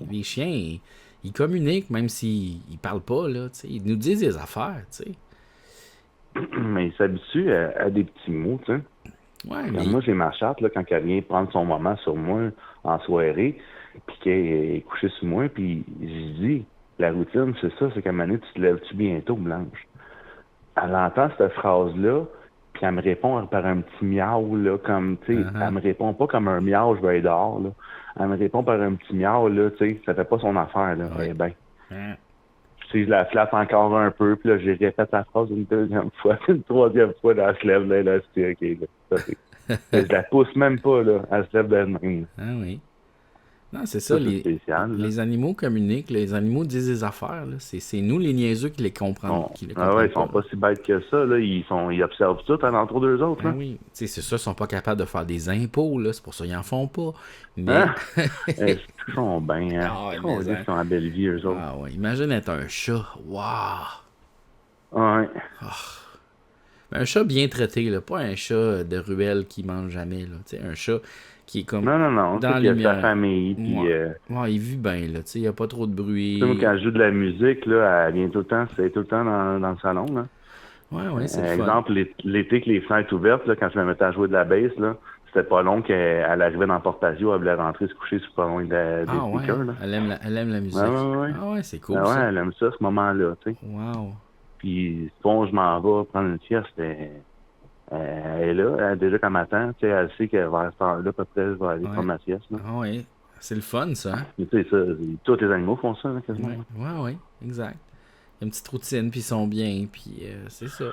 ils communiquent, même s'ils parlent pas, là, tu sais. Ils nous disent des affaires, tu sais. Mais ils s'habituent à des petits mots, tu sais. Ouais, mais... Moi, j'ai ma chatte, là, quand elle vient prendre son moment sur moi en soirée, puis qu'elle est couchée sur moi, puis je dis, la routine, c'est ça, c'est qu'à un moment donné, tu te lèves-tu bientôt, Blanche? Elle entend cette phrase-là, puis elle me répond par un petit miaou, là, comme, tu sais, elle me répond pas comme un miaou, je vais être dehors, là. Elle me répond par un petit miaou, là, tu sais, ça fait pas son affaire, là, ben. Si je la flatte encore un peu, puis là, j'ai répété la phrase une deuxième fois, une troisième fois, là, elle se lève, là, c'est OK, là, je la pousse même pas, là, elle se lève d'elle-même. Ah oui. Non, c'est ça, les animaux communiquent, les animaux disent des affaires, là. C'est nous, les niaiseux, qui les comprennent. Ils sont pas si bêtes que ça, là, ils observent tout alentour d'eux autres, là. Oui, tu sais, c'est ça, ils sont pas capables de faire des impôts, là, c'est pour ça qu'ils en font pas. Mais... Ils sont bien, hein. Ils sont à belle vie, eux autres. Ah ouais, imagine être un chat, waouh! Ouais. Un chat bien traité, là, pas un chat de ruelle qui mange jamais, là, tu sais, un chat qui est comme non, dans il y a sa famille, puis... il vit bien, là, tu sais, il n'y a pas trop de bruit. Moi, quand je joue de la musique, là, elle vient tout le temps, c'est tout le temps dans le salon, là. Ouais, c'est le fun. Exemple, l'été que les fenêtres ouvertes, là, quand je me mettais à jouer de la bass, là, c'était pas long qu'elle arrivait dans le porte-patio, elle voulait rentrer se coucher sur pas loin des speakers, là. Elle aime la musique. Ouais. Ah ouais, c'est cool, ça. Ouais, elle aime ça, ce moment-là, tu sais. Wow. Puis, bon, je m'en vais prendre une sieste, elle est là, déjà qu'elle m'attend, tu sais, elle sait qu'elle va à là, à peu près, je vais aller prendre ma sieste, là. Ah oui, c'est le fun, ça. Tu sais, ça, tous les animaux font ça, là, quasiment. Ouais, exact. Il y a une petite routine, puis ils sont bien, puis c'est ça.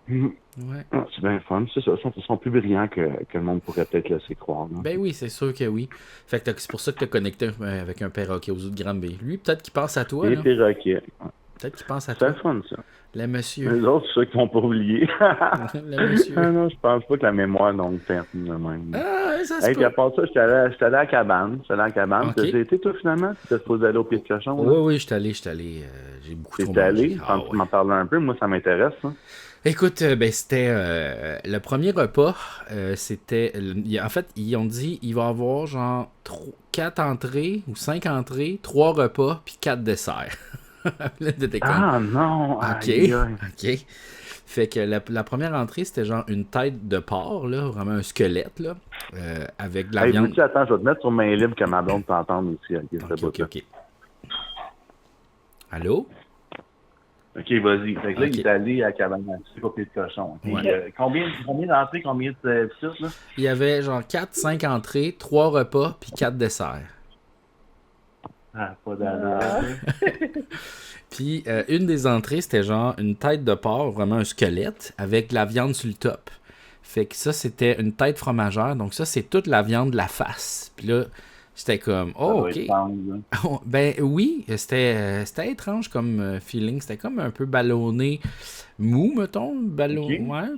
Ouais. C'est bien fun, c'est ça. Ils sont plus brillants que le monde pourrait peut-être laisser croire. Non? Ben oui, c'est sûr que oui. Fait que c'est pour ça que tu as connecté avec un perroquet aux zoo de Granby. Lui, peut-être qu'il pense à toi. Les perroquets. Peut-être qu'il pense à toi. C'est fun, ça. Le monsieur. Les autres, c'est ceux qui vont pas oublier. Le monsieur. Non, je pense pas que la mémoire donc perte de même. Ça se peut. À part ça, j'étais allé à la cabane. Okay. J'ai été, toi, finalement? Tu t'es supposé aller au pied de cochon? Oui, j'étais allé. J'ai beaucoup trop mangé. allé? Tu m'en parles un peu. Moi, ça m'intéresse, ça. Écoute, c'était le premier repas, c'était... En fait, ils ont dit il va y avoir genre 4 entrées ou 5 entrées, 3 repas, puis 4 desserts. Non! OK. Fait que la première entrée, c'était genre une tête de porc, là, vraiment un squelette, là, avec de la viande. Attends, je vais te mettre sur main libre que ma blonde t'entende aussi. OK. Allô? OK, vas-y. Fait que là, il est allé à la cabane à pied de cochon. Ouais. Combien d'entrées, combien de petites, là? Il y avait genre 4-5 entrées, 3 repas, puis 4 desserts. Ah, pas d'allure. Puis une des entrées, c'était genre une tête de porc, vraiment un squelette, avec de la viande sur le top. Fait que ça, c'était une tête fromagère. Donc ça, c'est toute la viande de la face. Puis là, c'était comme, OK. Ben oui, c'était étrange comme feeling. C'était comme un peu ballonné, mou, mettons. Ouais.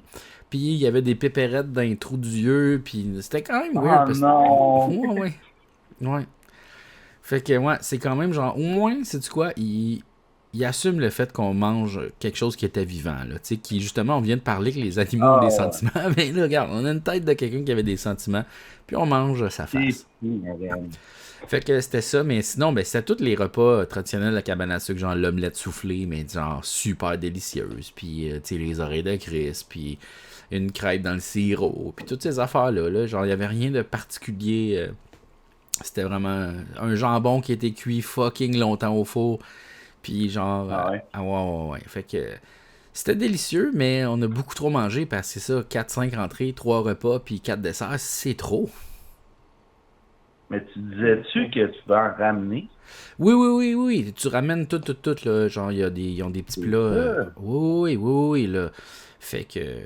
Puis il y avait des pépérettes dans les trous d'yeux. Puis c'était quand même weird. Non! Ouais. Fait que, ouais, c'est quand même genre, au moins, sais-tu quoi, il assume le fait qu'on mange quelque chose qui était vivant, là, tu sais, qui, justement, on vient de parler que les animaux ont des sentiments, mais là, regarde, on a une tête de quelqu'un qui avait des sentiments, puis on mange sa face. Fait que c'était ça, mais sinon, ben, c'était tous les repas traditionnels de la cabane à sucre, genre l'omelette soufflée, mais genre super délicieuse, puis, tu sais, les oreilles de Chris, puis une crêpe dans le sirop, puis toutes ces affaires-là, là, genre, il n'y avait rien de particulier... C'était vraiment un jambon qui était cuit fucking longtemps au four. Puis genre... ouais. Fait que c'était délicieux, mais on a beaucoup trop mangé parce que c'est ça, 4-5 entrées, 3 repas, puis 4 desserts, c'est trop. Mais tu disais-tu que tu vas en ramener? Oui. Tu ramènes tout, là. Genre, ils ont des petits plats. Oui, là. Fait que...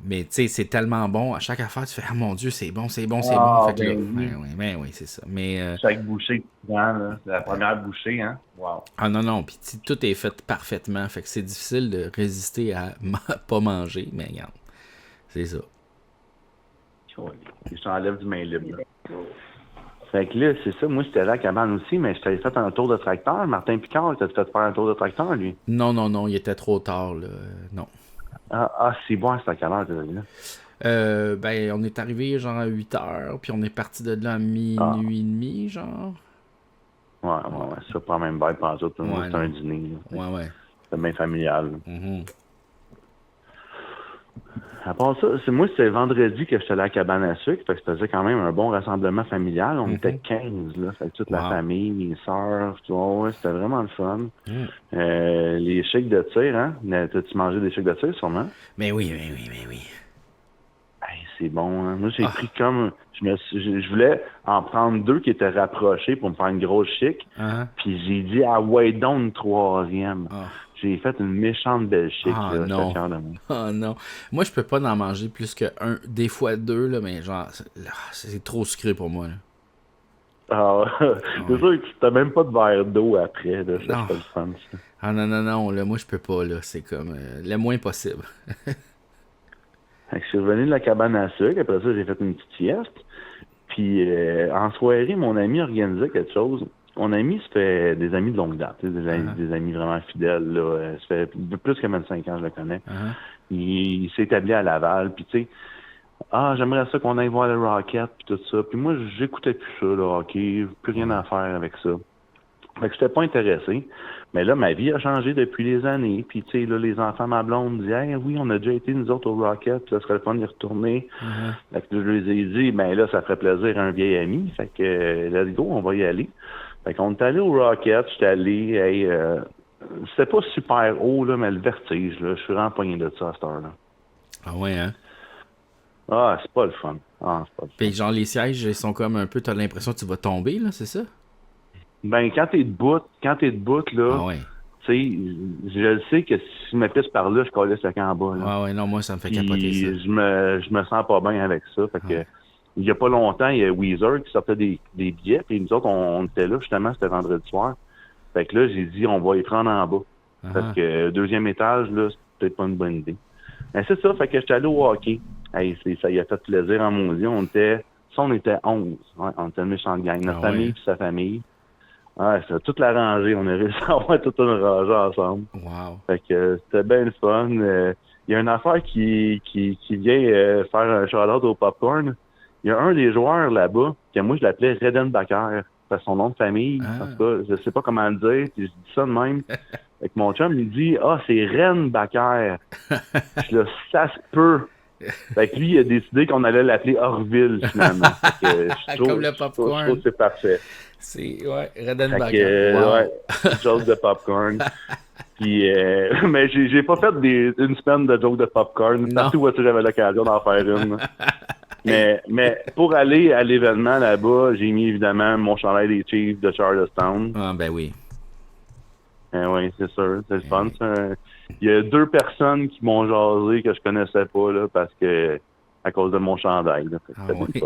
mais tu sais, c'est tellement bon. À chaque affaire, tu fais « Ah mon Dieu, c'est bon. » Fait que là, oui, c'est ça. Mais, chaque bouchée que tu prends, là, c'est la première bouchée, hein? Wow. Ah non. Puis tout est fait parfaitement. Fait que c'est difficile de résister à pas manger. Mais regarde, c'est ça. Je t'enlève du main libre. Fait que là, c'est ça. Moi, j'étais allé à la cabane aussi, mais je t'avais fait un tour de tracteur. Martin Picard, t'as fait faire un tour de tracteur, lui? Non, il était trop tard, là. Non. C'est bon, c'est à quelle heure, t'es allé là? Ben, on est arrivé genre à 8h, puis on est parti de là à minuit et demi, genre. Ouais, ça prend même bail pendant tout. C'est un dîner. Là. Ouais. C'est bien familial. À part ça, moi, c'était vendredi que j'étais allé à la cabane à sucre, fait que ça faisait quand même un bon rassemblement familial. On était 15, là. Fait que toute la famille, mes sœurs, tu vois, c'était vraiment le fun. Les chèques de tir, hein? T'as-tu mangé des chèques de tir, sûrement? Mais oui. Hey, c'est bon, hein? Moi, j'ai pris comme... Je voulais en prendre 2 qui étaient rapprochés pour me faire une grosse chic. Puis j'ai dit, ouais, donc une 3e. J'ai fait une méchante belle chic. Non. Non. Moi, je peux pas en manger plus que 1, des fois 2, là, mais genre, c'est trop sucré pour moi. Là. C'est sûr que t'as même pas de verre d'eau après. Là, c'est pas le fun, ça. Non, là, moi, je peux pas. Là. C'est comme le moins possible. Je suis revenu de la cabane à sucre. Après ça, j'ai fait une petite sieste. Puis, en soirée, mon ami organisait quelque chose. Mon ami, ça fait des amis de longue date, des amis vraiment fidèles. Là. Ça fait plus que 25 ans, je le connais. Il s'est établi à Laval. Puis, tu sais, j'aimerais ça qu'on aille voir le Rocket, puis tout ça. Puis moi, j'écoutais plus ça, le hockey. Plus rien à faire avec ça. Fait que j'étais pas intéressé. Mais là, ma vie a changé depuis les années. Puis, tu sais, là, les enfants, ma blonde, disaient, hey, oui, on a déjà été, nous autres, au Rocket. Puis ça serait le fun d'y retourner. Fait que je leur ai dit, ben là, ça ferait plaisir à un vieil ami. Fait que, let's go, on va y aller. Fait qu'on est allé au Rocket. J'étais allé, c'était pas super haut, là, mais le vertige, là. Je suis vraiment pogné de ça à cette heure-là. Ah ouais, hein? C'est pas le fun. C'est pas le fun. Puis, genre, les sièges, ils sont comme un peu, t'as l'impression que tu vas tomber, là, c'est ça? Ben, quand t'es debout, là, tu sais, je le sais que si je me pisse par là, je collais ce camp en bas, là. Ouais, non, moi, ça me fait capoter ça. Je me sens pas bien avec ça, fait que, il y a pas longtemps, il y a Weezer qui sortait des billets, puis nous autres, on était là, justement, c'était vendredi soir. Fait que là, j'ai dit, on va y prendre en bas. Parce que 2e étage, là, c'est peut-être pas une bonne idée. Mais c'est ça, fait que j'étais allé au hockey. Hey, ça y a fait plaisir en maudit. On était 11. Ouais, on était une méchante gang. Notre famille puis sa famille. C'était toute la rangée. On a réussi à avoir toute une rangée ensemble. Wow. Fait que c'était bien le fun. Il y a une affaire qui vient faire un shout-out au popcorn. Il y a un des joueurs là-bas, que moi je l'appelais Redenbacher. C'est son nom de famille. En tout cas, je sais pas comment le dire. Puis je dis ça de même. Fait que mon chum, il dit, c'est Renbacher. Je là, ça se peut. Fait que lui, il a décidé qu'on allait l'appeler Orville, finalement. Comme le popcorn. Je trouve que c'est parfait. C'est, Redenbacher. Wow. Joke de popcorn. Puis, mais j'ai pas fait une semaine de joke de popcorn. Partout où j'avais l'occasion d'en faire une. Mais pour aller à l'événement là-bas, j'ai mis évidemment mon chandail des Chiefs de Charlestown. Ah, ben oui. Oui, c'est sûr. C'est le fun. Il y a 2 personnes qui m'ont jasé que je connaissais pas, là, parce que à cause de mon chandail. Là. Oui.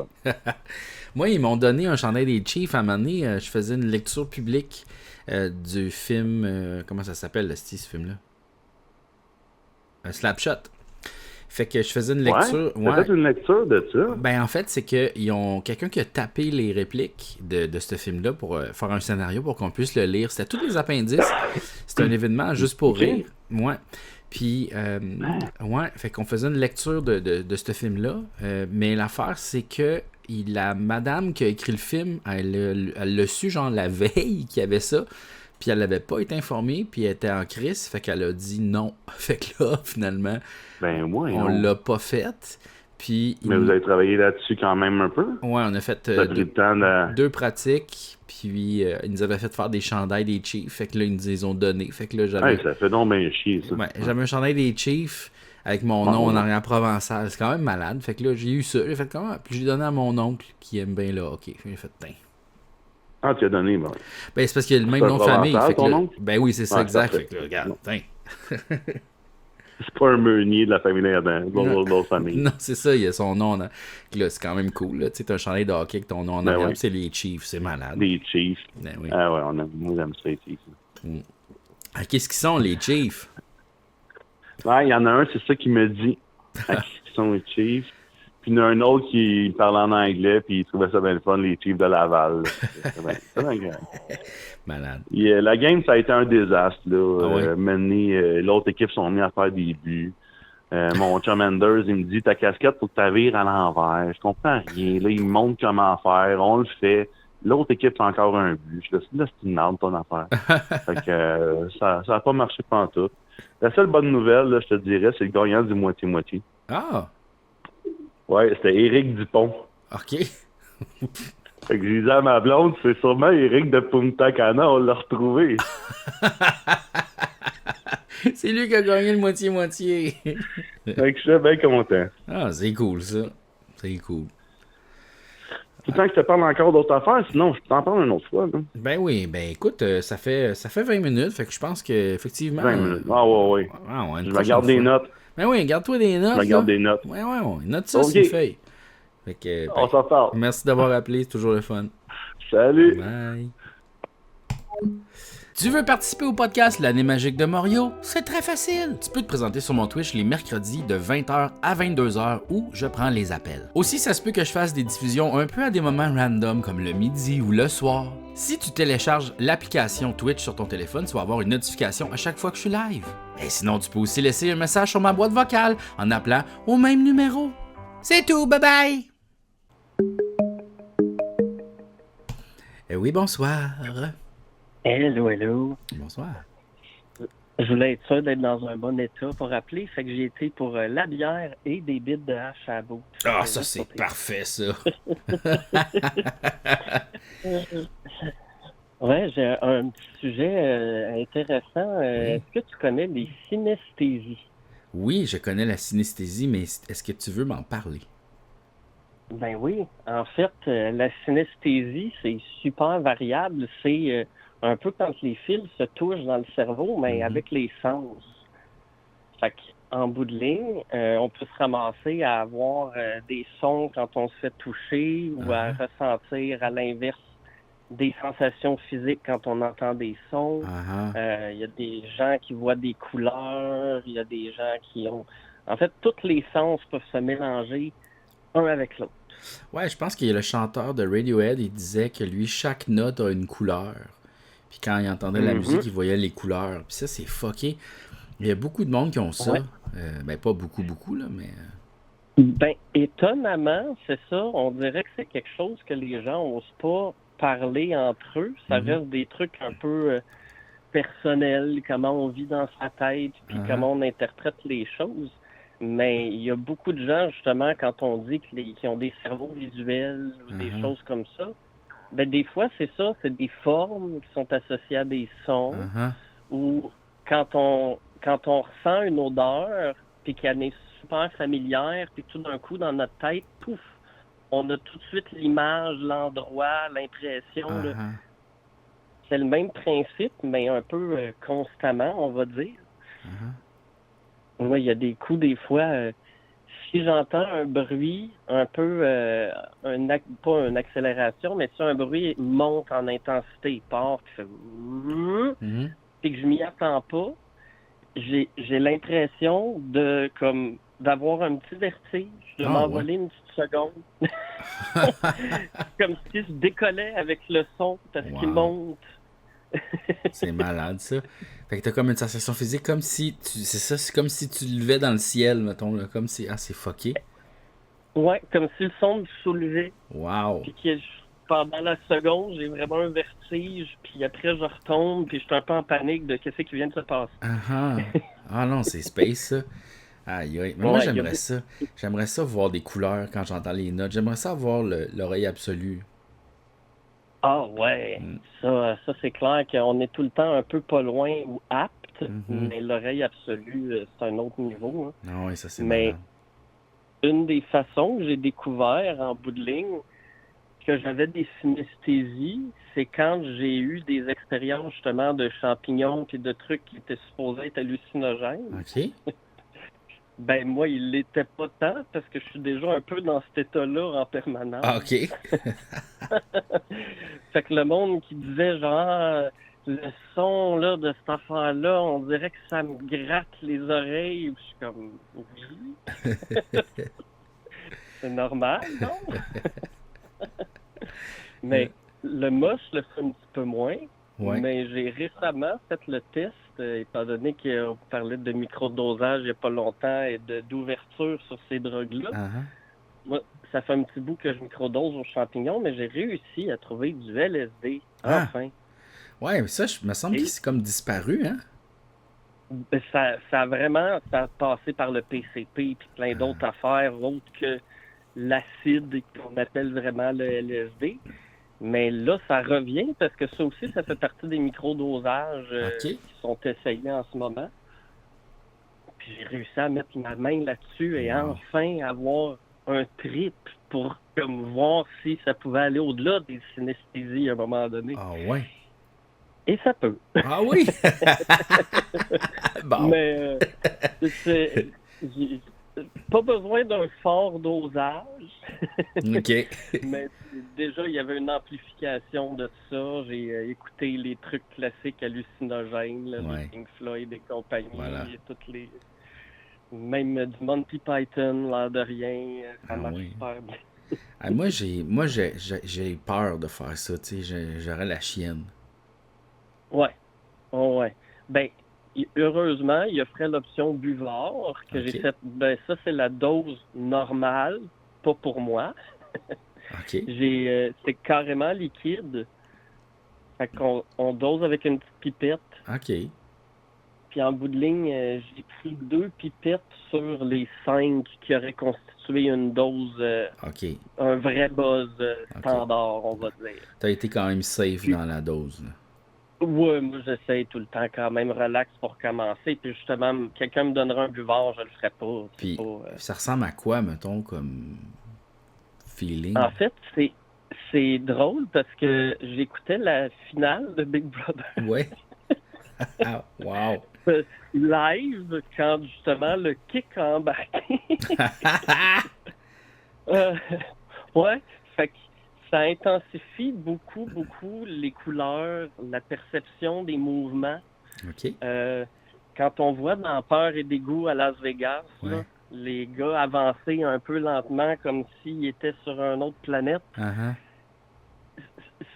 Moi, ils m'ont donné un chandail des Chiefs. À un moment donné, je faisais une lecture publique du film... comment ça s'appelle, ce film-là? Slapshot. Fait que je faisais une lecture... T'as fait une lecture de ça? Ben, en fait, c'est qu'ils ont quelqu'un qui a tapé les répliques de ce film-là pour faire un scénario pour qu'on puisse le lire. C'était tous les appendices. C'était un événement juste pour rire. Ouais. Puis, fait qu'on faisait une lecture de ce film-là. Mais l'affaire, c'est que la madame qui a écrit le film, elle l'a su, genre, la veille qu'il y avait ça. Puis elle n'avait pas été informée, puis elle était en crise, fait qu'elle a dit non. Fait que là, finalement, on l'a pas fait. Puis mais vous avez travaillé là-dessus quand même un peu? Ouais, on a fait 2 pratiques, puis ils nous avaient fait faire des chandails des Chiefs, fait que là, ils nous les ont donnés. Fait que là, j'avais... ça fait donc bien chier, ça. Ouais, j'avais un chandail des Chiefs avec mon nom en arrière provençal. C'est quand même malade. Fait que là, j'ai eu ça. J'ai fait comment? Puis j'ai donné à mon oncle qui aime bien le hockey. J'ai fait, Ah, tu as donné, bon. Ben, c'est parce qu'il y a le même nom de famille. Fait que là, ben oui, c'est ça, exact. Fait que là, regarde, c'est pas un meunier de la famille dans famille. Non, c'est ça, il y a son nom. Là, c'est quand même cool. Tu sais, t'as un chandail de hockey avec ton nom en arrière, c'est les Chiefs, c'est malade. Les Chiefs. Ben oui. Ah ouais, moi j'aime ça, les Chiefs. Qu'est-ce qu'ils sont, les Chiefs? Ouais, il y en a un, c'est ça qui me dit. Qui sont les Chiefs? Puis il y en a un autre qui parlait en anglais, puis il trouvait ça bien le fun, les Chiefs de Laval. C'est bien grave. Malade. La game, ça a été un désastre. Là. Ah ouais? Maintenant, l'autre équipe sont mis à faire des buts. Mon chum Anders, il me dit, ta casquette, faut que tu la vires à l'envers. Je comprends rien. Là, il me montre comment faire. On le fait. L'autre équipe fait encore un but. Je dis, là, c'est une arme, ton affaire. Fait que ça a pas marché pantoute. La seule bonne nouvelle, là, je te dirais, c'est le gagnant du moitié-moitié. Ah! Ouais, c'était Éric Dupont. OK. Fait que j'ai dit à ma blonde, c'est sûrement Éric de Punta Cana, on l'a retrouvé. C'est lui qui a gagné le moitié-moitié. Fait que je suis bien content. Ah, c'est cool, ça. C'est cool. Tout le temps que je te parle encore d'autres affaires, sinon je t'en parle une autre fois. Là. Ben oui, ben écoute, ça fait 20 minutes, fait que je pense qu'effectivement... 20 minutes. Ah ouais. Je vais garder des notes. Ben oui, garde-toi des notes. Je vais garder des notes. Ouais, note ça sur une feuille. Fait que, on s'en parle. Merci d'avoir appelé, c'est toujours le fun. Salut. Bye. Tu veux participer au podcast L'année magique de Mario? C'est très facile! Tu peux te présenter sur mon Twitch les mercredis de 20h à 22h où je prends les appels. Aussi, ça se peut que je fasse des diffusions un peu à des moments random comme le midi ou le soir. Si tu télécharges l'application Twitch sur ton téléphone, tu vas avoir une notification à chaque fois que je suis live. Et sinon, tu peux aussi laisser un message sur ma boîte vocale en appelant au même numéro. C'est tout, bye bye! Oui, bonsoir. Hello. Bonsoir. Je voulais être sûr d'être dans un bon état pour appeler, fait que j'ai été pour la bière et des bits de hache à bout. Ah, ça c'est parfait, ça. Ouais, j'ai un petit sujet intéressant. Oui. Est-ce que tu connais les synesthésies? Oui, je connais la synesthésie, mais est-ce que tu veux m'en parler? Ben oui. En fait, la synesthésie, c'est super variable. C'est un peu quand les fils se touchent dans le cerveau, mais avec les sens. Fait qu'en bout de ligne, on peut se ramasser à avoir des sons quand on se fait toucher ou à ressentir à l'inverse des sensations physiques quand on entend des sons. Il y a des gens qui voient des couleurs, il y a des gens qui ont... En fait, tous les sens peuvent se mélanger un avec l'autre. Ouais, je pense qu'il y a le chanteur de Radiohead, il disait que lui, chaque note a une couleur. Puis quand il entendait la musique, il voyait les couleurs. Puis ça, c'est fucké. Il y a beaucoup de monde qui ont ça. Ouais. Ben, pas beaucoup, là, mais... Ben, étonnamment, c'est ça. On dirait que c'est quelque chose que les gens n'osent pas parler entre eux. Ça reste des trucs un peu personnels, comment on vit dans sa tête, puis comment on interprète les choses. Mais il y a beaucoup de gens, justement, quand on dit qu'ils ont des cerveaux visuels ou des choses comme ça, ben des fois, c'est ça, c'est des formes qui sont associées à des sons. Ou quand on ressent une odeur, puis qu'elle est super familière, puis tout d'un coup, dans notre tête, pouf, on a tout de suite l'image, l'endroit, l'impression. Là. C'est le même principe, mais un peu constamment, on va dire. Moi, il y a des coups, des fois, si j'entends un bruit un peu, pas une accélération, mais si un bruit monte en intensité, il part, puis fait puis que je m'y attends pas, j'ai l'impression d'avoir un petit vertige, de m'envoler une petite seconde. Comme si je décollais avec le son parce qu'il monte. C'est malade, ça. Fait que t'as comme une sensation physique, comme si c'est comme si tu levais dans le ciel, mettons, là, comme si, c'est fucké. Ouais, comme si le son me soulevait. Wow. Puis pendant la seconde, j'ai vraiment un vertige, puis après je retombe, puis je suis un peu en panique de qu'est-ce qui vient de se passer. Ah non, c'est space, ça. Aïe, aïe. Mais moi, j'aimerais ça. J'aimerais ça voir des couleurs quand j'entends les notes. J'aimerais ça avoir l'oreille absolue. Ah ouais, ça c'est clair qu'on est tout le temps un peu pas loin ou apte, mais l'oreille absolue, c'est un autre niveau. Hein. Ah ouais, ça c'est Mais une des façons que j'ai découvert en bout de ligne que j'avais des synesthésies, c'est quand j'ai eu des expériences justement de champignons et de trucs qui étaient supposés être hallucinogènes. OK. Ben moi, il l'était pas tant parce que je suis déjà un peu dans cet état-là en permanence. Ah, OK. Fait que le monde qui disait genre le son là de cette affaire-là, on dirait que ça me gratte les oreilles. Je suis comme oui. c'est normal, non? Mais le moche le fait un petit peu moins. Ouais. Mais j'ai récemment fait le test, étant donné qu'on parlait de microdosage il n'y a pas longtemps et d'ouverture sur ces drogues-là. Uh-huh. Moi, ça fait un petit bout que je microdose aux champignons, mais j'ai réussi à trouver du LSD, enfin. Ouais, mais ça, je me semble que c'est comme disparu, hein? Ça a passé par le PCP et plein d'autres affaires autres que l'acide qu'on appelle vraiment le LSD. Mais là, ça revient parce que ça aussi, ça fait partie des microdosages qui sont essayés en ce moment. Puis j'ai réussi à mettre ma main là-dessus et enfin avoir un trip pour comme voir si ça pouvait aller au-delà des synesthésies à un moment donné. Ah ouais? Et ça peut. Ah oui? Bon. Mais j'ai pas besoin d'un fort dosage. OK. Mais déjà, il y avait une amplification de ça. J'ai écouté les trucs classiques hallucinogènes, là, les Pink Floyd et compagnie, et toutes les... Même du Monty Python, l'air de rien, ça marche super bien. Moi, j'ai peur de faire ça, tu sais, j'aurais la chienne. Ouais. Ben, heureusement, il offrait l'option buvard que j'ai fait. Ben, ça, c'est la dose normale, pas pour moi. C'est carrément liquide. Fait qu'on dose avec une petite pipette. OK. Puis en bout de ligne, j'ai pris 2 pipettes sur les 5 qui auraient constitué une dose, un vrai buzz standard, on va dire. T'as été quand même safe dans la dose, là. Oui, moi j'essaie tout le temps quand même relax pour commencer. Puis justement, quelqu'un me donnera un buvard, je le ferai pas. Puis ça ressemble à quoi, mettons, comme feeling? En fait, c'est drôle parce que j'écoutais la finale de Big Brother. Ouais. Wow. Live, quand justement le kick a embarqué. Ouais, fait que ça intensifie beaucoup les couleurs, la perception des mouvements. OK. Quand on voit dans Peur et dégoût à Las Vegas, là, les gars avancer un peu lentement comme s'ils étaient sur une autre planète,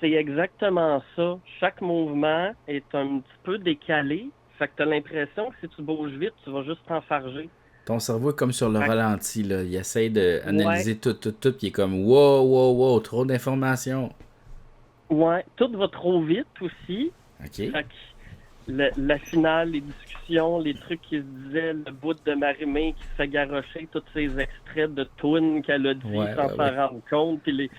c'est exactement ça. Chaque mouvement est un petit peu décalé. Fait que t'as l'impression que si tu bouges vite, tu vas juste t'enfarger. Ton cerveau est comme sur le ralenti, là. Il essaie d'analyser tout, puis il est comme wow, trop d'informations. Ouais, tout va trop vite aussi. OK. Fait que la finale, les discussions, les trucs qui se disaient, le bout de Marie-Mé qui se fait garrocher, tous ces extraits de tunes qu'elle a dit sans s'en rendre compte, puis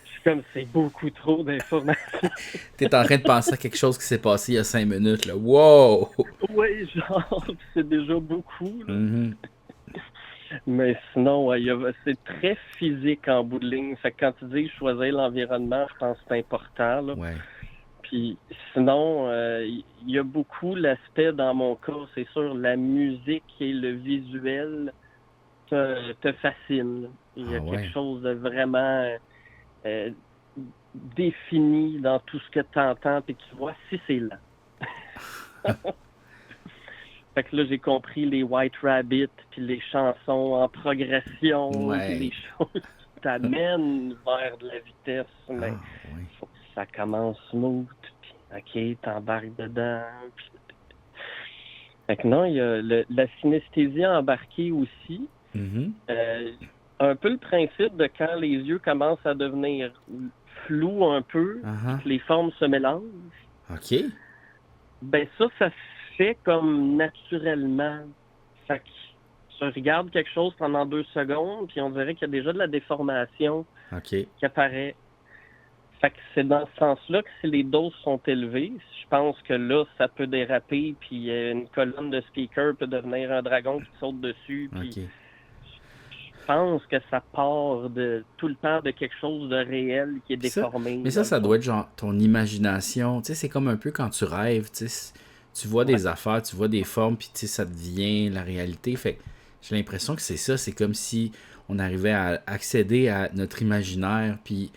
je suis comme, c'est beaucoup trop d'informations. T'es en train de penser à quelque chose qui s'est passé il y a 5 minutes, là. Wow! Oui, genre, c'est déjà beaucoup, là. Mm-hmm. Mais sinon, c'est très physique en bout de ligne. Fait que quand tu dis choisir l'environnement, je pense que c'est important, là. Ouais. Puis sinon, il y a beaucoup l'aspect, dans mon cas, c'est sûr, la musique et le visuel te fascinent. Il y a quelque chose de vraiment défini dans tout ce que tu entends, puis tu vois si c'est lent. Fait que là, j'ai compris les White Rabbit, puis les chansons en progression, puis les choses qui t'amènent vers de la vitesse. Mais faut que ça commence smooth, puis OK, t'embarques dedans. Puis... Fait que non, il y a la synesthésie embarquée aussi. Mm-hmm. Un peu le principe de quand les yeux commencent à devenir flous un peu, que les formes se mélangent. OK. Ben ça se fait comme naturellement. Fait que tu regardes quelque chose pendant 2 secondes, puis on dirait qu'il y a déjà de la déformation qui apparaît. Fait que c'est dans ce sens-là que si les doses sont élevées, je pense que là, ça peut déraper, puis une colonne de speaker peut devenir un dragon qui saute dessus, puis je pense que ça part tout le temps de quelque chose de réel qui est déformé. Mais ça doit être genre ton imagination. Tu sais, c'est comme un peu quand tu rêves, tu sais, tu vois des affaires, tu vois des formes, puis tu sais, ça devient la réalité. Fait que j'ai l'impression que c'est ça. C'est comme si on arrivait à accéder à notre imaginaire, puis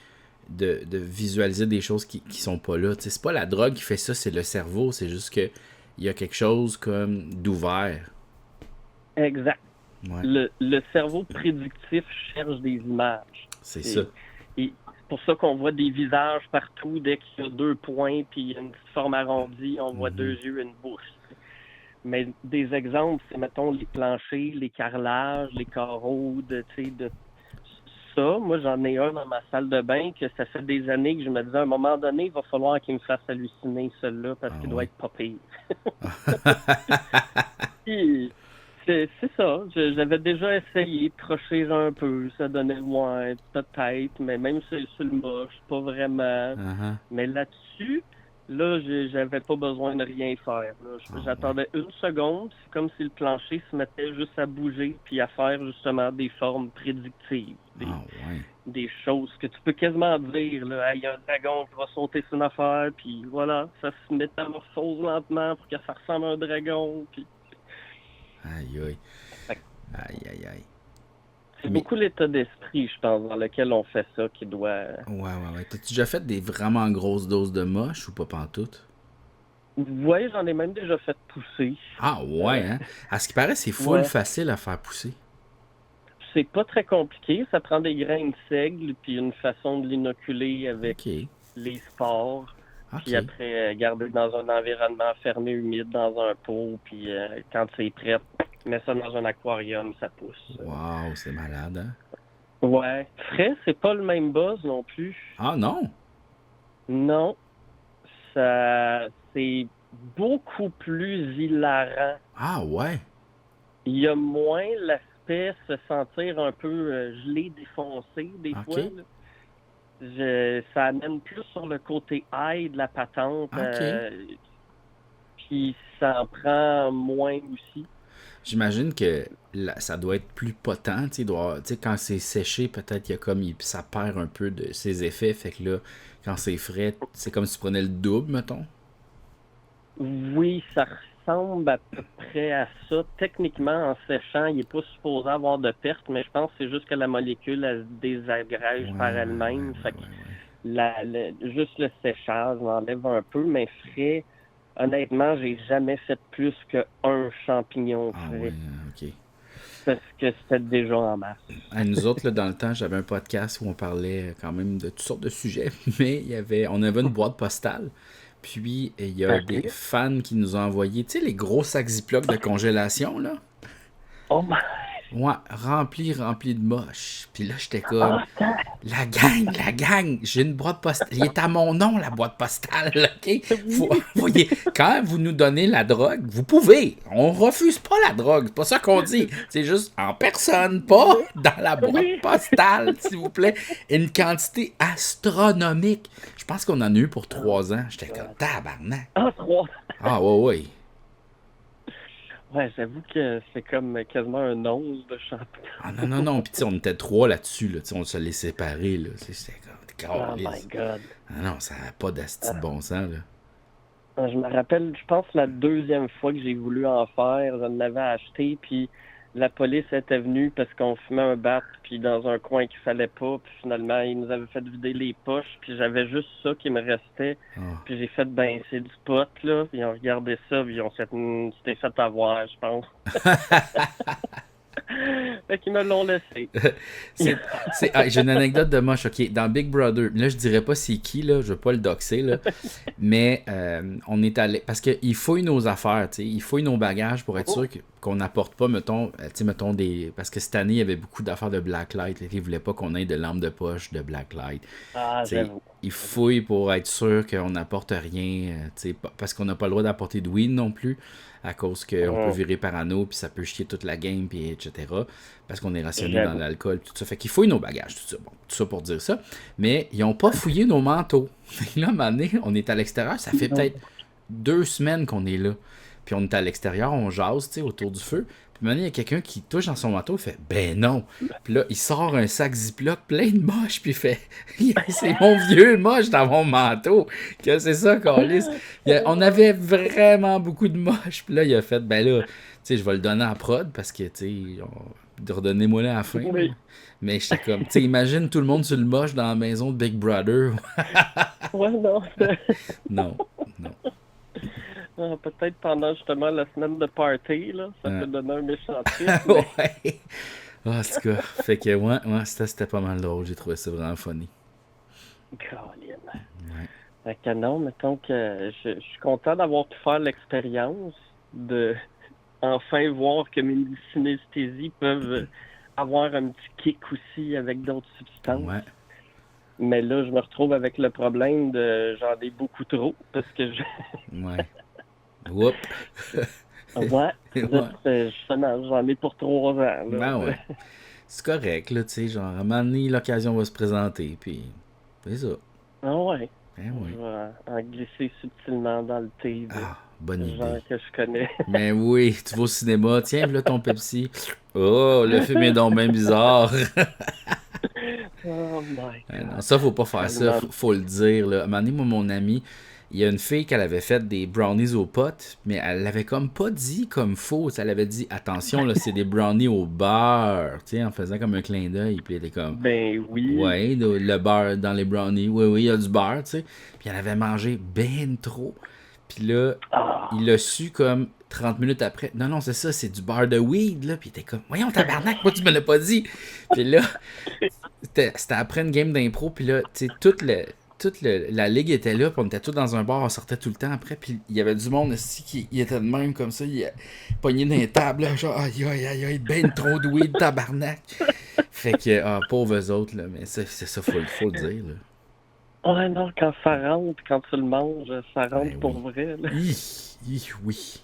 de visualiser des choses qui sont pas là. Tu sais, c'est pas la drogue qui fait ça, c'est le cerveau. C'est juste que il y a quelque chose comme d'ouvert. Exact. Le cerveau prédictif cherche des images. C'est ça. Et c'est pour ça qu'on voit des visages partout. Dès qu'il y a 2 points puis il y a une petite forme arrondie, on voit 2 yeux et une bouche. Mais des exemples, c'est, mettons, les planchers, les carrelages, les carreaux, de ça. Moi, j'en ai un dans ma salle de bain que ça fait des années que je me disais, à un moment donné, il va falloir qu'il me fasse halluciner celui-là parce qu'il doit être pas pire. Puis, c'est ça. J'avais déjà essayé de crocher un peu. Ça donnait moins peut-être, mais même sur le moche, pas vraiment. Mais là-dessus, là, j'avais pas besoin de rien faire. J'attendais 1 seconde. C'est comme si le plancher se mettait juste à bouger puis à faire justement des formes prédictives. Des choses que tu peux quasiment dire. Il y a un dragon qui va sauter sur une affaire, puis voilà, ça se métamorphose lentement pour que ça ressemble à un dragon. Puis... Aïe. C'est beaucoup l'état d'esprit, je pense, dans lequel on fait ça qui doit... Ouais. T'as-tu déjà fait des vraiment grosses doses de moche ou pas pantoute? Ouais, j'en ai même déjà fait pousser. Ah ouais, hein? À ce qui paraît, c'est full facile à faire pousser. C'est pas très compliqué. Ça prend des grains de seigle puis une façon de l'inoculer avec les spores. Puis après, garder dans un environnement fermé, humide, dans un pot. Puis quand c'est prêt, mets ça dans un aquarium, ça pousse. Wow, c'est malade, hein? Ouais. Frais, c'est pas le même buzz non plus. Ah non? Non. Ça, c'est beaucoup plus hilarant. Ah ouais? Il y a moins l'aspect se sentir un peu gelé, défoncé des fois. Ça amène plus sur le côté high de la patente. Puis ça en prend moins aussi. J'imagine que ça doit être plus potent. Quand c'est séché, peut-être qu'il y a comme ça perd un peu de ses effets. Fait que là, quand c'est frais, c'est comme si tu prenais le double, mettons. Oui, ça ressemble à peu près à ça. Techniquement, en séchant, il n'est pas supposé avoir de perte, mais je pense que c'est juste que la molécule, elle se désagrège par elle-même. Fait que juste le séchage l'enlève un peu, mais frais, honnêtement, j'ai jamais fait plus qu'un champignon frais. Parce que c'était déjà en masse. Nous autres, là, dans le temps, j'avais un podcast où on parlait quand même de toutes sortes de sujets, mais on avait une boîte postale. Puis, il y a des fans qui nous ont envoyé, tu sais, les gros sacs Ziploc de congélation, là. Oh my! Ouais, rempli de moche. Puis là, j'étais comme, la gang, j'ai une boîte postale. Il est à mon nom, la boîte postale, OK? Voyez, quand vous nous donnez la drogue, vous pouvez. On refuse pas la drogue, c'est pas ça qu'on dit. C'est juste en personne, pas dans la boîte postale, s'il vous plaît. Une quantité astronomique. Je pense qu'on en a eu pour 3 ans. J'étais comme, tabarnak. Ah, 3 ans. Ah, ouais. Ouais, j'avoue que c'est comme quasiment un once de champignons. Ah non. Puis on était 3 là-dessus. Là. On se les séparait. Là. C'était comme... Oh my God. Ah non, ça n'a pas d'asti de bon sens. Là. Je me rappelle, je pense, la 2e fois que j'ai voulu en faire, je l'avais acheté, puis la police était venue parce qu'on fumait un bat, puis dans un coin qu'il fallait pas, puis finalement, ils nous avaient fait vider les poches, puis j'avais juste ça qui me restait. Puis j'ai fait, c'est du pot, là, puis ils ont regardé ça, puis ils ont fait, c'était fait avoir, je pense. Fait qu'ils me l'ont laissé. J'ai une anecdote de moche. OK, dans Big Brother, là, je dirais pas c'est qui, là, je veux pas le doxer, là, mais on est allé... Parce qu'il fouille nos affaires, tu sais, il fouille nos bagages pour être sûr qu'on n'apporte pas, mettons des... Parce que cette année, il y avait beaucoup d'affaires de blacklight. Ils voulaient pas qu'on ait de lampes de poche de blacklight. Il fouille pour être sûr qu'on n'apporte rien, parce qu'on n'a pas le droit d'apporter de weed non plus, à cause qu'on peut virer parano, puis ça peut chier toute la game, puis etc. Parce qu'on est rationné dans l'alcool, tout ça. Fait qu'ils fouillent nos bagages, tout ça. Bon, tout ça pour dire ça. Mais ils n'ont pas fouillé nos manteaux. Là, à un moment donné, on est à l'extérieur. Ça fait peut-être 2 semaines qu'on est là. Puis on est à l'extérieur, on jase, tu sais, autour du feu. Puis maintenant, il y a quelqu'un qui touche dans son manteau, il fait « Ben non! » Puis là, il sort un sac Ziploc plein de moches, puis il fait « C'est mon vieux moche dans mon manteau! » Que c'est ça, câlisse? On avait vraiment beaucoup de moches. Puis là, il a fait « Ben là, tu sais, je vais le donner à prod, parce que, tu sais, redonnez-moi là à la fin. Oui. » Mais j'étais comme, tu sais, imagine tout le monde sur le moche dans la maison de Big Brother. Ouais, non. Non. Peut-être pendant justement la semaine de party, là, ça peut donner un méchant trip. Mais... ouais. Ah, en tout cas, fait que ouais, c'était pas mal drôle. J'ai trouvé ça vraiment funny. Caroline. Ouais. Fait que non, mettons que je suis content d'avoir pu faire l'expérience de enfin voir que mes synesthésies peuvent avoir un petit kick aussi avec d'autres substances. Ouais. Mais là, je me retrouve avec le problème de j'en ai beaucoup trop parce que ouais. Whoop. Justement, j'en ai pour 3 ans. Là. Ben ouais. C'est correct, là, tu sais, genre, à un moment donné, l'occasion va se présenter, puis c'est ça. Ah ouais. Ben oui. Je vais en glisser subtilement dans le thé de bonne idée. gens que je connais. Mais oui, tu vas au cinéma, tiens, là ton Pepsi. Oh, le film est donc bien bizarre. Oh my God. Non, ça, faut pas faire ça, faut le dire. Là. À un moment donné, moi, mon ami, il y a une fille qui avait fait des brownies aux potes, mais elle l'avait comme pas dit comme faux. Elle avait dit, attention, là, c'est des brownies au beurre, tu sais, en faisant comme un clin d'œil. Puis elle était comme, ben oui. Ouais, le beurre dans les brownies. Oui, il y a du beurre, tu sais. Puis elle avait mangé ben trop. Puis là, il l'a su comme 30 minutes après. Non, c'est ça, c'est du beurre de weed, là. Puis il était comme, voyons, tabarnak, pourquoi tu me l'as pas dit? Puis là, c'était après une game d'impro. Puis là, tu sais, toute la ligue était là, puis on était tous dans un bar, on sortait tout le temps après, puis il y avait du monde aussi qui était de même comme ça, il pognait dans les tables, là, genre aïe, ben trop de weed, tabarnak. Fait que, pauvres autres, là, mais c'est ça, faut le dire, là. Ouais, non, quand ça rentre, quand tu le manges, ça rentre pour vrai, là. Oui.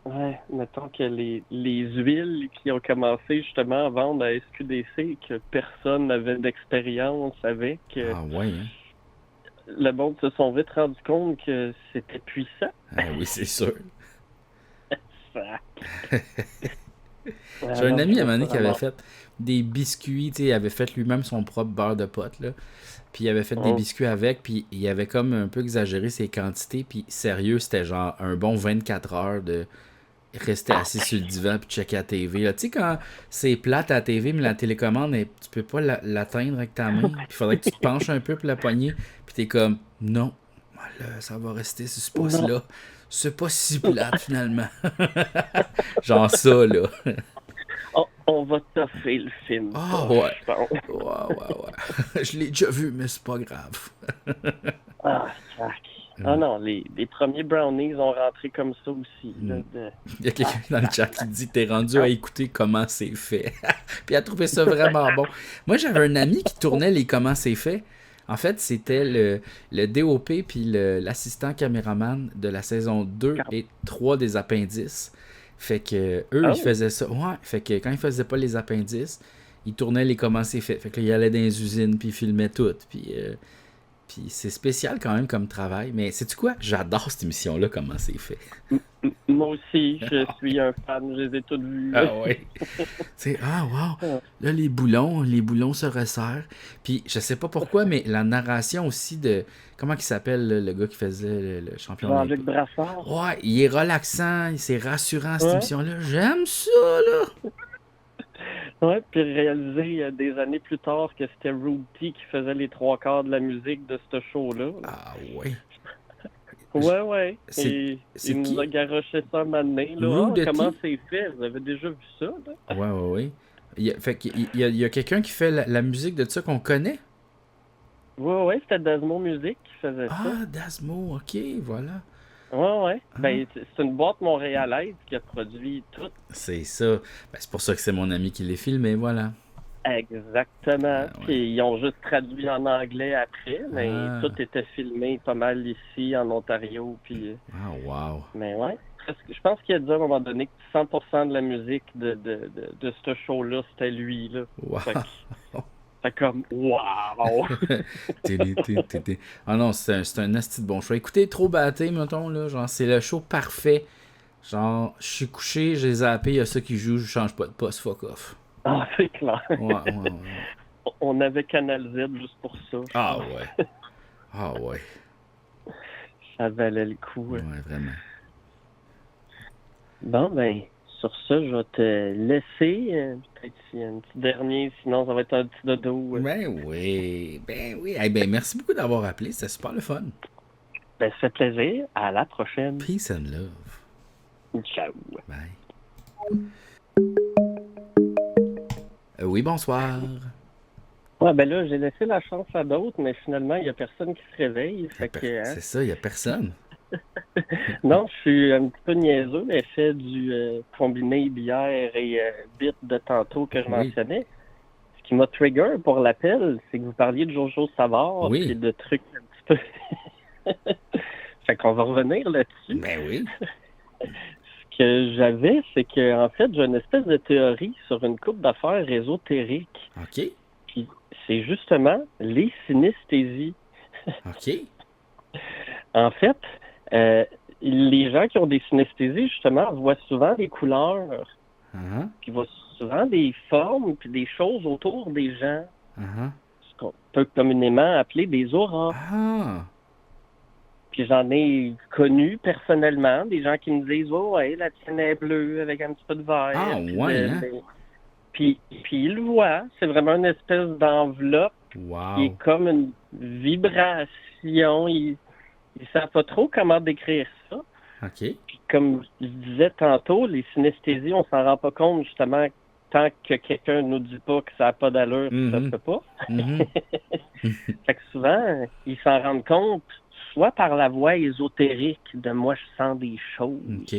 Ouais, mettons que les huiles qui ont commencé justement à vendre à SQDC, que personne n'avait d'expérience avec. Ah ouais, hein? Le monde se sont vite rendu compte que c'était puissant. Ah oui, c'est sûr. J'ai un ami à un moment donné qui avait fait des biscuits, tu sais, il avait fait lui-même son propre beurre de pote, là. Puis il avait fait des biscuits avec, puis il avait comme un peu exagéré ses quantités, puis sérieux, c'était genre un bon 24 heures de rester assis sur le divan puis checker la TV. Tu sais, quand c'est plate à la TV, mais la télécommande, tu peux pas l'atteindre avec ta main. Puis il faudrait que tu te penches un peu pour la poigner. Puis t'es comme, non, là, ça va rester sur ce poste-là. C'est pas si plate, finalement. Genre ça, là. On va toffer le film. Ah, ouais. Je l'ai déjà vu, mais c'est pas grave. Sac. Ah non, les premiers brownies ont rentré comme ça aussi. Là, Il y a quelqu'un dans le chat qui dit t'es rendu à écouter comment c'est fait. Puis elle a trouvé ça vraiment bon. Moi, j'avais un ami qui tournait les comment c'est fait. En fait, c'était le DOP puis l'assistant caméraman de la saison 2 et 3 des appendices. Fait que eux, ils faisaient ça. Ouais, fait que quand ils faisaient pas les appendices, ils tournaient les comment c'est fait. Fait que là, ils allaient dans les usines puis ils filmaient tout. Puis c'est spécial quand même comme travail. Mais sais-tu quoi? J'adore cette émission-là, comment c'est fait. Moi aussi, je suis un fan. Je les ai toutes vues. Ah ouais. Wow. Là, les boulons se resserrent. Puis je sais pas pourquoi, mais la narration aussi de... Comment il s'appelle le gars qui faisait le champion? Jean-Luc Brassard. Ouais, il est relaxant, c'est rassurant cette émission-là. J'aime ça, là. Ouais, puis réalisé des années plus tard que c'était Rudy qui faisait les 3/4 de la musique de ce show-là. Ah ouais. Ouais. Il nous a garoché ça un moment donné, là. Comment c'est fait? Vous avez déjà vu ça, là? Ouais. Il y a quelqu'un qui fait la musique de ça qu'on connaît? Ouais, c'était Dasmo Music qui faisait ça. Ah, Dasmo, ok, voilà. Ouais. Ben, c'est une boîte montréalaise qui a produit tout. C'est ça. Ben, c'est pour ça que c'est mon ami qui les filmé, voilà. Exactement. Puis ils ont juste traduit en anglais après, mais tout était filmé pas mal ici, en Ontario. Puis... Ah, wow. Mais ouais. Je pense qu'il a dit à un moment donné que 100% de la musique de ce show-là, c'était lui, là. Wow. Fait comme, wow! Ah non, c'est un asti de bon choix. Écoutez, trop batté, mettons, là. Genre, c'est le show parfait. Genre, je suis couché, j'ai zappé, il y a ça qui joue, je change pas de poste, fuck off. Ah, c'est clair. Ouais. On avait Canal Z juste pour ça. Ah ouais. Ça valait le coup. Ouais, vraiment. Bon, ben, sur ça, je vais te laisser. Peut-être un petit dernier, sinon ça va être un petit dodo. Ben oui. Eh ben, merci beaucoup d'avoir appelé, c'était super le fun. Ben, ça fait plaisir. À la prochaine. Peace and love. Ciao. Bye. Oui, bonsoir. Ouais, ben là, j'ai laissé la chance à d'autres, mais finalement, il n'y a personne qui se réveille. C'est ça, il n'y a personne. Non, je suis un petit peu niaiseux, l'effet du combiné bière et bit de tantôt que je mentionnais. Ce qui m'a trigger pour l'appel, c'est que vous parliez de Jojo Savard et de trucs un petit peu... Fait qu'on va revenir là-dessus. Ben oui. Ce que j'avais, c'est que en fait, j'ai une espèce de théorie sur une couple d'affaires ésotériques. OK. Puis c'est justement les synesthésies. OK. En fait, les gens qui ont des synesthésies, justement, voient souvent des couleurs, puis voient souvent des formes, puis des choses autour des gens. Ce qu'on peut communément appeler des auras. Puis j'en ai connu personnellement, des gens qui me disent « Oh, ouais, la tienne est bleue avec un petit peu de vert. » Ah, ouais, hein? Puis ils le voient. C'est vraiment une espèce d'enveloppe qui est comme une vibration. Ils ne savent pas trop comment décrire ça. OK. Puis comme je disais tantôt, les synesthésies, on s'en rend pas compte justement tant que quelqu'un nous dit pas que ça n'a pas d'allure, ça se peut pas. Fait que souvent, ils s'en rendent compte soit par la voix ésotérique de « moi, je sens des choses OK. ».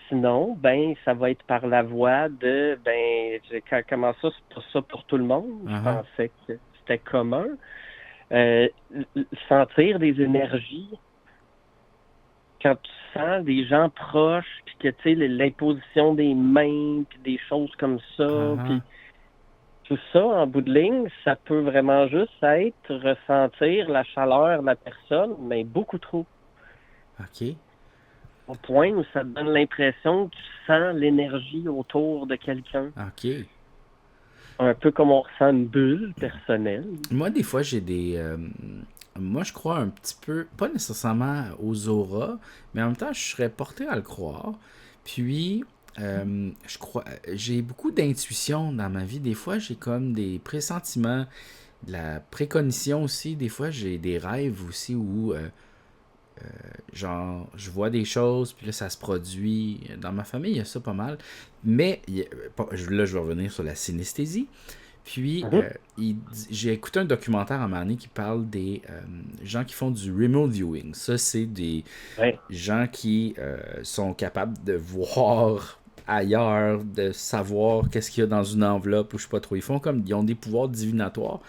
Sinon, ben, ça va être par la voix de « ben, comment ça, c'est pas ça pour tout le monde? Je pensais que c'était commun. » Sentir des énergies. Quand tu sens des gens proches, puis que, tu sais, l'imposition des mains, puis des choses comme ça, puis tout ça, en bout de ligne, ça peut vraiment juste être ressentir la chaleur de la personne, mais beaucoup trop. OK. Au point où ça te donne l'impression que tu sens l'énergie autour de quelqu'un. OK. Un peu comme on ressent une bulle personnelle. Moi, des fois, j'ai des... moi, je crois un petit peu, pas nécessairement aux auras, mais en même temps, je serais porté à le croire. Puis, je crois, j'ai beaucoup d'intuition dans ma vie. Des fois, j'ai comme des pressentiments, de la précognition aussi. Des fois, j'ai des rêves aussi où, genre, je vois des choses, puis là, ça se produit. Dans ma famille, il y a ça pas mal. Mais, là, je vais revenir sur la synesthésie. Puis, j'ai écouté un documentaire à un moment donné qui parle des gens qui font du remote viewing. Ça, c'est des gens qui sont capables de voir ailleurs, de savoir qu'est-ce qu'il y a dans une enveloppe ou je sais pas trop. Ils ont des pouvoirs divinatoires.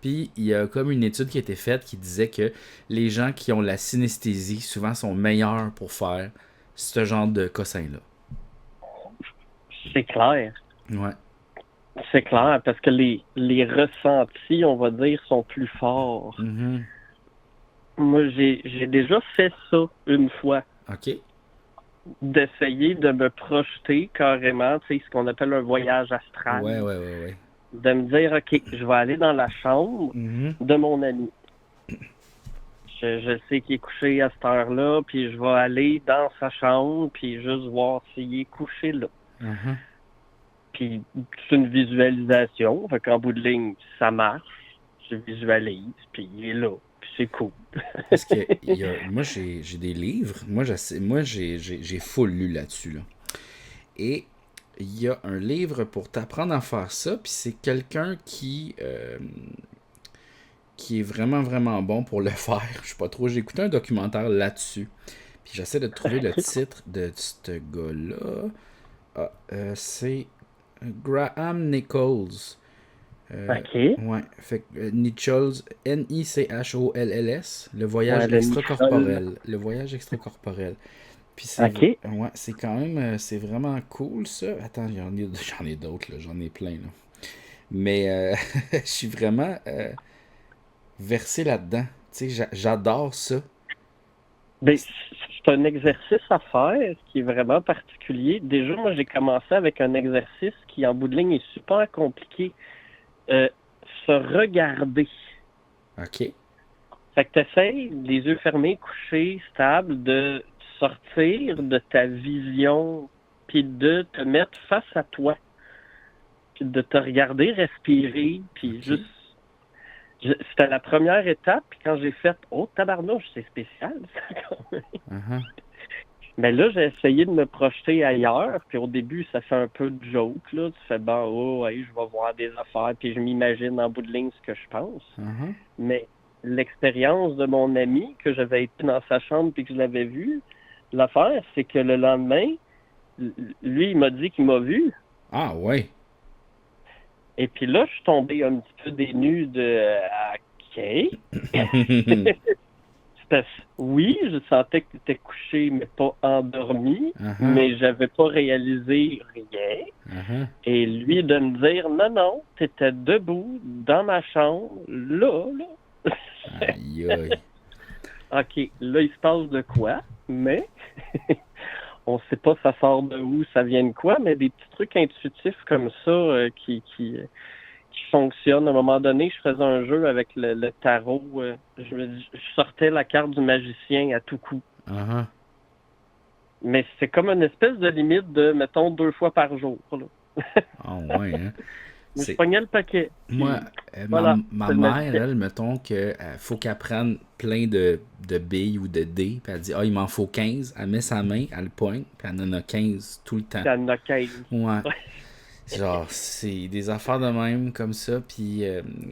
Puis, il y a comme une étude qui a été faite qui disait que les gens qui ont la synesthésie, souvent, sont meilleurs pour faire ce genre de cossin-là. C'est clair. Ouais. C'est clair, parce que les ressentis, on va dire, sont plus forts. Moi, j'ai déjà fait ça une fois. OK. D'essayer de me projeter carrément, tu sais, ce qu'on appelle un voyage astral. Ouais. De me dire, OK, je vais aller dans la chambre de mon ami. Je sais qu'il est couché à cette heure-là, puis je vais aller dans sa chambre, puis juste voir s'il est couché là. Puis c'est une visualisation, fait qu'en bout de ligne, ça marche, je visualise, puis il est là, puis c'est cool. Parce que moi, j'ai des livres, moi j'ai full lu là-dessus, là. Et il y a un livre pour t'apprendre à faire ça, puis c'est quelqu'un qui est vraiment, vraiment bon pour le faire. Je sais pas trop, j'ai écouté un documentaire là-dessus, puis j'essaie de trouver le titre de ce gars-là. C'est Graham Nichols. OK. Ouais. Fait que Nichols, Nicholls, le voyage extracorporel. Le voyage extracorporel. Puis c'est c'est quand même, c'est vraiment cool ça. Attends, j'en ai d'autres, là, j'en ai plein là. Mais je suis vraiment versé là-dedans. Tu sais, j'adore ça. Ben, c'est un exercice à faire qui est vraiment particulier. Déjà, moi, j'ai commencé avec un exercice qui, en bout de ligne, est super compliqué. Se regarder. OK. Fait que t'essayes, les yeux fermés, couchés, stable, de sortir de ta vision, puis de te mettre face à toi, puis de te regarder respirer, puis juste C'était la première étape, puis quand j'ai fait « Oh, tabarnouche, c'est spécial, ça, quand même. Uh-huh. » Mais là, j'ai essayé de me projeter ailleurs, puis au début, ça fait un peu de joke, là. Tu fais « Bon, oh, ouais, je vais voir des affaires, puis je m'imagine en bout de ligne ce que je pense. Uh-huh. » Mais l'expérience de mon ami, que j'avais été dans sa chambre puis que je l'avais vu, l'affaire, c'est que le lendemain, lui, il m'a dit qu'il m'a vu. Ah, ouais. Et puis là, je suis tombé un petit peu dénu de OK. Oui, je sentais que tu étais couché, mais pas endormi, mais j'avais pas réalisé rien. Et lui, de me dire non, tu étais debout dans ma chambre, là. Aïe, aïe. OK, là, il se passe de quoi, mais on sait pas ça sort de où, ça vient de quoi, mais des petits trucs intuitifs comme ça qui fonctionnent. À un moment donné, je faisais un jeu avec le tarot. Je sortais la carte du magicien à tout coup. Uh-huh. Mais c'est comme une espèce de limite de, mettons, 2 fois par jour. Oh, ouais, hein? Je pognais le paquet. Moi, voilà, ma mère, elle, mettons qu'il faut qu'elle prenne plein de billes ou de dés, puis elle dit « Ah, il m'en faut 15 », elle met sa main, elle le pointe, puis elle en a 15 tout le temps. Elle en a 15. Ouais. Genre, c'est des affaires de même, comme ça, puis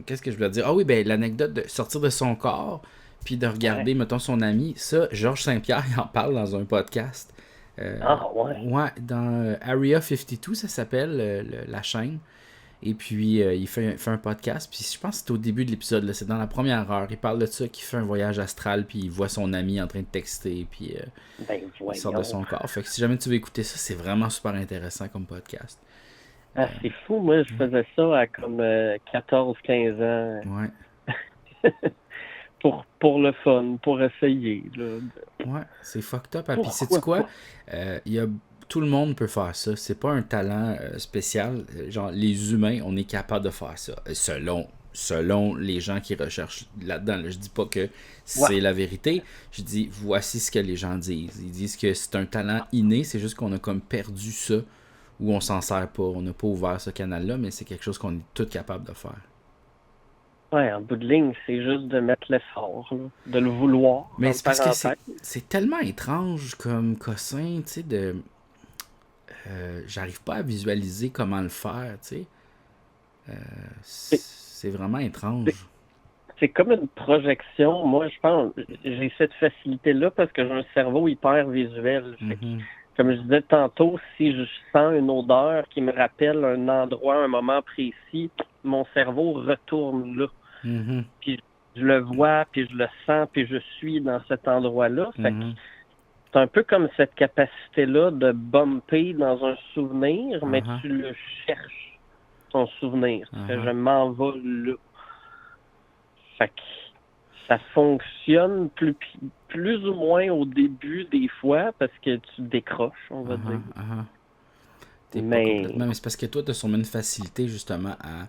qu'est-ce que je voulais dire? Ah oui, ben l'anecdote de sortir de son corps, puis de regarder, mettons, son ami, ça, Georges Saint-Pierre, il en parle dans un podcast. Ouais, dans Area 52, ça s'appelle, la chaîne. Et puis, il fait un podcast. Puis, je pense que c'est au début de l'épisode. Là, c'est dans la première heure. Il parle de ça, qu'il fait un voyage astral. Puis, il voit son ami en train de texter. Puis, il sort de son corps. Fait que si jamais tu veux écouter ça, c'est vraiment super intéressant comme podcast. Ah, c'est fou. Moi, je faisais ça à comme 14-15 ans. Ouais. pour le fun, pour essayer. Là. Ouais, c'est fucked up. Puis, sais-tu quoi? Tout le monde peut faire ça. C'est pas un talent spécial. Genre, les humains, on est capable de faire ça. Selon les gens qui recherchent là-dedans. Là, je dis pas que c'est la vérité. Je dis, voici ce que les gens disent. Ils disent que c'est un talent inné. C'est juste qu'on a comme perdu ça ou on s'en sert pas. On n'a pas ouvert ce canal-là, mais c'est quelque chose qu'on est tous capables de faire. Ouais, en bout de ligne, c'est juste de mettre l'effort, là, de le vouloir. Mais c'est parce que c'est tellement étrange comme cossin, tu sais, de... j'arrive pas à visualiser comment le faire, tu sais. C'est vraiment étrange. C'est comme une projection. Moi, je pense, j'ai cette facilité-là parce que j'ai un cerveau hyper visuel. Fait que, comme je disais tantôt, si je sens une odeur qui me rappelle un endroit, un moment précis, mon cerveau retourne là. Puis je le vois, puis je le sens, puis je suis dans cet endroit-là. Fait que c'est un peu comme cette capacité-là de bumper dans un souvenir, mais tu le cherches, ton souvenir. Je m'en vais là. Fait que ça fonctionne plus ou moins au début des fois parce que tu décroches, on va dire. Mais c'est parce que toi, tu as sûrement une facilité justement à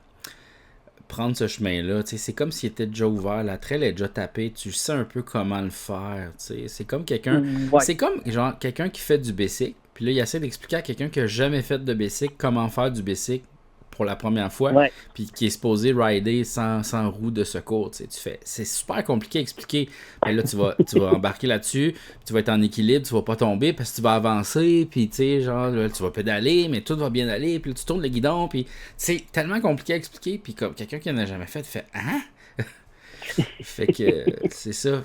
prendre ce chemin-là. T'sais, c'est comme s'il était déjà ouvert, la traîne est déjà tapée, tu sais un peu comment le faire. T'sais. C'est comme quelqu'un. C'est comme genre quelqu'un qui fait du basic, puis là, il essaie d'expliquer à quelqu'un qui n'a jamais fait de basic comment faire du basic pour la première fois, puis qui est supposé rider sans roue de secours. Tu fais, c'est super compliqué à expliquer. Mais là, tu vas embarquer là-dessus, tu vas être en équilibre, tu vas pas tomber parce que tu vas avancer, puis tu sais, genre, là, tu vas pédaler, mais tout va bien aller, puis là, tu tournes le guidon, puis c'est tellement compliqué à expliquer, puis comme quelqu'un qui n'en a jamais fait fait que c'est ça.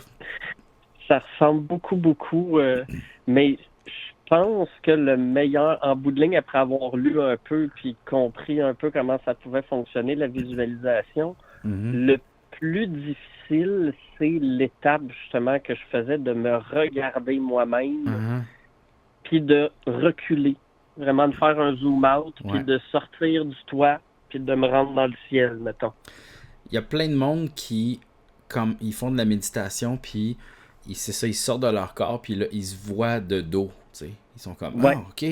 Ça ressemble beaucoup, mais je pense que le meilleur, en bout de ligne, après avoir lu un peu puis compris un peu comment ça pouvait fonctionner, la visualisation, le plus difficile, c'est l'étape, justement, que je faisais de me regarder moi-même puis de reculer. Vraiment de faire un zoom-out puis de sortir du toit puis de me rendre dans le ciel, mettons. Il y a plein de monde qui, comme ils font de la méditation puis c'est ça, ils sortent de leur corps puis là, ils se voient de dos. T'sais. Ils sont comme, ok,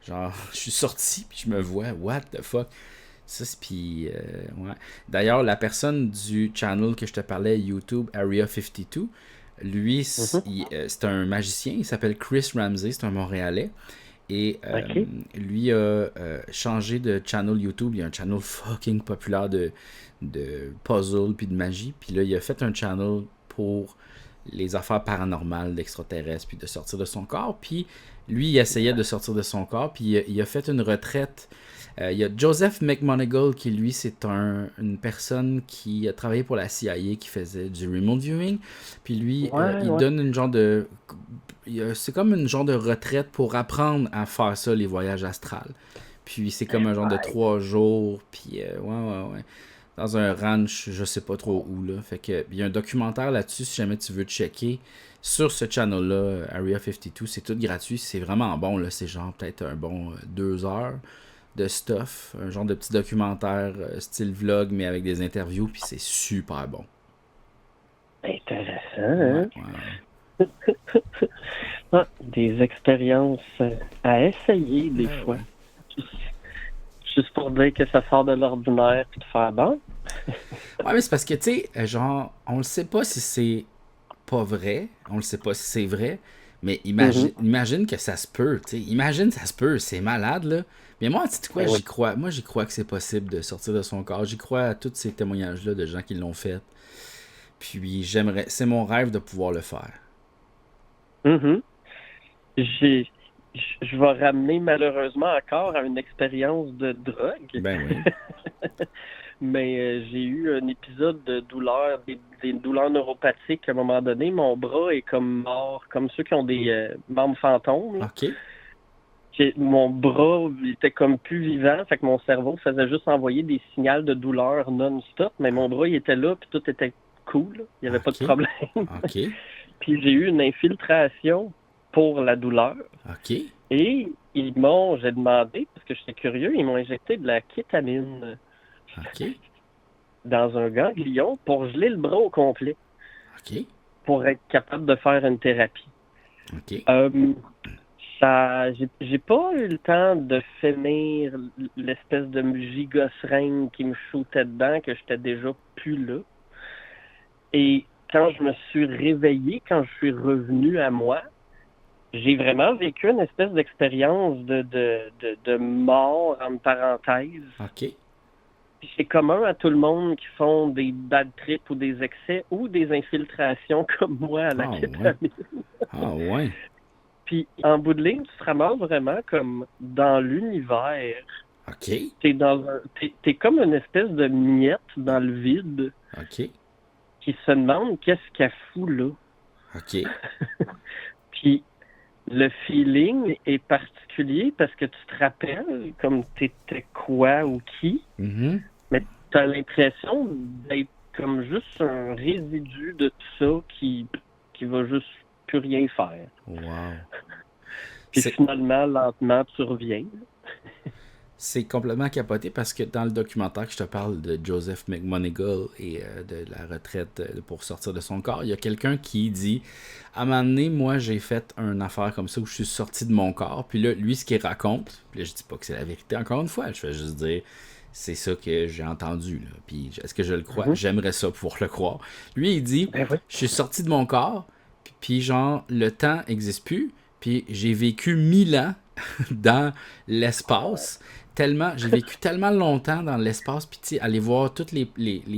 genre, je suis sorti, puis je me vois, what the fuck. Ça, c'est puis, D'ailleurs, la personne du channel que je te parlais, YouTube, Area 52, lui, c'est un magicien, il s'appelle Chris Ramsey, c'est un Montréalais, Et lui a changé de channel YouTube. Il y a un channel fucking populaire de puzzle puis de magie. Puis là, il a fait un channel pour les affaires paranormales d'extraterrestres puis de sortir de son corps. Puis lui, il essayait de sortir de son corps. Puis il a fait une retraite. Il y a Joseph McMoneagle qui, lui, c'est une personne qui a travaillé pour la CIA, qui faisait du remote viewing. Puis lui, il donne une genre de... C'est comme une genre de retraite pour apprendre à faire ça, les voyages astrales. Puis c'est comme un genre de 3 jours. Puis dans un ranch, je sais pas trop où, là. Fait que il y a un documentaire là-dessus, si jamais tu veux checker. Sur ce channel-là, Area 52, c'est tout gratuit. C'est vraiment bon, là. C'est genre peut-être un bon 2 heures de stuff. Un genre de petit documentaire style vlog, mais avec des interviews. Puis c'est super bon. Intéressant, hein? Des expériences à essayer des fois. Juste pour dire que ça sort de l'ordinaire puis de faire bon. Ouais, mais c'est parce que, tu sais, genre, on le sait pas si c'est pas vrai, on le sait pas si c'est vrai, mais imagine que ça se peut, tu sais. Imagine ça se peut, c'est malade, là. Mais moi, tu sais quoi, j'y crois. Moi, j'y crois que c'est possible de sortir de son corps. J'y crois à tous ces témoignages-là de gens qui l'ont fait. Puis c'est mon rêve de pouvoir le faire. Je vais ramener malheureusement encore à une expérience de drogue. Ben oui. Mais j'ai eu un épisode de douleur, des douleurs neuropathiques à un moment donné. Mon bras est comme mort, comme ceux qui ont des membres fantômes. Là. OK. Mon bras était comme plus vivant, fait que mon cerveau faisait juste envoyer des signaux de douleur non-stop, mais mon bras il était là, puis tout était cool. Là. Il n'y avait pas de problème. OK. Puis j'ai eu une infiltration pour la douleur. OK. Et j'ai demandé, parce que j'étais curieux, ils m'ont injecté de la kétamine dans un ganglion pour geler le bras au complet. OK. Pour être capable de faire une thérapie. OK. J'ai pas eu le temps de finir l'espèce de gigoseringue qui me shootait dedans, que j'étais déjà plus là. Et quand je me suis réveillé, quand je suis revenu à moi, j'ai vraiment vécu une espèce d'expérience de mort, entre parenthèses. OK. Puis c'est commun à tout le monde qui font des bad trips ou des excès ou des infiltrations comme moi à la kétamine. Ah ouais. Puis en bout de ligne, tu te ramasses vraiment comme dans l'univers. OK. T'es comme une espèce de miette dans le vide. OK. Qui se demande qu'est-ce qu'elle fout là. OK. Puis le feeling est particulier parce que tu te rappelles comme t'étais quoi ou qui, mais t'as l'impression d'être comme juste un résidu de tout ça qui va juste plus rien faire. Wow. Puis finalement, lentement, tu reviens. C'est complètement capoté parce que dans le documentaire que je te parle de Joseph McMoneagle et de la retraite pour sortir de son corps, il y a quelqu'un qui dit à un moment donné, moi j'ai fait une affaire comme ça où je suis sorti de mon corps. Puis là, lui, ce qu'il raconte, puis là, je dis pas que c'est la vérité encore une fois, je fais juste dire c'est ça que j'ai entendu. Là. Puis est-ce que je le crois? J'aimerais ça pouvoir le croire. Lui, il dit je suis sorti de mon corps, puis genre le temps n'existe plus, puis j'ai vécu 1000 ans dans l'espace. J'ai vécu tellement longtemps dans l'espace, puis aller voir toutes les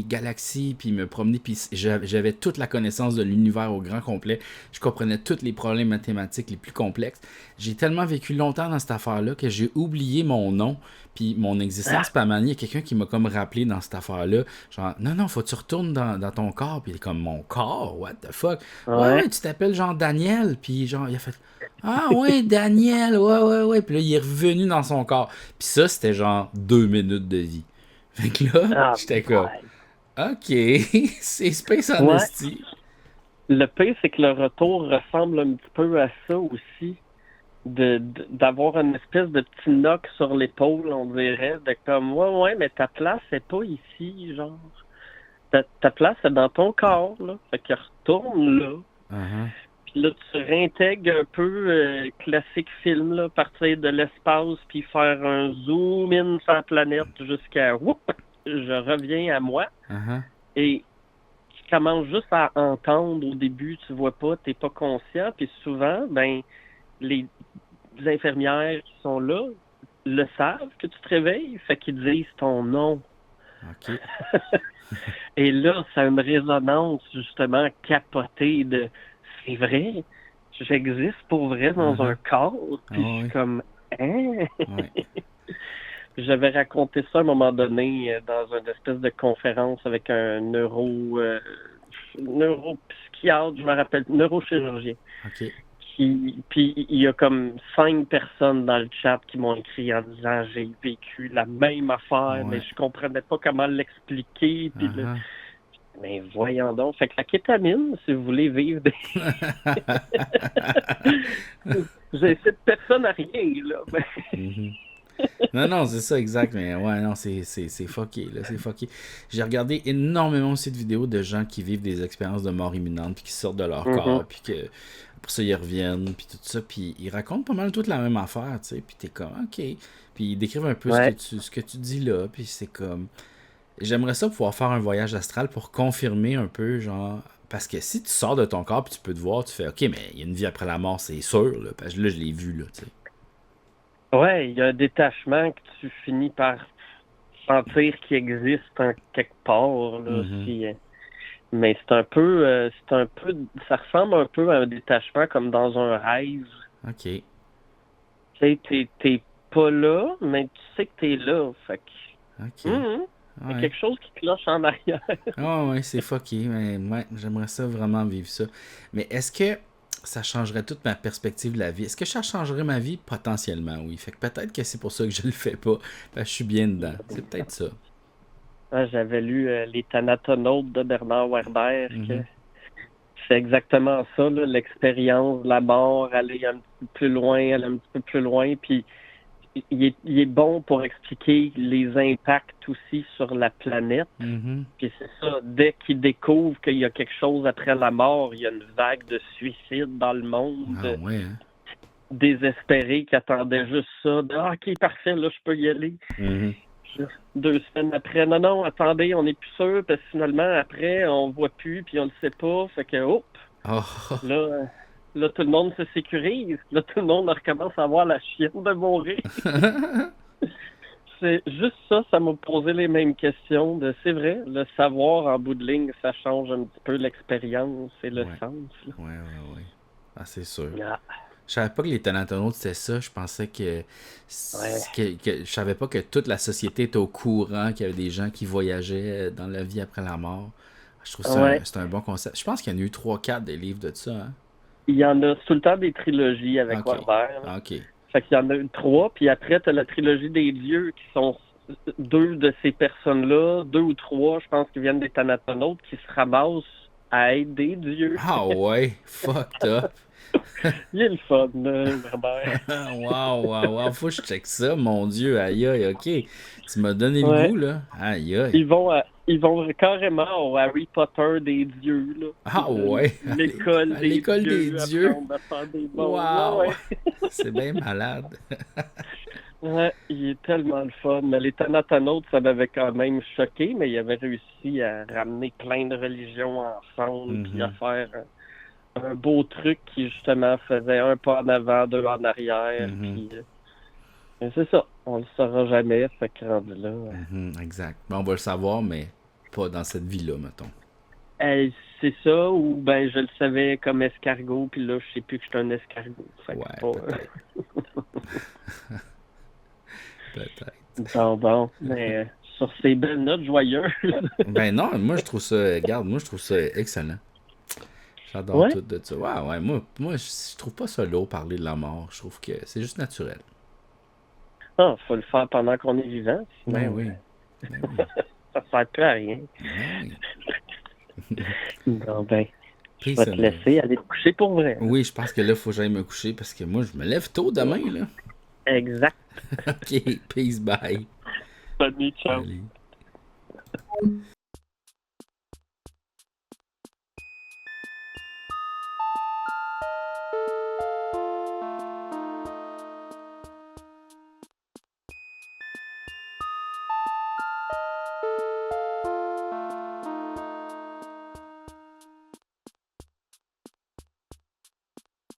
galaxies, puis me promener, puis j'avais toute la connaissance de l'univers au grand complet. Je comprenais tous les problèmes mathématiques les plus complexes. J'ai tellement vécu longtemps dans cette affaire-là que j'ai oublié mon nom, puis mon existence. Puis à un moment donné, il y a quelqu'un qui m'a comme rappelé dans cette affaire-là, genre, non, faut que tu retournes dans ton corps. Puis il est comme, mon corps? What the fuck? Ouais, tu t'appelles genre Daniel. Puis genre, il a fait, ah ouais, Daniel, ouais. Puis là, il est revenu dans son corps. Puis ça, c'était genre 2 minutes de vie. Fait que là, j'étais comme, OK, c'est Space Honesty. Le pire, c'est que le retour ressemble un petit peu à ça aussi. D'avoir une espèce de petit knock sur l'épaule, on dirait, de comme, ouais, mais ta place, c'est pas ici, genre. Ta place, c'est dans ton corps, là. Fait que retourne là. Puis là, tu réintègres un peu classique film, là, partir de l'espace, puis faire un zoom in sur la planète jusqu'à, je reviens à moi. Et tu commences juste à entendre au début, tu vois pas, t'es pas conscient, puis souvent, ben, infirmières qui sont là le savent que tu te réveilles, fait qu'ils disent ton nom. OK. Et là, ça a une résonance, justement, capotée de « c'est vrai, j'existe pour vrai dans un corps. » Puis je suis comme « hein? » J'avais raconté ça à un moment donné dans une espèce de conférence avec un neuropsychiatre, je me rappelle, neurochirurgien. OK. Puis il y a comme 5 personnes dans le chat qui m'ont écrit en disant j'ai vécu la même affaire, mais je comprenais pas comment l'expliquer. Puis mais voyons donc. Fait que la kétamine, si vous voulez vivre des... J'essaie de personne à rien, là. Non, c'est ça, exact. Mais ouais, non, c'est fucké, là. C'est fucké. J'ai regardé énormément aussi de vidéos de gens qui vivent des expériences de mort imminente, puis qui sortent de leur corps, puis que pour ça, ils reviennent, puis tout ça. Puis ils racontent pas mal toute la même affaire, tu sais. Puis t'es comme, OK. Puis ils décrivent un peu ce que tu dis là, puis c'est comme... J'aimerais ça pouvoir faire un voyage astral pour confirmer un peu, genre... Parce que si tu sors de ton corps, puis tu peux te voir, tu fais, OK, mais il y a une vie après la mort, c'est sûr, là. Parce que là, je l'ai vu, là, tu sais. Ouais, il y a un détachement que tu finis par sentir qu'il existe en quelque part, là, aussi. Mais c'est un peu, ça ressemble un peu à un détachement comme dans un rêve. OK. Tu sais, t'es pas là, mais tu sais que t'es là, fait que... OK. Il y a quelque chose qui cloche en arrière. Ouais, c'est fucké, mais ouais, j'aimerais ça vraiment vivre ça. Mais est-ce que ça changerait toute ma perspective de la vie? Est-ce que ça changerait ma vie? Potentiellement, oui. Fait que peut-être que c'est pour ça que je le fais pas. Parce que je suis bien dedans. C'est peut-être ça. J'avais lu Les Thanatonautes de Bernard Werber, que c'est exactement ça, là, l'expérience de la mort, aller un petit peu plus loin, puis il est bon pour expliquer les impacts aussi sur la planète. Puis c'est ça, dès qu'il découvre qu'il y a quelque chose après la mort, il y a une vague de suicides dans le monde. Désespérés qui attendaient juste ça. OK, parfait, là, je peux y aller. 2 semaines après, non, attendez, on n'est plus sûr, parce que finalement, après, on voit plus, puis on le sait pas. Fait que, Là, tout le monde se sécurise. Là, tout le monde recommence à avoir la chienne de mourir. C'est juste ça m'a posé les mêmes questions. C'est vrai, le savoir en bout de ligne, ça change un petit peu l'expérience et le sens. Ouais. Ah, c'est sûr. Je savais pas que les Thanatonautes, c'était ça. Je pensais que je savais pas que toute la société était au courant qu'il y avait des gens qui voyageaient dans la vie après la mort. Je trouve ça c'est un bon concept. Je pense qu'il y en a eu 3-4 des livres de ça, hein? Il y en a tout le temps des trilogies avec Werber. OK. Fait qu'il y en a 3, puis après, t'as la trilogie des dieux qui sont 2 de ces personnes-là, 2 ou 3, je pense, qui viennent des Thanatonautes, qui se ramassent à être des dieux. Ah ouais, fucked up. Il est le fun, Werber. Wow, faut que je check ça, mon Dieu, aïe, OK. Tu m'as donné le goût, là. Aïe. Ils vont carrément au Harry Potter des dieux, là. Ah ouais. L'école des dieux. Wow. C'est bien malade. Ouais, il est tellement le fun. Mais les Thanatonautes, ça m'avait quand même choqué, mais il avait réussi à ramener plein de religions ensemble, puis à faire un beau truc qui, justement, faisait un pas en avant, 2 en arrière, puis... c'est ça, on le saura jamais, fait que rendu là. Exact. Ben, on va le savoir, mais pas dans cette vie-là, mettons. C'est ça, ou ben je le savais comme escargot, puis là, je sais plus que je suis un escargot. Fait que peut-être. Peut-être. Bon, mais sur ces belles notes joyeuses. Ben non, moi je trouve ça excellent. J'adore tout de ça. Ouais, moi je trouve pas ça lourd parler de la mort. Je trouve que c'est juste naturel. Ah, faut le faire pendant qu'on est vivant. Sinon, ben oui. Ça sert plus à rien. Non, ben, je vais te laisser aller te coucher pour vrai. Oui, je pense que là, il faut que j'aille me coucher parce que moi, je me lève tôt demain, là. Exact. OK, peace, bye. Bonne nuit, ciao. Allez.